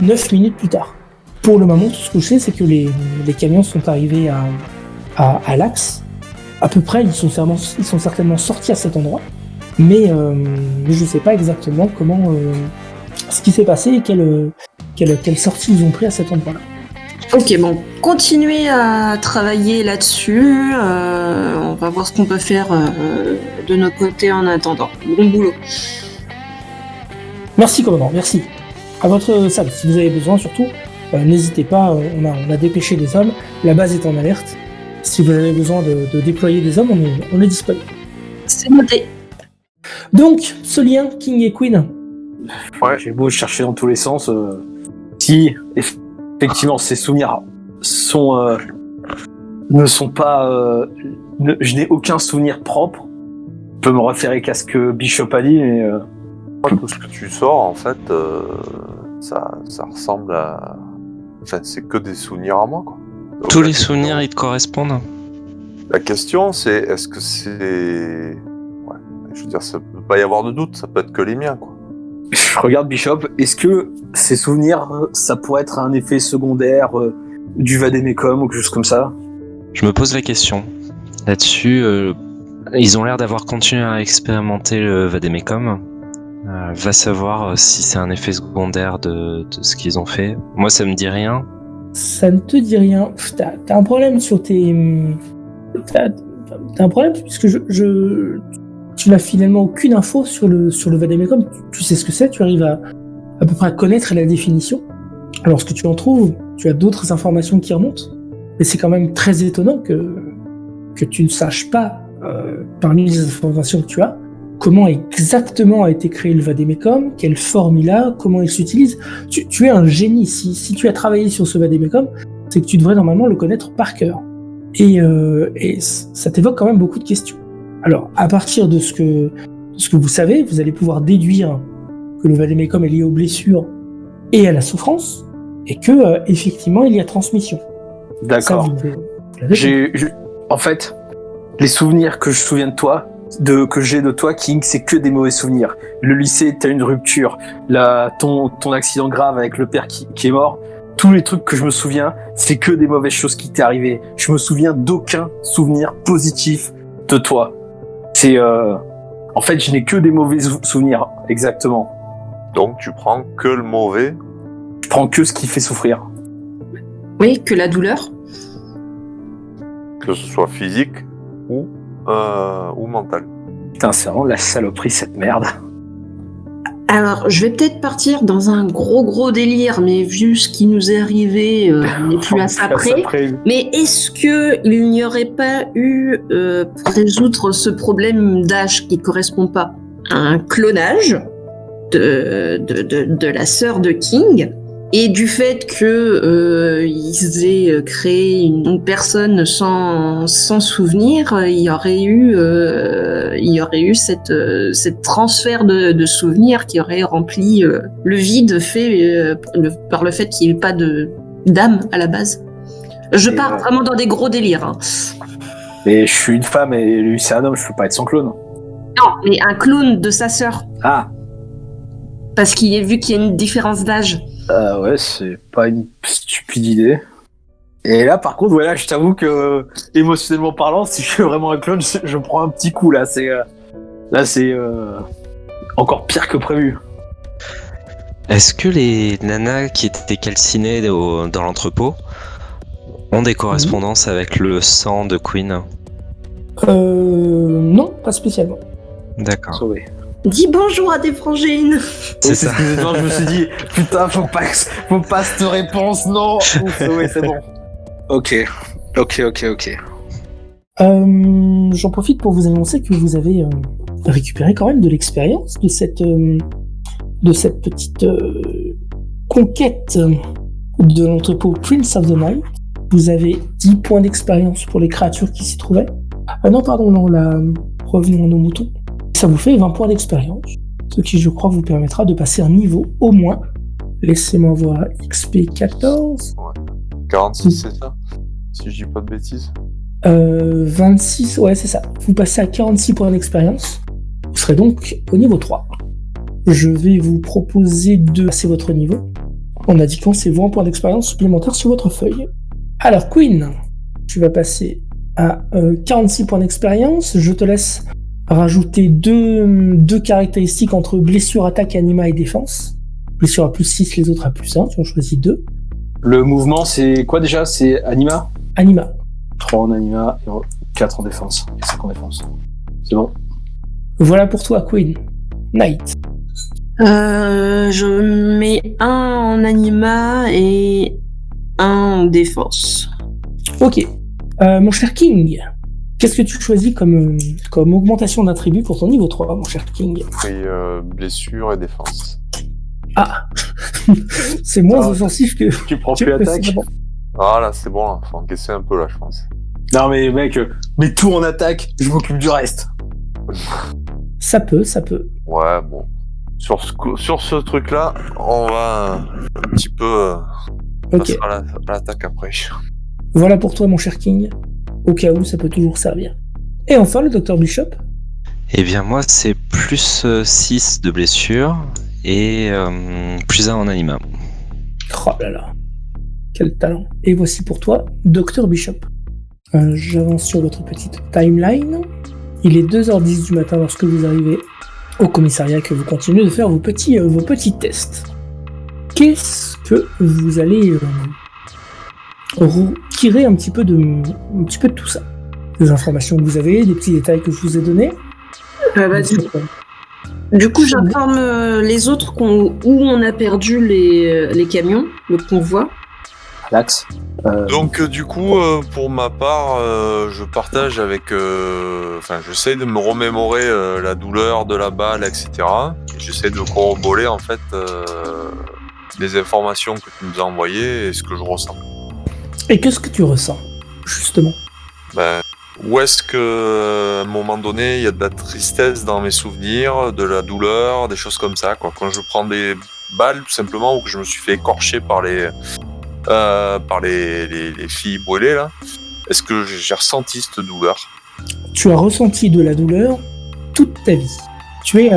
9 minutes plus tard. Pour le moment, tout ce que je sais, c'est que les camions sont arrivés à l'Axe. À peu près, ils sont certainement sortis à cet endroit. Mais je sais pas exactement comment ce qui s'est passé et quelle sortie ils ont pris à cet endroit-là. Ok, bon, continuez à travailler là-dessus. On va voir ce qu'on peut faire de notre côté en attendant. Bon boulot. Merci commandant, merci. À votre service, si vous avez besoin surtout, n'hésitez pas, on a dépêché des hommes, la base est en alerte. Si vous avez besoin de déployer des hommes, on est disponible. C'est noté. Donc, ce lien, King et Queen. Ouais. J'ai beau chercher dans tous les sens. Si effectivement ces souvenirs ne sont pas, je n'ai aucun souvenir propre. Je peux me référer qu'à ce que Bishop a dit, mais tout ce que tu sors, en fait, ça ressemble à. Enfin, c'est que des souvenirs à moi, quoi. Donc, tous les souvenirs, ils te correspondent. La question, c'est est-ce que c'est. Ouais, je veux dire, ça peut pas y avoir de doute, ça peut être que les miens, quoi. Je regarde Bishop. Est-ce que ces souvenirs, ça pourrait être un effet secondaire du vadémécum ou quelque chose comme ça? Je me pose la question. Là-dessus, ils ont l'air d'avoir continué à expérimenter le vadémécum. Va savoir si c'est un effet secondaire de ce qu'ils ont fait. Moi, ça me dit rien. Ça ne te dit rien. T'as un problème sur tes... T'as un problème puisque tu n'as finalement aucune info sur le vadémécum. Tu sais ce que c'est, tu arrives à peu près à connaître la définition. Alors, ce que tu en trouves, tu as d'autres informations qui remontent, mais c'est quand même très étonnant que tu ne saches pas, parmi les informations que tu as, comment exactement a été créé le vadémécum, quelle forme il a, comment il s'utilise. Tu es un génie. Si tu as travaillé sur ce vadémécum, c'est que tu devrais normalement le connaître par cœur. Et ça t'évoque quand même beaucoup de questions. Alors, à partir de ce que vous savez, vous allez pouvoir déduire que le vadémécum est lié aux blessures et à la souffrance, et que effectivement il y a transmission. D'accord. En fait, les souvenirs que je souviens de toi, que j'ai de toi, King, c'est que des mauvais souvenirs. Le lycée, t'as une rupture, ton accident grave avec le père qui est mort. Tous les trucs que je me souviens, c'est que des mauvaises choses qui t'est arrivé. Je me souviens d'aucun souvenir positif de toi. En fait, je n'ai que des mauvais souvenirs, exactement. Donc tu prends que le mauvais. Je prends que ce qui fait souffrir. Oui, que la douleur. Que ce soit physique ou mental. Putain, c'est vraiment la saloperie, cette merde. Alors, je vais peut-être partir dans un gros délire, mais vu ce qui nous est arrivé, on n'est plus à ça près. Mais est-ce qu'il n'y aurait pas eu, pour résoudre ce problème d'âge qui ne correspond pas, un clonage de la sœur de King, et du fait que ils aient créé une personne sans souvenir, il y aurait eu cette transfert de souvenirs qui aurait rempli le vide fait par le fait qu'il n'y ait pas d'âme à la base. Je pars vraiment dans des gros délires. Hein. Mais je suis une femme et lui c'est un homme, je peux pas être son clone. Non, mais un clone de sa sœur. Ah. Parce qu'il est vu qu'il y a une différence d'âge. Ouais, c'est pas une stupide idée. Et là, par contre, voilà, je t'avoue que, émotionnellement parlant, si je suis vraiment un clone, je prends un petit coup, là. C'est encore pire que prévu. Est-ce que les nanas qui étaient calcinées dans l'entrepôt ont des correspondances avec le sang de Queen? Non, pas spécialement. D'accord. Sauvé. Dis bonjour à tes frangines. C'est ça. Je me suis dit, putain, faut pas cette réponse, non. Oui, c'est bon. Ok. J'en profite pour vous annoncer que vous avez récupéré quand même de l'expérience de cette petite conquête de l'entrepôt Prince of the Night. Vous avez 10 points d'expérience pour les créatures qui s'y trouvaient. Revenons à nos moutons. Ça vous fait 20 points d'expérience, ce qui, je crois, vous permettra de passer un niveau au moins. Laissez-moi voir XP 14. Ouais. 46, c'est ça? Si je dis pas de bêtises. 26, ouais, c'est ça. Vous passez à 46 points d'expérience. Vous serez donc au niveau 3. Je vais vous proposer de passer votre niveau en indiquant ces 20 points d'expérience supplémentaires sur votre feuille. Alors, Queen, tu vas passer à 46 points d'expérience. Je te laisse rajouter deux caractéristiques entre blessure, attaque, anima et défense. Blessure à plus 6, les autres à plus 1, tu en choisis 2. Le mouvement, c'est quoi déjà? C'est anima? Anima. 3 en anima, 4 en défense, et 5 en défense. C'est bon. Voilà pour toi, Queen. Knight. Je mets 1 en anima et 1 en défense. Ok. Mon cher King, qu'est-ce que tu choisis comme augmentation d'attribut pour ton niveau 3, mon cher King? Et blessure et défense. Ah. C'est moins offensif que... Tu prends plus attaque. Ah là, c'est bon, là. Faut encaisser un peu, là, je pense. Non mais mec, mets tout en attaque, je m'occupe du reste. Ça peut. Ouais, bon. Sur ce truc-là, on va un petit peu passer à l'attaque après. Voilà pour toi, mon cher King. Au cas où, ça peut toujours servir. Et enfin, le Dr Bishop. Eh bien, moi, c'est plus 6 de blessure et plus 1 en anima. Oh là là. Quel talent. Et voici pour toi, Dr Bishop. J'avance sur votre petite timeline. Il est 2h10 du matin lorsque vous arrivez au commissariat, que vous continuez de faire vos petits tests. Qu'est-ce que vous allez tirer un petit peu de tout ça? Des informations que vous avez, des petits détails que je vous ai donnés. Du coup, j'informe les autres où on a perdu les camions. le convoi. L'axe. Donc du coup, pour ma part, je partage avec... j'essaie de me remémorer la douleur de la balle, etc. Et j'essaie de corroborer, en fait, les informations que tu nous as envoyées et ce que je ressens. Et qu'est-ce que tu ressens, justement? Où est-ce que, à un moment donné, il y a de la tristesse dans mes souvenirs, de la douleur, des choses comme ça, quoi. Quand je prends des balles, tout simplement, ou que je me suis fait écorcher par les filles brûlées, là, est-ce que j'ai ressenti cette douleur? Tu as ressenti de la douleur toute ta vie. Tu es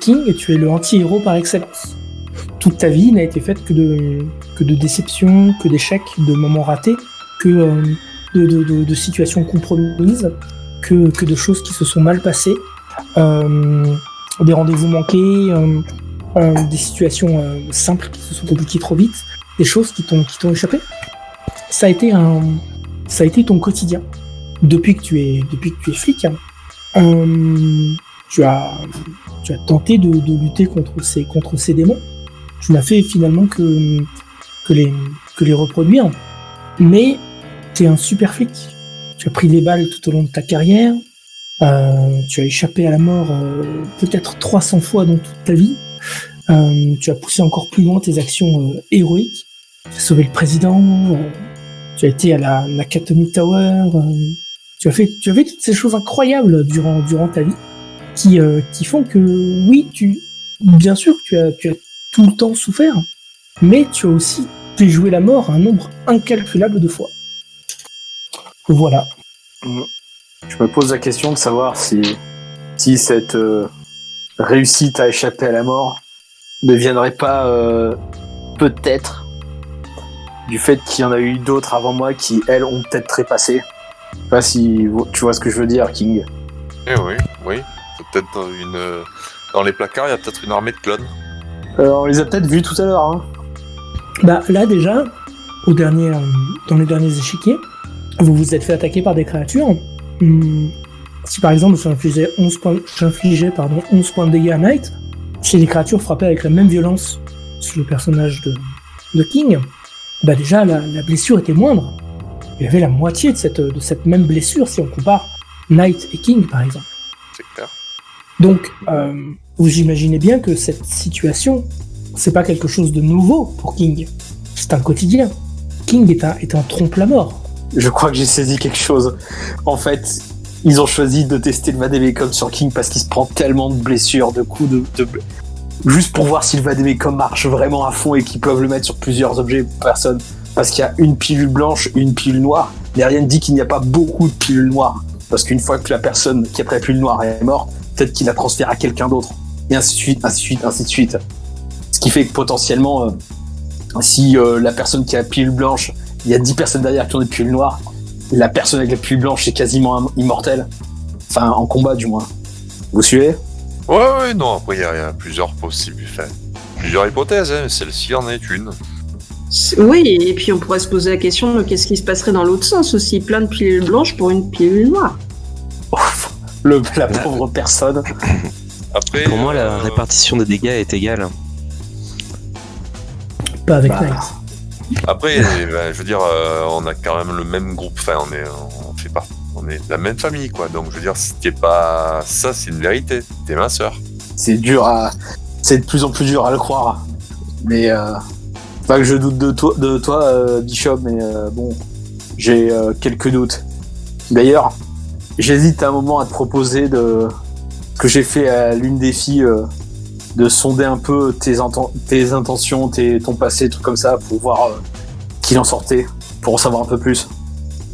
King et tu es le anti-héros par excellence. Toute ta vie n'a été faite que de déceptions, que d'échecs, de moments ratés, que de situations compromises, que de choses qui se sont mal passées, des rendez-vous manqués, des situations simples qui se sont compliquées trop vite, des choses qui t'ont échappé. Ça a été ton quotidien depuis que tu es flic. Tu as tenté de lutter contre ces démons. Tu n'as fait finalement que les reproduire. Mais t'es un super flic. Tu as pris des balles tout au long de ta carrière. Tu as échappé à la mort peut-être 300 fois dans toute ta vie. Tu as poussé encore plus loin tes actions héroïques. Tu as sauvé le président. Tu as été à la Nakatomi Tower. Tu as fait toutes ces choses incroyables durant ta vie qui font que oui, bien sûr tu as tout le temps souffert, mais tu as aussi déjoué la mort un nombre incalculable de fois. Voilà. Je me pose la question de savoir si cette réussite à échapper à la mort ne viendrait pas peut-être du fait qu'il y en a eu d'autres avant moi qui, elles, ont peut-être trépassé. Je sais pas si tu vois ce que je veux dire, King. Eh oui. C'est peut-être dans les placards, il y a peut-être une armée de clones. On les a peut-être vus tout à l'heure. Hein. Là déjà, dans les derniers échiquiers, vous vous êtes fait attaquer par des créatures. Si par exemple j'infligeais 11 points de dégâts à Knight, si les créatures frappaient avec la même violence sur le personnage de King, déjà la blessure était moindre. Il avait la moitié de cette même blessure si on compare Knight et King par exemple. C'est clair. Donc, vous imaginez bien que cette situation, c'est pas quelque chose de nouveau pour King. C'est un quotidien. King est un trompe-la-mort. Je crois que j'ai saisi quelque chose. En fait, ils ont choisi de tester le Vademecum sur King parce qu'il se prend tellement de blessures, de coups juste pour voir si le Vademecum marche vraiment à fond et qu'ils peuvent le mettre sur plusieurs objets personnes. Parce qu'il y a une pilule blanche et une pilule noire. Mais rien ne dit qu'il n'y a pas beaucoup de pilules noires. Parce qu'une fois que la personne qui a pris la pilule noire est morte, peut-être qu'il la transfère à quelqu'un d'autre. Et ainsi de suite. Ce qui fait que potentiellement, si la personne qui a la pilule blanche, il y a 10 personnes derrière qui ont des pilules noires, la personne avec la pilule blanche est quasiment immortelle. Enfin, en combat du moins. Vous suivez ? Ouais, non, après il y a plusieurs possibles, plusieurs hypothèses, hein, celle-ci en est une. Oui, et puis on pourrait se poser la question de qu'est-ce qui se passerait dans l'autre sens aussi, plein de pilules blanches pour une pilule noire. La pauvre personne. Après, pour moi, la répartition des dégâts est égale. Pas avec Knight. Après, je veux dire, on a quand même le même groupe, on est de la même famille, quoi. Donc, je veux dire, si t'es pas... Ça, c'est une vérité. T'es ma sœur. C'est de plus en plus dur à le croire. Mais, pas que je doute de toi, Bishop, mais bon, j'ai quelques doutes. D'ailleurs, j'hésite un moment à te proposer ce que j'ai fait à l'une des filles, de sonder un peu tes intentions, ton passé, trucs comme ça, pour voir qu'il en sortait, pour en savoir un peu plus.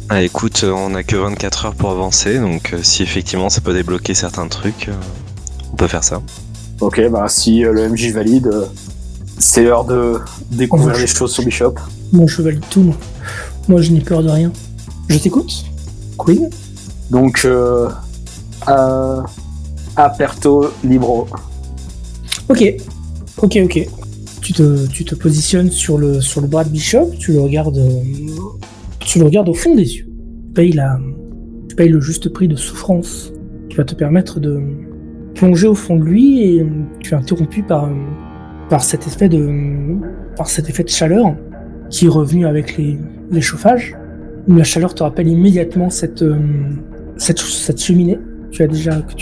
Ah, écoute, on a que 24 heures pour avancer, donc si effectivement ça peut débloquer certains trucs, on peut faire ça. Ok, si le MJ valide, c'est l'heure de découvrir les choses sur Bishop. Bon, je valide tout, moi je n'ai peur de rien. Je t'écoute, Queen. Donc, aperto libro. Ok. Tu te positionnes sur le bras de Bishop, tu le regardes au fond des yeux. Tu payes le juste prix de souffrance qui va te permettre de plonger au fond de lui, et tu es interrompu par par cet effet de chaleur qui est revenu avec les chauffages. La chaleur te rappelle immédiatement cette cheminée que tu as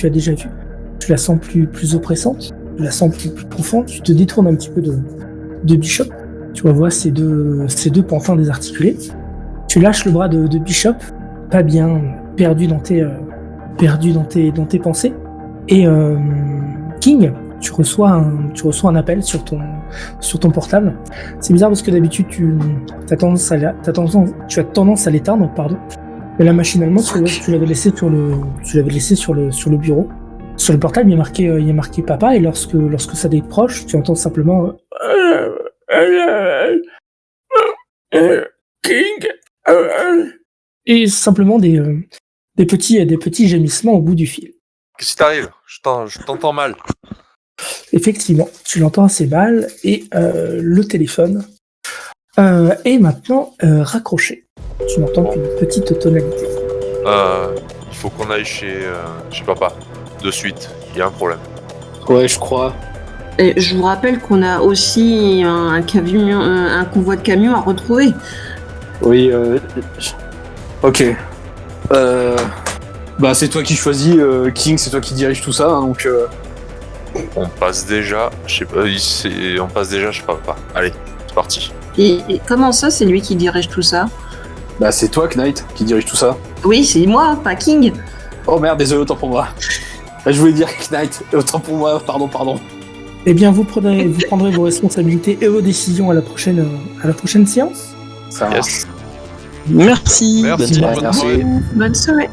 déjà vue. Tu la sens plus oppressante, tu la sens plus profonde. Tu te détournes un petit peu de Bishop. Tu revois ces deux pantins désarticulés. Tu lâches le bras de Bishop, pas bien, perdu dans tes pensées. Et King, tu reçois un appel sur ton portable. C'est bizarre parce que d'habitude tu as tendance à l'éteindre, pardon. Mais là machinalement tu l'avais laissé sur le bureau. Sur le portable il y a marqué papa, et lorsque ça décroche, tu entends simplement King, et simplement des petits gémissements au bout du fil. Qu'est-ce qui t'arrive? Je t'entends mal. Effectivement, tu l'entends assez mal, et le téléphone est maintenant raccroché. Tu n'entends qu'une petite tonalité. Il faut qu'on aille chez papa. De suite, il y a un problème. Ouais, je crois. Et je vous rappelle qu'on a aussi un convoi de camions à retrouver. Oui, ok. Bah c'est toi qui choisis, King, c'est toi qui dirige tout ça, hein, donc... On passe déjà chez papa. Allez, c'est parti. Et comment ça, c'est lui qui dirige tout ça? Bah c'est toi, Knight, qui dirige tout ça. Oui, c'est moi, pas King. Oh merde, désolé, autant pour moi. Je voulais dire Knight, autant pour moi, pardon. Eh bien, vous prendrez vos responsabilités et vos décisions à la prochaine séance. Ça marche. Merci. Merci. Bonne soirée. Bonne soirée. Bonne soirée.